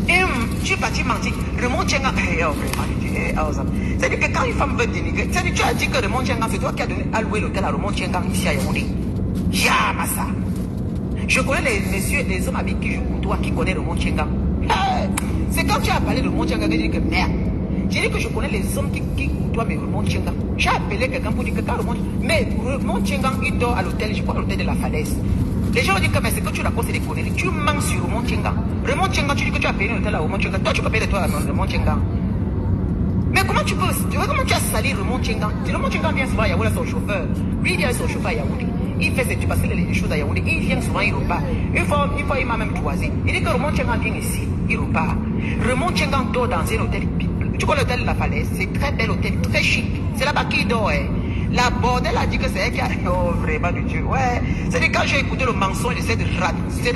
Et tu es parti mentir. Le monde Tchengang. C'est-à-dire que quand une femme veut dénigrer, c'est-à-dire que tu as dit que le monde Tchengang, c'est toi qui as donné à louer l'hôtel à le monde Tchengang ici à Yaoundé. Ya, massa. Je connais les messieurs, les hommes avec qui je côtoie qui connaissent le monde Tchengang. C'est quand tu as parlé de monde Tchengang que j'ai dit que merde. J'ai dit que je connais les hommes qui côtoient mais le monde Tchengang. J'ai appelé quelqu'un pour dire que quand le monde. Mais le monde Tchengang, il dort à l'hôtel, je crois à l'hôtel de la falaise. Les gens disent que mais c'est que tu racontes des conneries. Tu manques sur le monde Tchengang. Le monde Tchengang, tu dis que tu as payé l'hôtel au monde Tchengang. Toi, tu peux payer toi le monde Tchengang. Mais comment tu peux. Tu vois comment tu as sali le monde Tchengang? Le monde Tchengang vient souvent à Yaoundé, son chauffeur. Lui, il vient avec son chauffeur à Yaoundé. Il fait ses parce qu'il a les choses à Yaoundé. Il vient souvent, il repart. Une fois, il m'a même choisi. Il dit que le monde Tchengang vient ici. Il repart. Le monde Tchengang dort dans un hôtel. Tu vois l'hôtel de la falaise? C'est très bel hôtel, très chic. C'est là-bas qu'il dort. Hein. La bordelle a dit que c'est elle qui a... Oh, vraiment de Dieu. Ouais. C'est-à-dire quand j'ai écouté le mensonge, j'essaie de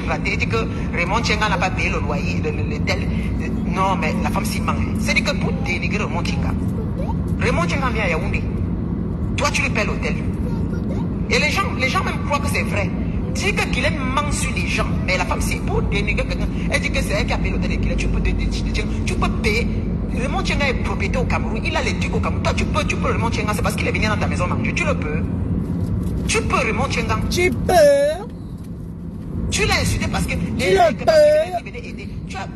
rater. Il dit que Raymond Tchengang n'a pas payé le loyer, l'hôtel. Non, mais la femme s'y manque. C'est-à-dire que pour dénigrer Raymond Tchengang vient à Yaoundé. Toi, tu lui payes l'hôtel. Et les gens même croient que c'est vrai. Dis que Kylian ment sur les gens. Mais la femme, c'est pour dénigrer quelqu'un. Elle dit que c'est elle qui a payé l'hôtel de Kylian. Tu peux payer. Raymond Tchengang est propriétaire au Cameroun. Il a les trucs au Cameroun. Toi, tu peux Raymond Tchengang. C'est parce qu'il est venu dans ta maison manger. Tu le peux. Tu peux Raymond Tchengang. Tu peux. Tu l'as insulté parce que... Tu le peux. Il venait aider. Tu as...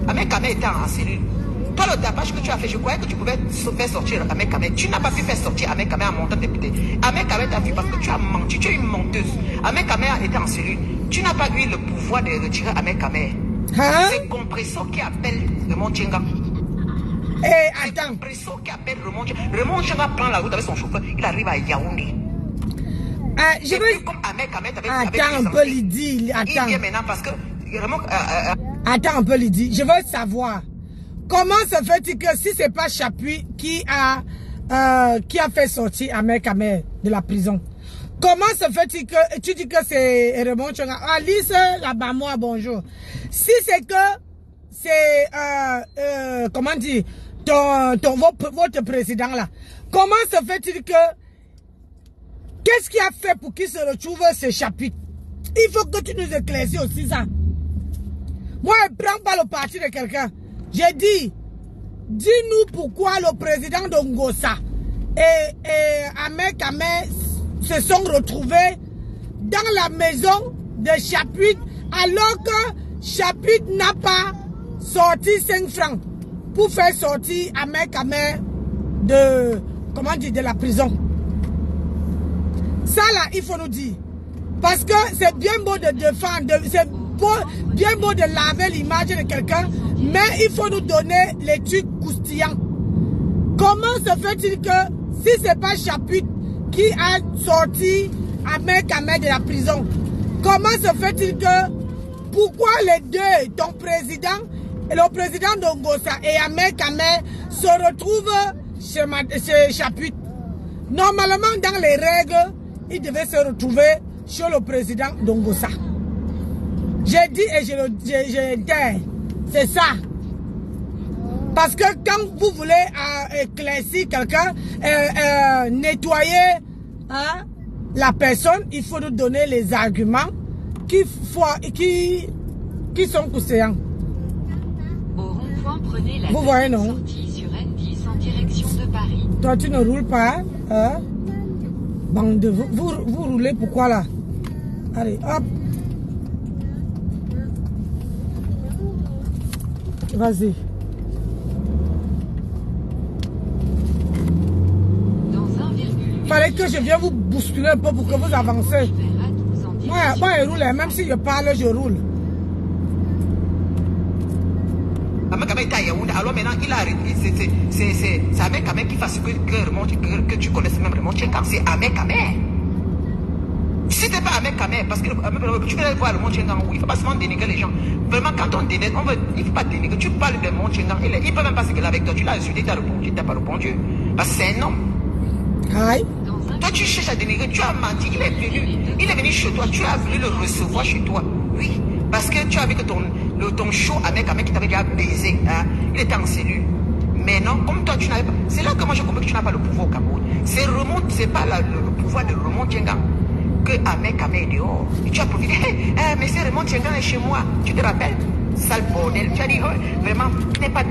Ahmed Kamé était en cellule. Toi, le tapage que tu as fait, je croyais que tu pouvais faire sortir Ahmed Kamé. Tu n'as pas pu faire sortir Ahmed Kamé en montant député. Ahmed Kamé t'a vu parce que tu as menti. Tu es une menteuse. Ahmed Kamé était en cellule. Tu n'as pas eu le pouvoir de retirer Ahmed Kamé. Hein? C'est Compresso qui appelle Raymond Tchengang. Eh, attends. Compresso qui appelle Raymond Tchengang. Raymond Tchengang prend la route avec son chauffeur. Il arrive à Yaoundé. Je veux... Comme Ahmed Kamé Attends un peu, Lydie. Attends. Il vient maintenant parce que Raymond... Attends un peu, Lydie. Je veux savoir. Comment se fait-il que si c'est pas Chapuis qui a fait sortir Ahmed Kamé de la prison? Comment se fait-il que tu dis que c'est Raymond Tchengang? Alice, là-bas, moi, bonjour. Si c'est que c'est, comment dire, votre président là, comment se fait-il que, qu'est-ce qu'il a fait pour qu'il se retrouve ce chapitre? Il faut que tu nous éclaircisses aussi ça. Moi, je ne prends pas le parti de quelqu'un. J'ai dit, dis-nous pourquoi le président d'Ongosa et Ahmed Kamé se sont retrouvés dans la maison de Chapuis alors que Chapuis n'a pas sorti 5 francs pour faire sortir Ahmed Kamé de, comment dire, de la prison. Ça là, il faut nous dire. Parce que c'est bien beau de défendre, c'est bien beau de laver l'image de quelqu'un, mais il faut nous donner les trucs croustillants. Comment se fait-il que si c'est pas Chapuis qui a sorti Ahmed Kamé de la prison, comment se fait-il que, pourquoi les deux, ton président, le président d'Ongosa et Ahmed Kamé se retrouvent chez Chapuis? Normalement, dans les règles, ils devaient se retrouver chez le président d'Ongosa. J'ai dit et je dis, c'est ça. Parce que quand vous voulez éclaircir quelqu'un, nettoyer la personne, il faut nous donner les arguments qui sont croustillants. Au rond-point, prenez la vous voyez, non? sortie sur N10 en direction de Paris. Toi, tu ne roules pas, hein? Bande de vous roulez pourquoi là? Allez, hop. Vas-y. Fallait que je vienne vous bousculer un peu pour que vous avancez. Moi, je roule, même si je parle, je roule. Ahmed Kamé était à Yaoundé. Alors maintenant, il a arrêté. C'est Ahmed Kamé qui fasse que tu connaisses même Raymond Tchengang. C'est Ahmed Kamé. Si t'es pas Ahmed Kamé, parce que tu veux voir Raymond Tchengang, oui, il ne faut pas seulement dénigrer les gens. Vraiment, quand on dénigre, il ne faut pas dénigrer. Tu parles de Raymond Tchengang, il ne peut même pas se gueuler avec toi. Tu l'as insulté, tu n'as pas répondu. Parce que c'est un homme. Aïe. Toi, tu cherches à dénigrer, tu as menti, il est venu chez toi, tu as voulu le recevoir chez toi. Oui, parce que tu as vu que ton show avec un mec qui t'avait déjà baisé, hein, il était en cellule. Mais non, comme toi, tu n'avais pas. C'est là que moi j'ai compris que tu n'as pas le pouvoir au Cameroun. C'est pas le pouvoir de Raymond Tchengang que Ahmed Kamé est dehors. Et tu as profité, mais c'est Raymond Tchengang est chez moi. Tu te rappelles? Sale bordel. Tu as dit, vraiment,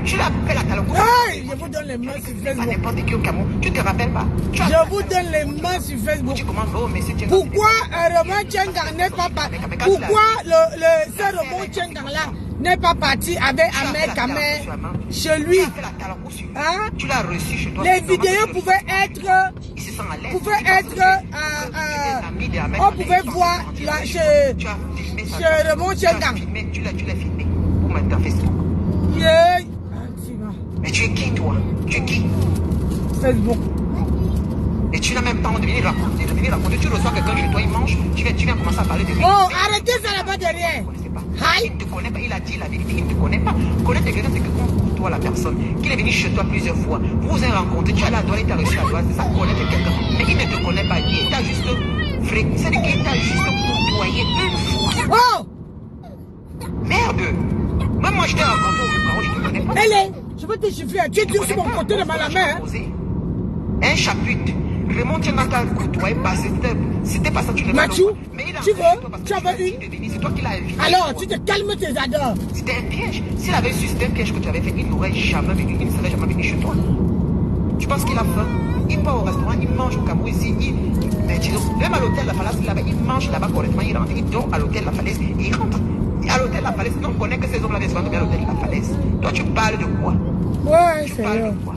tu l'appelles à Talongo. Hey, je vous donne les mains sur Pas Facebook. n'importe qui au Cameroun. Tu te rappelles pas? Je vous donne les mains sur Facebook. Tu commences, oh, mais c'est Tchengang. Pourquoi Raymond Tchengang n'est pas parti? Pourquoi ce Raymond Tchengang là n'est pas parti avec Ahmed Kamé chez lui? Hein? Tu l'as reçu chez toi. Les vidéos pouvaient être, on pouvait voir là, chez Raymond Tchengang. Tu l'as filmé pour mettre dans Facebook. Yeah. Mais tu es qui toi? Tu es qui? Facebook. Et tu n'as même pas envie de venir raconter. Tu reçois quelqu'un chez toi, il mange, tu viens commencer à parler de lui. Oh, arrêtez ça là-bas derrière. Il ne te connaît pas, il a dit la vérité, il ne te connaît pas. Connaître quelqu'un, c'est que pour toi, la personne, qu'il est venu chez toi plusieurs fois, vous vous avez rencontré, tu as la douane, il t'a reçu la douane, c'est ça, connaître quelqu'un. Mais il ne te connaît pas, il t'a juste c'est-à-dire qu'il t'a juste côtoyé une fois. Oh! Merde! Même moi, je t'ai rencontré au Bureau, je ne te connais pas. Hélène, je veux te chiffrer, tu es sur mon côté de ma main. Un chapitre. Raymond Tchengang t'a côtoyé, c'était pas ça, tu ne Mathieu, tu veux? Tu en veux une? C'est toi qui l'as invité. Alors, tu te calmes tes adores. C'était un piège. S'il avait su c'était un piège que tu avais fait, il n'aurait jamais venu, il ne serait jamais venu chez toi. Tu penses qu'il a faim? Il part au restaurant, il mange au Cameroun ici, mais disons, même à l'hôtel La Falaise, là-bas, il mange là-bas correctement, il rentre, il dort à l'hôtel La Falaise, il rentre. À l'hôtel La Falaise, on connaît que ces hommes-là viennent souvent à l'hôtel La Falaise. Toi, tu parles de quoi? Ouais, Tu c'est parles vrai. de quoi?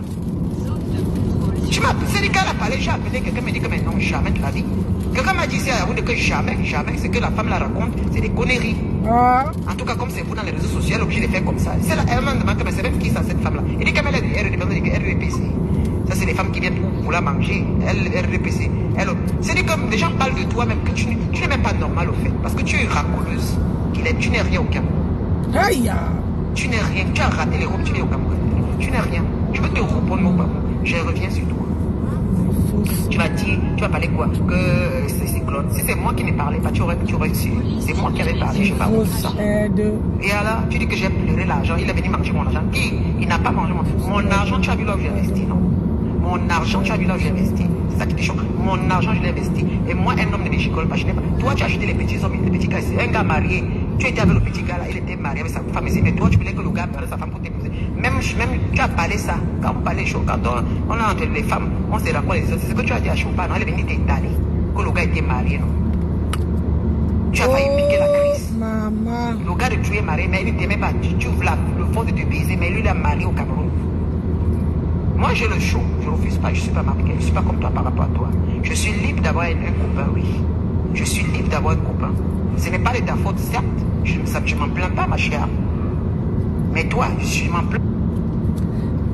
Tu m'as c'est le cas la parlé, j'ai appelé, quelqu'un m'a dit que maintenant jamais de la vie. Quelqu'un m'a dit c'est à Yaoundé que jamais, ce que la femme la raconte, c'est des conneries. Ah. En tout cas, comme c'est vous dans les réseaux sociaux, elle est obligée de faire comme ça. C'est là, elle m'a demandé, mais c'est même qui ça, cette femme-là? Elle dit qu'elle est REPC. Ça, c'est les femmes qui viennent pour la manger. Elle REPC. C'est comme des gens parlent de toi même que tu n'es même pas normal au fait. Parce que tu es racoleuse. Tu n'es rien au Cameroun. Aïe. Tu n'es rien. Tu as raté les robes, tu n'es au Cameroun. Tu n'es rien. Je veux te reprendre mon papa. Je reviens sur toi. Tu vas dire, tu vas parler quoi? Que c'est Claude. Si c'est moi qui ne parlais pas, tu aurais su. C'est moi qui avais parlé, je sais pas où ça. Et alors, tu dis que j'ai pleuré l'argent, il est venu manger mon argent. Il n'a pas mangé mon argent, tu as vu là où j'ai investi, non? Mon argent, tu as vu là où j'ai investi. C'est ça qui te choque. Mon argent, je l'ai investi. Et moi, un homme ne j'école pas, je n'ai pas. Toi, tu as acheté les petits hommes, les petits gars. C'est un gars marié. Tu étais avec le petit gars là, il était marié avec sa femme ici. Mais toi, tu voulais que le gars parle de sa femme pour t'épouser. Même, tu as parlé ça. Quand on parlait chaud, quand on a entre les femmes, on se raconte les autres. C'est ce que tu as dit à Chopin, non? Elle est venue t'étaler. Que le gars était marié, non? Tu as failli piquer la crise. Maman. Le gars de tu es marié, mais il ne t'aimait pas. Tu ouvres le fond de te baiser, mais lui, il est marié au Cameroun. Moi, j'ai le show. Je ne refuse pas. Je ne suis pas marié. Je ne suis pas comme toi par rapport à toi. Je suis libre d'avoir un copain, oui. Je suis libre d'avoir un copain. Ce n'est pas de ta faute, certes. Je ne m'en plains pas, ma chère. Mais toi, je m'en plains.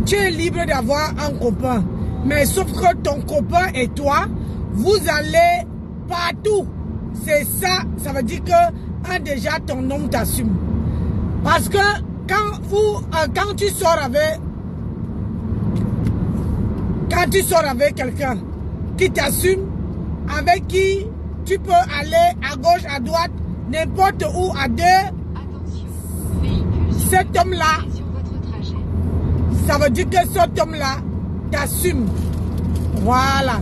Tu es libre d'avoir un copain. Mais sauf que ton copain et toi, vous allez partout. C'est ça, ça veut dire que déjà ton homme t'assume. Parce que quand tu sors avec quelqu'un qui t'assume, avec qui tu peux aller à gauche, à droite, n'importe où, à deux, Attention, véhicule sur cet homme-là, sur votre trajet. ça veut dire que cet homme-là t'assume. Voilà.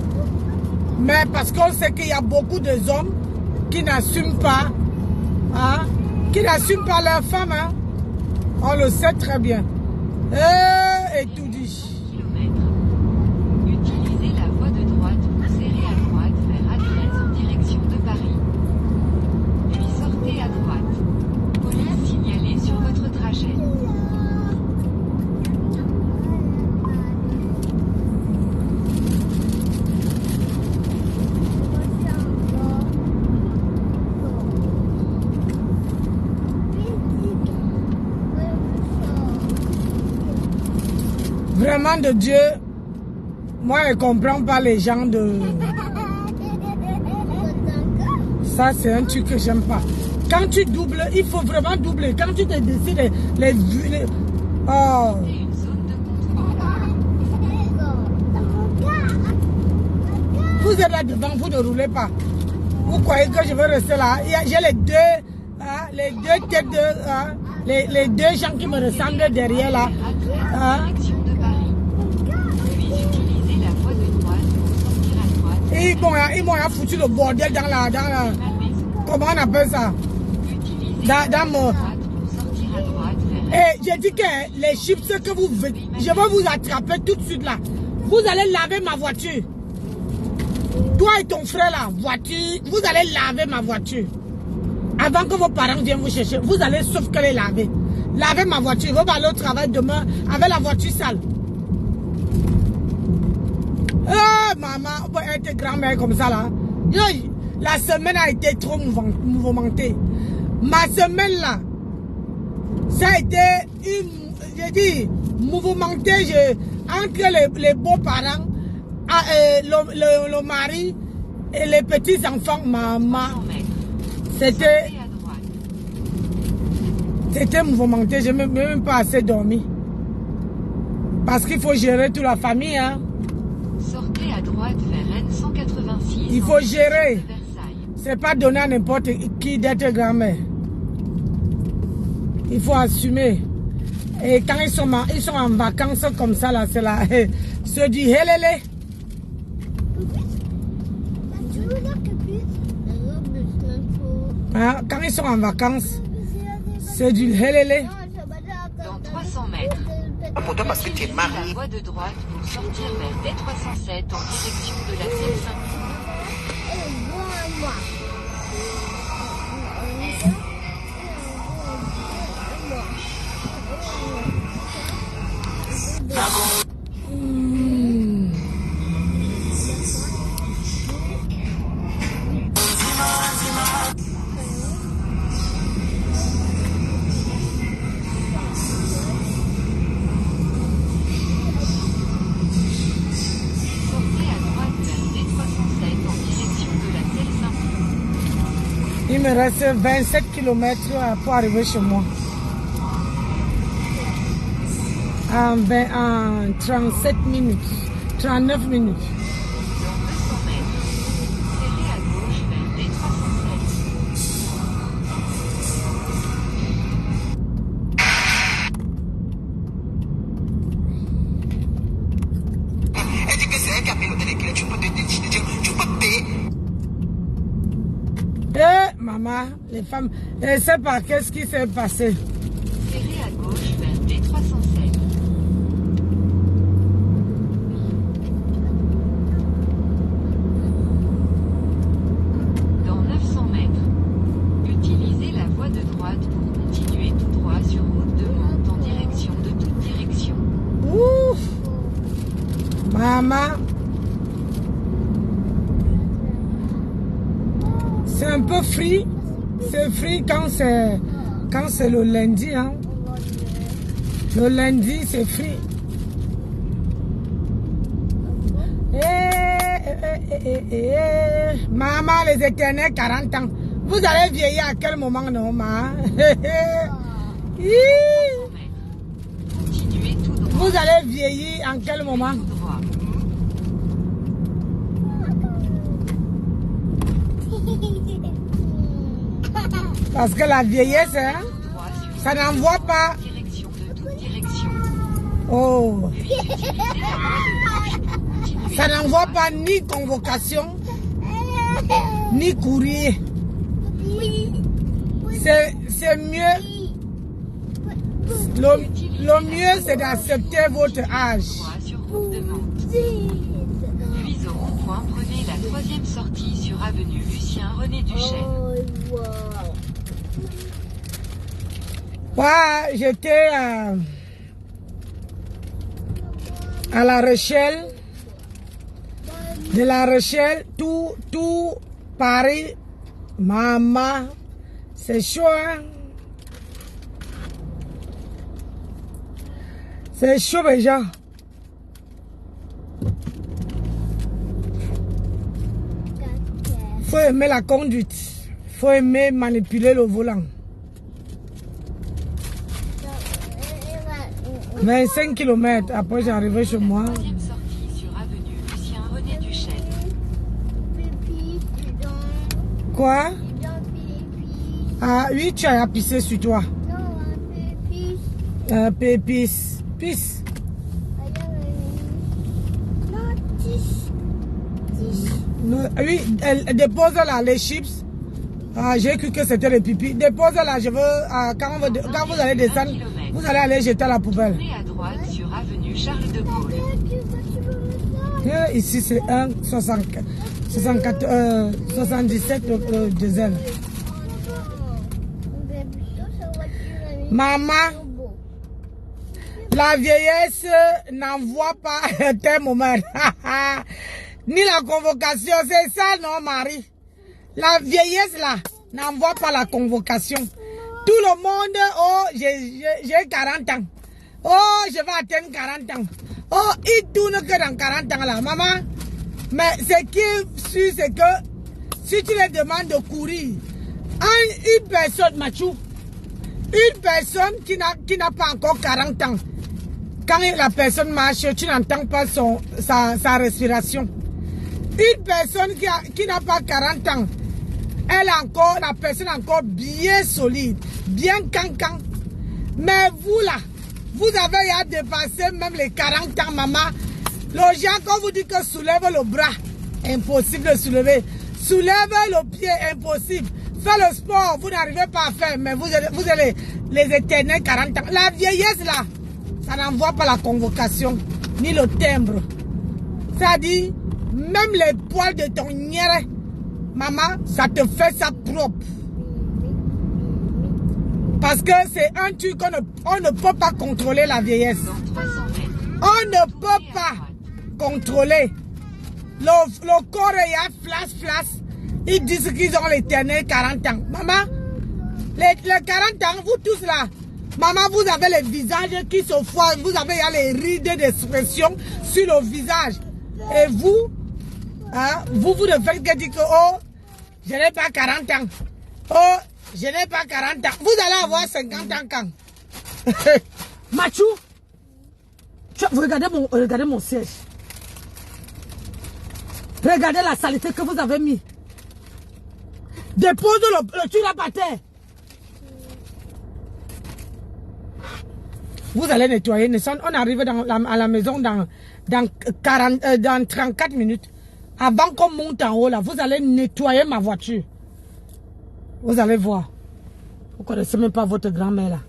Mais parce qu'on sait qu'il y a beaucoup de hommes qui n'assument pas, hein, qui n'assument pas leur femme. Hein. On le sait très bien. Et tout dit. Kilomètres. Utilisez la voie de droite pour serrer à droite vers Adresse en direction de Paris. Puis sortez à droite. Police signalée sur votre trajet. Vraiment de Dieu, moi je ne comprends pas les gens de... Ça c'est un truc que j'aime pas. Quand tu doubles, il faut vraiment doubler. Quand tu te décides les oh. Vous êtes là devant, vous ne roulez pas. Vous croyez que je vais rester là? J'ai les deux têtes de... les deux gens qui me ressemblent derrière là. Et ils m'ont foutu le bordel dans la... Comment on appelle ça? Dans mon... Et j'ai dit que les chips que vous... Je vais vous attraper tout de suite là. Vous allez laver ma voiture. Toi et ton frère là, voiture, vous allez laver ma voiture. Avant que vos parents viennent vous chercher, vous allez sauf que les laver. Lavez ma voiture, vous allez au travail demain avec la voiture sale. Maman, on peut être grand-mère comme ça là. La semaine a été trop mouvementée. Ma semaine là, ça a été, j'ai dit, mouvementé entre les beaux-parents, le mari et les petits-enfants. Maman, c'était mouvementé, je n'ai même pas assez dormi. Parce qu'il faut gérer toute la famille. Hein. Sortez à droite vers N186. Il faut gérer. C'est pas donner à n'importe qui d'être grand-mère. Il faut assumer. Et quand ils sont en vacances comme ça, là, c'est là. C'est du helele. Hein, quand ils sont en vacances, c'est du helele. Dans 300 mètres. Pour toi, parce que tu es marié. La voie de droite pour sortir vers D307 en direction de la Seine-Saint-Denis. Il me reste 27 km pour arriver chez moi. En 37 minutes, 39 minutes. Dans 200 mètres, serrez à gauche vers D307. Elle dit que c'est elle qui a piloté les clés. Tu peux payer. Maman, les femmes, je ne sais pas qu'est-ce qui s'est passé. Serrez à gauche vers D307. Dans 900 mètres, utilisez la voie de droite pour continuer tout droit sur route de monte en direction de toute direction. Ouf! Maman, c'est un peu free. C'est free quand c'est le lundi. Hein. Le lundi, c'est free. Maman, les éternels 40 ans. Vous allez vieillir à quel moment, non, maman? Continuez tout droit. Vous allez vieillir en quel moment? Tout droit. Parce que la vieillesse, hein, ça n'envoie pas. Direction de toute direction. Oh. Puis utilisez la voie de gauche pour continuer. Ça n'envoie pas ni convocation, ni courrier. C'est mieux. Le mieux, c'est d'accepter votre âge. Sur route de Mantes. Puis au rond-point, prenez la 3e sortie sur avenue Lucien René Duchesne. Ouais, j'étais à La Rochelle. De La Rochelle, tout Paris, maman, c'est chaud, hein? C'est chaud déjà. Faut aimer la conduite. Faut aimer manipuler le volant. 25 km après j'arrivais chez moi. Troisième sortie sur avenue Lucien René Duchesne. Quoi? Ah oui, tu as pissé sur toi. Pépis. Pisse. Oui, elle dépose là les chips. Ah, j'ai cru que c'était le pipi. Dépose là, je veux. Quand vous allez descendre, vous allez aller jeter à la poubelle. Tournez à droite sur avenue Charles de Gaulle. Ici c'est 77 diesel. Maman, la vieillesse n'envoie pas tes moments. Ni la convocation, c'est ça non Marie. La vieillesse là n'envoie pas la convocation. Tout le monde, oh j'ai 40 ans. Oh je vais atteindre 40 ans. Oh il tourne que dans 40 ans là maman. Mais ce qui est sûr c'est que si tu les demandes de courir, une personne Machou, une personne qui n'a pas encore 40 ans, quand la personne marche, tu n'entends pas sa respiration. Une personne qui n'a pas 40 ans, la personne est encore bien solide, bien cancan. Mais vous là, vous avez à dépasser même les 40 ans, maman. Le gens, quand vous dites que soulève le bras, impossible de soulever. Soulève le pied, impossible. Fais le sport, vous n'arrivez pas à faire, mais vous avez les éternels 40 ans. La vieillesse là, ça n'envoie pas la convocation, ni le timbre. C'est-à-dire, même les poils de ton nière, maman, ça te fait ça propre. Parce que c'est un truc qu'on ne peut pas contrôler la vieillesse. On ne peut pas contrôler. Le corps est flash. Ils disent qu'ils ont l'éternel 40 ans. Maman, les 40 ans, vous tous là, maman, vous avez les visages qui se foirent. Vous avez les rides d'expression sur le visage. Et vous, hein, vous ne faites que dire que, oh, je n'ai pas 40 ans. Oh, je n'ai pas 40 ans. Vous allez avoir 50 ans quand? Machou, vous regardez mon siège. Regardez la saleté que vous avez mis. Dépose le truc là par terre. Vous allez nettoyer. On arrive à la maison dans 34 minutes. Avant qu'on monte en haut là, vous allez nettoyer ma voiture. Vous allez voir. Vous ne connaissez même pas votre grand-mère là.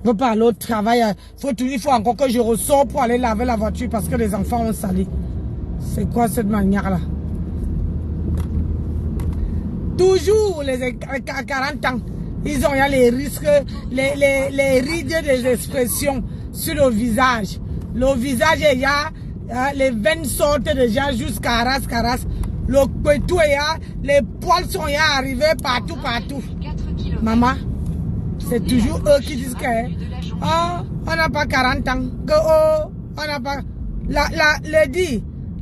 Vous parlez au travail. Il faut encore que je ressors pour aller laver la voiture parce que les enfants ont sali. C'est quoi cette manière-là? Toujours les 40 ans, ils ont les risques, les rides des expressions sur le visage. Le visage, il y a les veines sortent déjà jusqu'à Caras. Le pétou, les poils sont arrivés partout. Maman, c'est toujours eux qui disent que oh, on n'a pas 40 ans. Que oh, on n'a pas.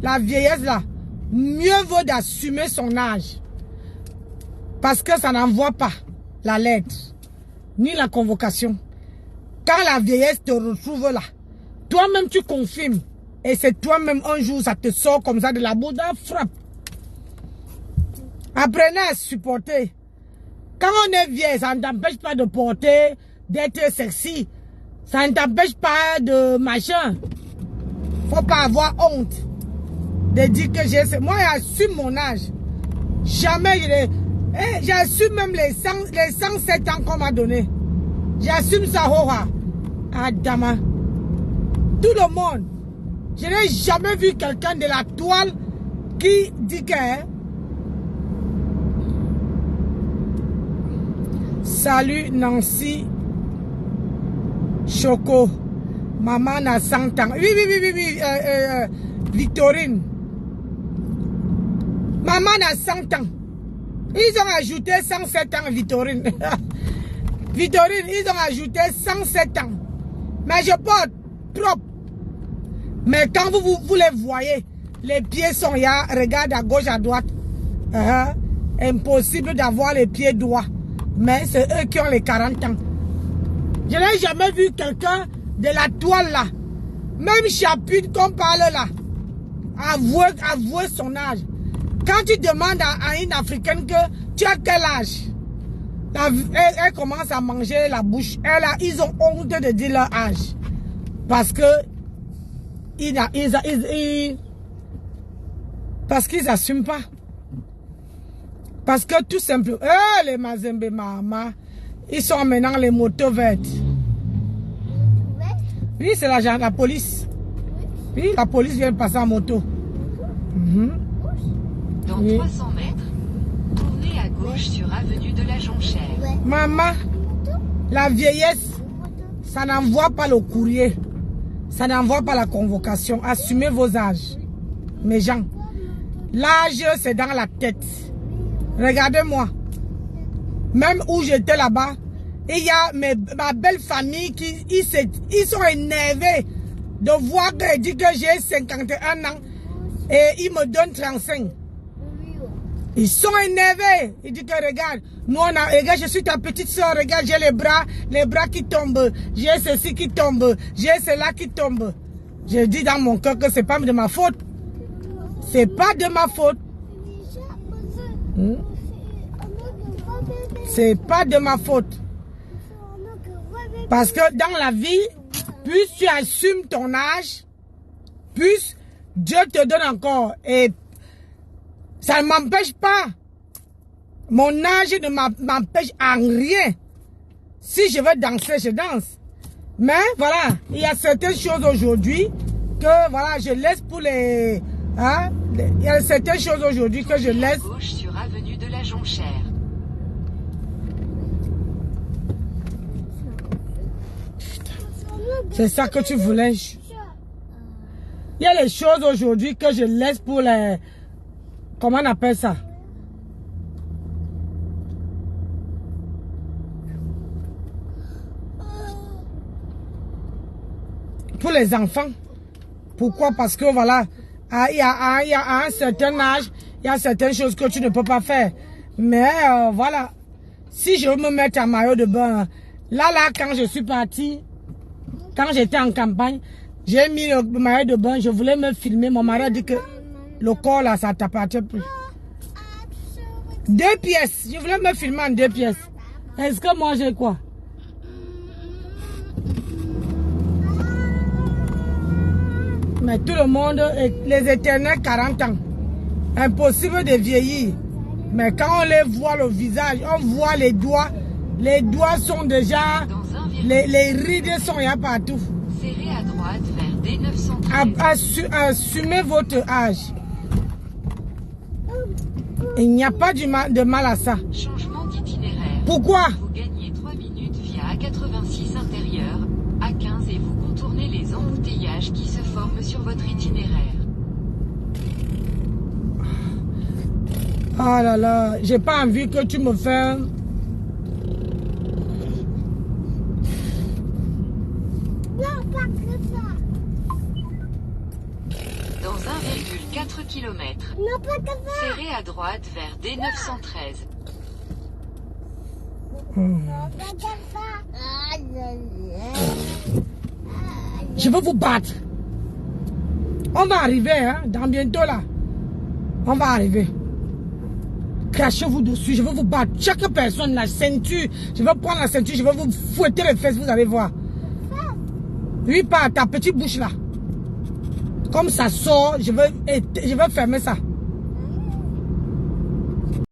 La vieillesse là, mieux vaut d'assumer son âge. Parce que ça n'envoie pas la lettre, ni la convocation. Quand la vieillesse te retrouve là, toi-même tu confirmes. Et c'est toi-même un jour, ça te sort comme ça de la bouche, frappe. Apprenez à supporter. Quand on est vieille, ça ne t'empêche pas de porter, d'être sexy. Ça ne t'empêche pas de machin. Faut pas avoir honte de dire que j'ai... Moi, j'assume mon âge. Jamais je l'ai... j'assume même les 107 ans qu'on m'a donné. J'assume ça, Hora. Adama. Tout le monde. Je n'ai jamais vu quelqu'un de la toile qui dit que... Salut Nancy Choco. Maman a 100 ans. Oui. Victorine. Maman a 100 ans. Ils ont ajouté 107 ans, Victorine. Victorine, ils ont ajouté 107 ans. Mais je porte trop. Mais quand vous les voyez, les pieds sont là, regarde à gauche, à droite. Impossible d'avoir les pieds droits. Mais c'est eux qui ont les 40 ans. Je n'ai jamais vu quelqu'un de la toile là. Même chapitre qu'on parle là. Avouer son âge. Quand tu demandes à une Africaine que tu as quel âge, elle commence à manger la bouche. Ils ont honte de dire leur âge. Parce que parce qu'ils n'assument pas. Parce que tout simplement, les Mazembe Mama, ils sont maintenant les motos vertes. Oui, c'est la police. Oui, la police vient de passer en moto. Dans 300 mètres, tournez à gauche sur avenue de la Jonchère. Maman, la vieillesse, ça n'envoie pas le courrier. Ça n'envoie pas la convocation. Assumez vos âges. Mes gens, l'âge, c'est dans la tête. Regardez-moi. Même où j'étais là-bas, il y a ma belle famille qui ils sont énervés de voir que je dis que j'ai 51 ans et ils me donnent 35. Ils sont énervés. Ils disent que regarde, nous regarde, je suis ta petite soeur, regarde, j'ai les bras qui tombent, j'ai ceci qui tombe, j'ai cela qui tombe. Je dis dans mon cœur que c'est pas de ma faute. C'est pas de ma faute. C'est pas de ma faute. Parce que dans la vie, plus tu assumes ton âge, plus Dieu te donne encore. Et ça ne m'empêche pas. Mon âge ne m'empêche en rien. Si je veux danser, je danse. Mais voilà, il y a certaines choses aujourd'hui que voilà, je laisse pour les... Hein, il y a certaines choses aujourd'hui que je laisse... À gauche sur avenue de la Jonchère. C'est ça que tu voulais. Il y a les choses aujourd'hui que je laisse pour les... Comment on appelle ça? Pour les enfants. Pourquoi? Parce que voilà, il y a un certain âge, il y a certaines choses que tu ne peux pas faire. Mais voilà, si je veux me mettre en maillot de bain, là, quand je suis partie, quand j'étais en campagne, j'ai mis le maillot de bain, je voulais me filmer. Mon mari a dit que le corps là, ça t'appartient plus. 2 pièces, je voulais me filmer en 2 pièces. Est-ce que moi j'ai quoi? Mais tout le monde, les éternels 40 ans. Impossible de vieillir. Mais quand on les voit le visage, on voit les doigts. Les doigts sont déjà... Les rides sont là partout. Serrez à droite vers D913. Assumez votre âge. Il n'y a pas de mal à ça. Changement d'itinéraire. Pourquoi? Vous gagnez 3 minutes via A86 intérieur, A15 et vous contournez les embouteillages qui se forment sur votre itinéraire. Ah là là, j'ai pas envie que tu me fasses... Dans 1,4 km. Serrez à droite vers D913. Je veux vous battre. On va arriver, hein, dans bientôt là. On va arriver. Crachez-vous dessus, je veux vous battre. Chaque personne, la ceinture, je vais prendre la ceinture, je vais vous fouetter les fesses, vous allez voir. Oui, pas ta petite bouche là. Comme ça sort, je vais fermer ça.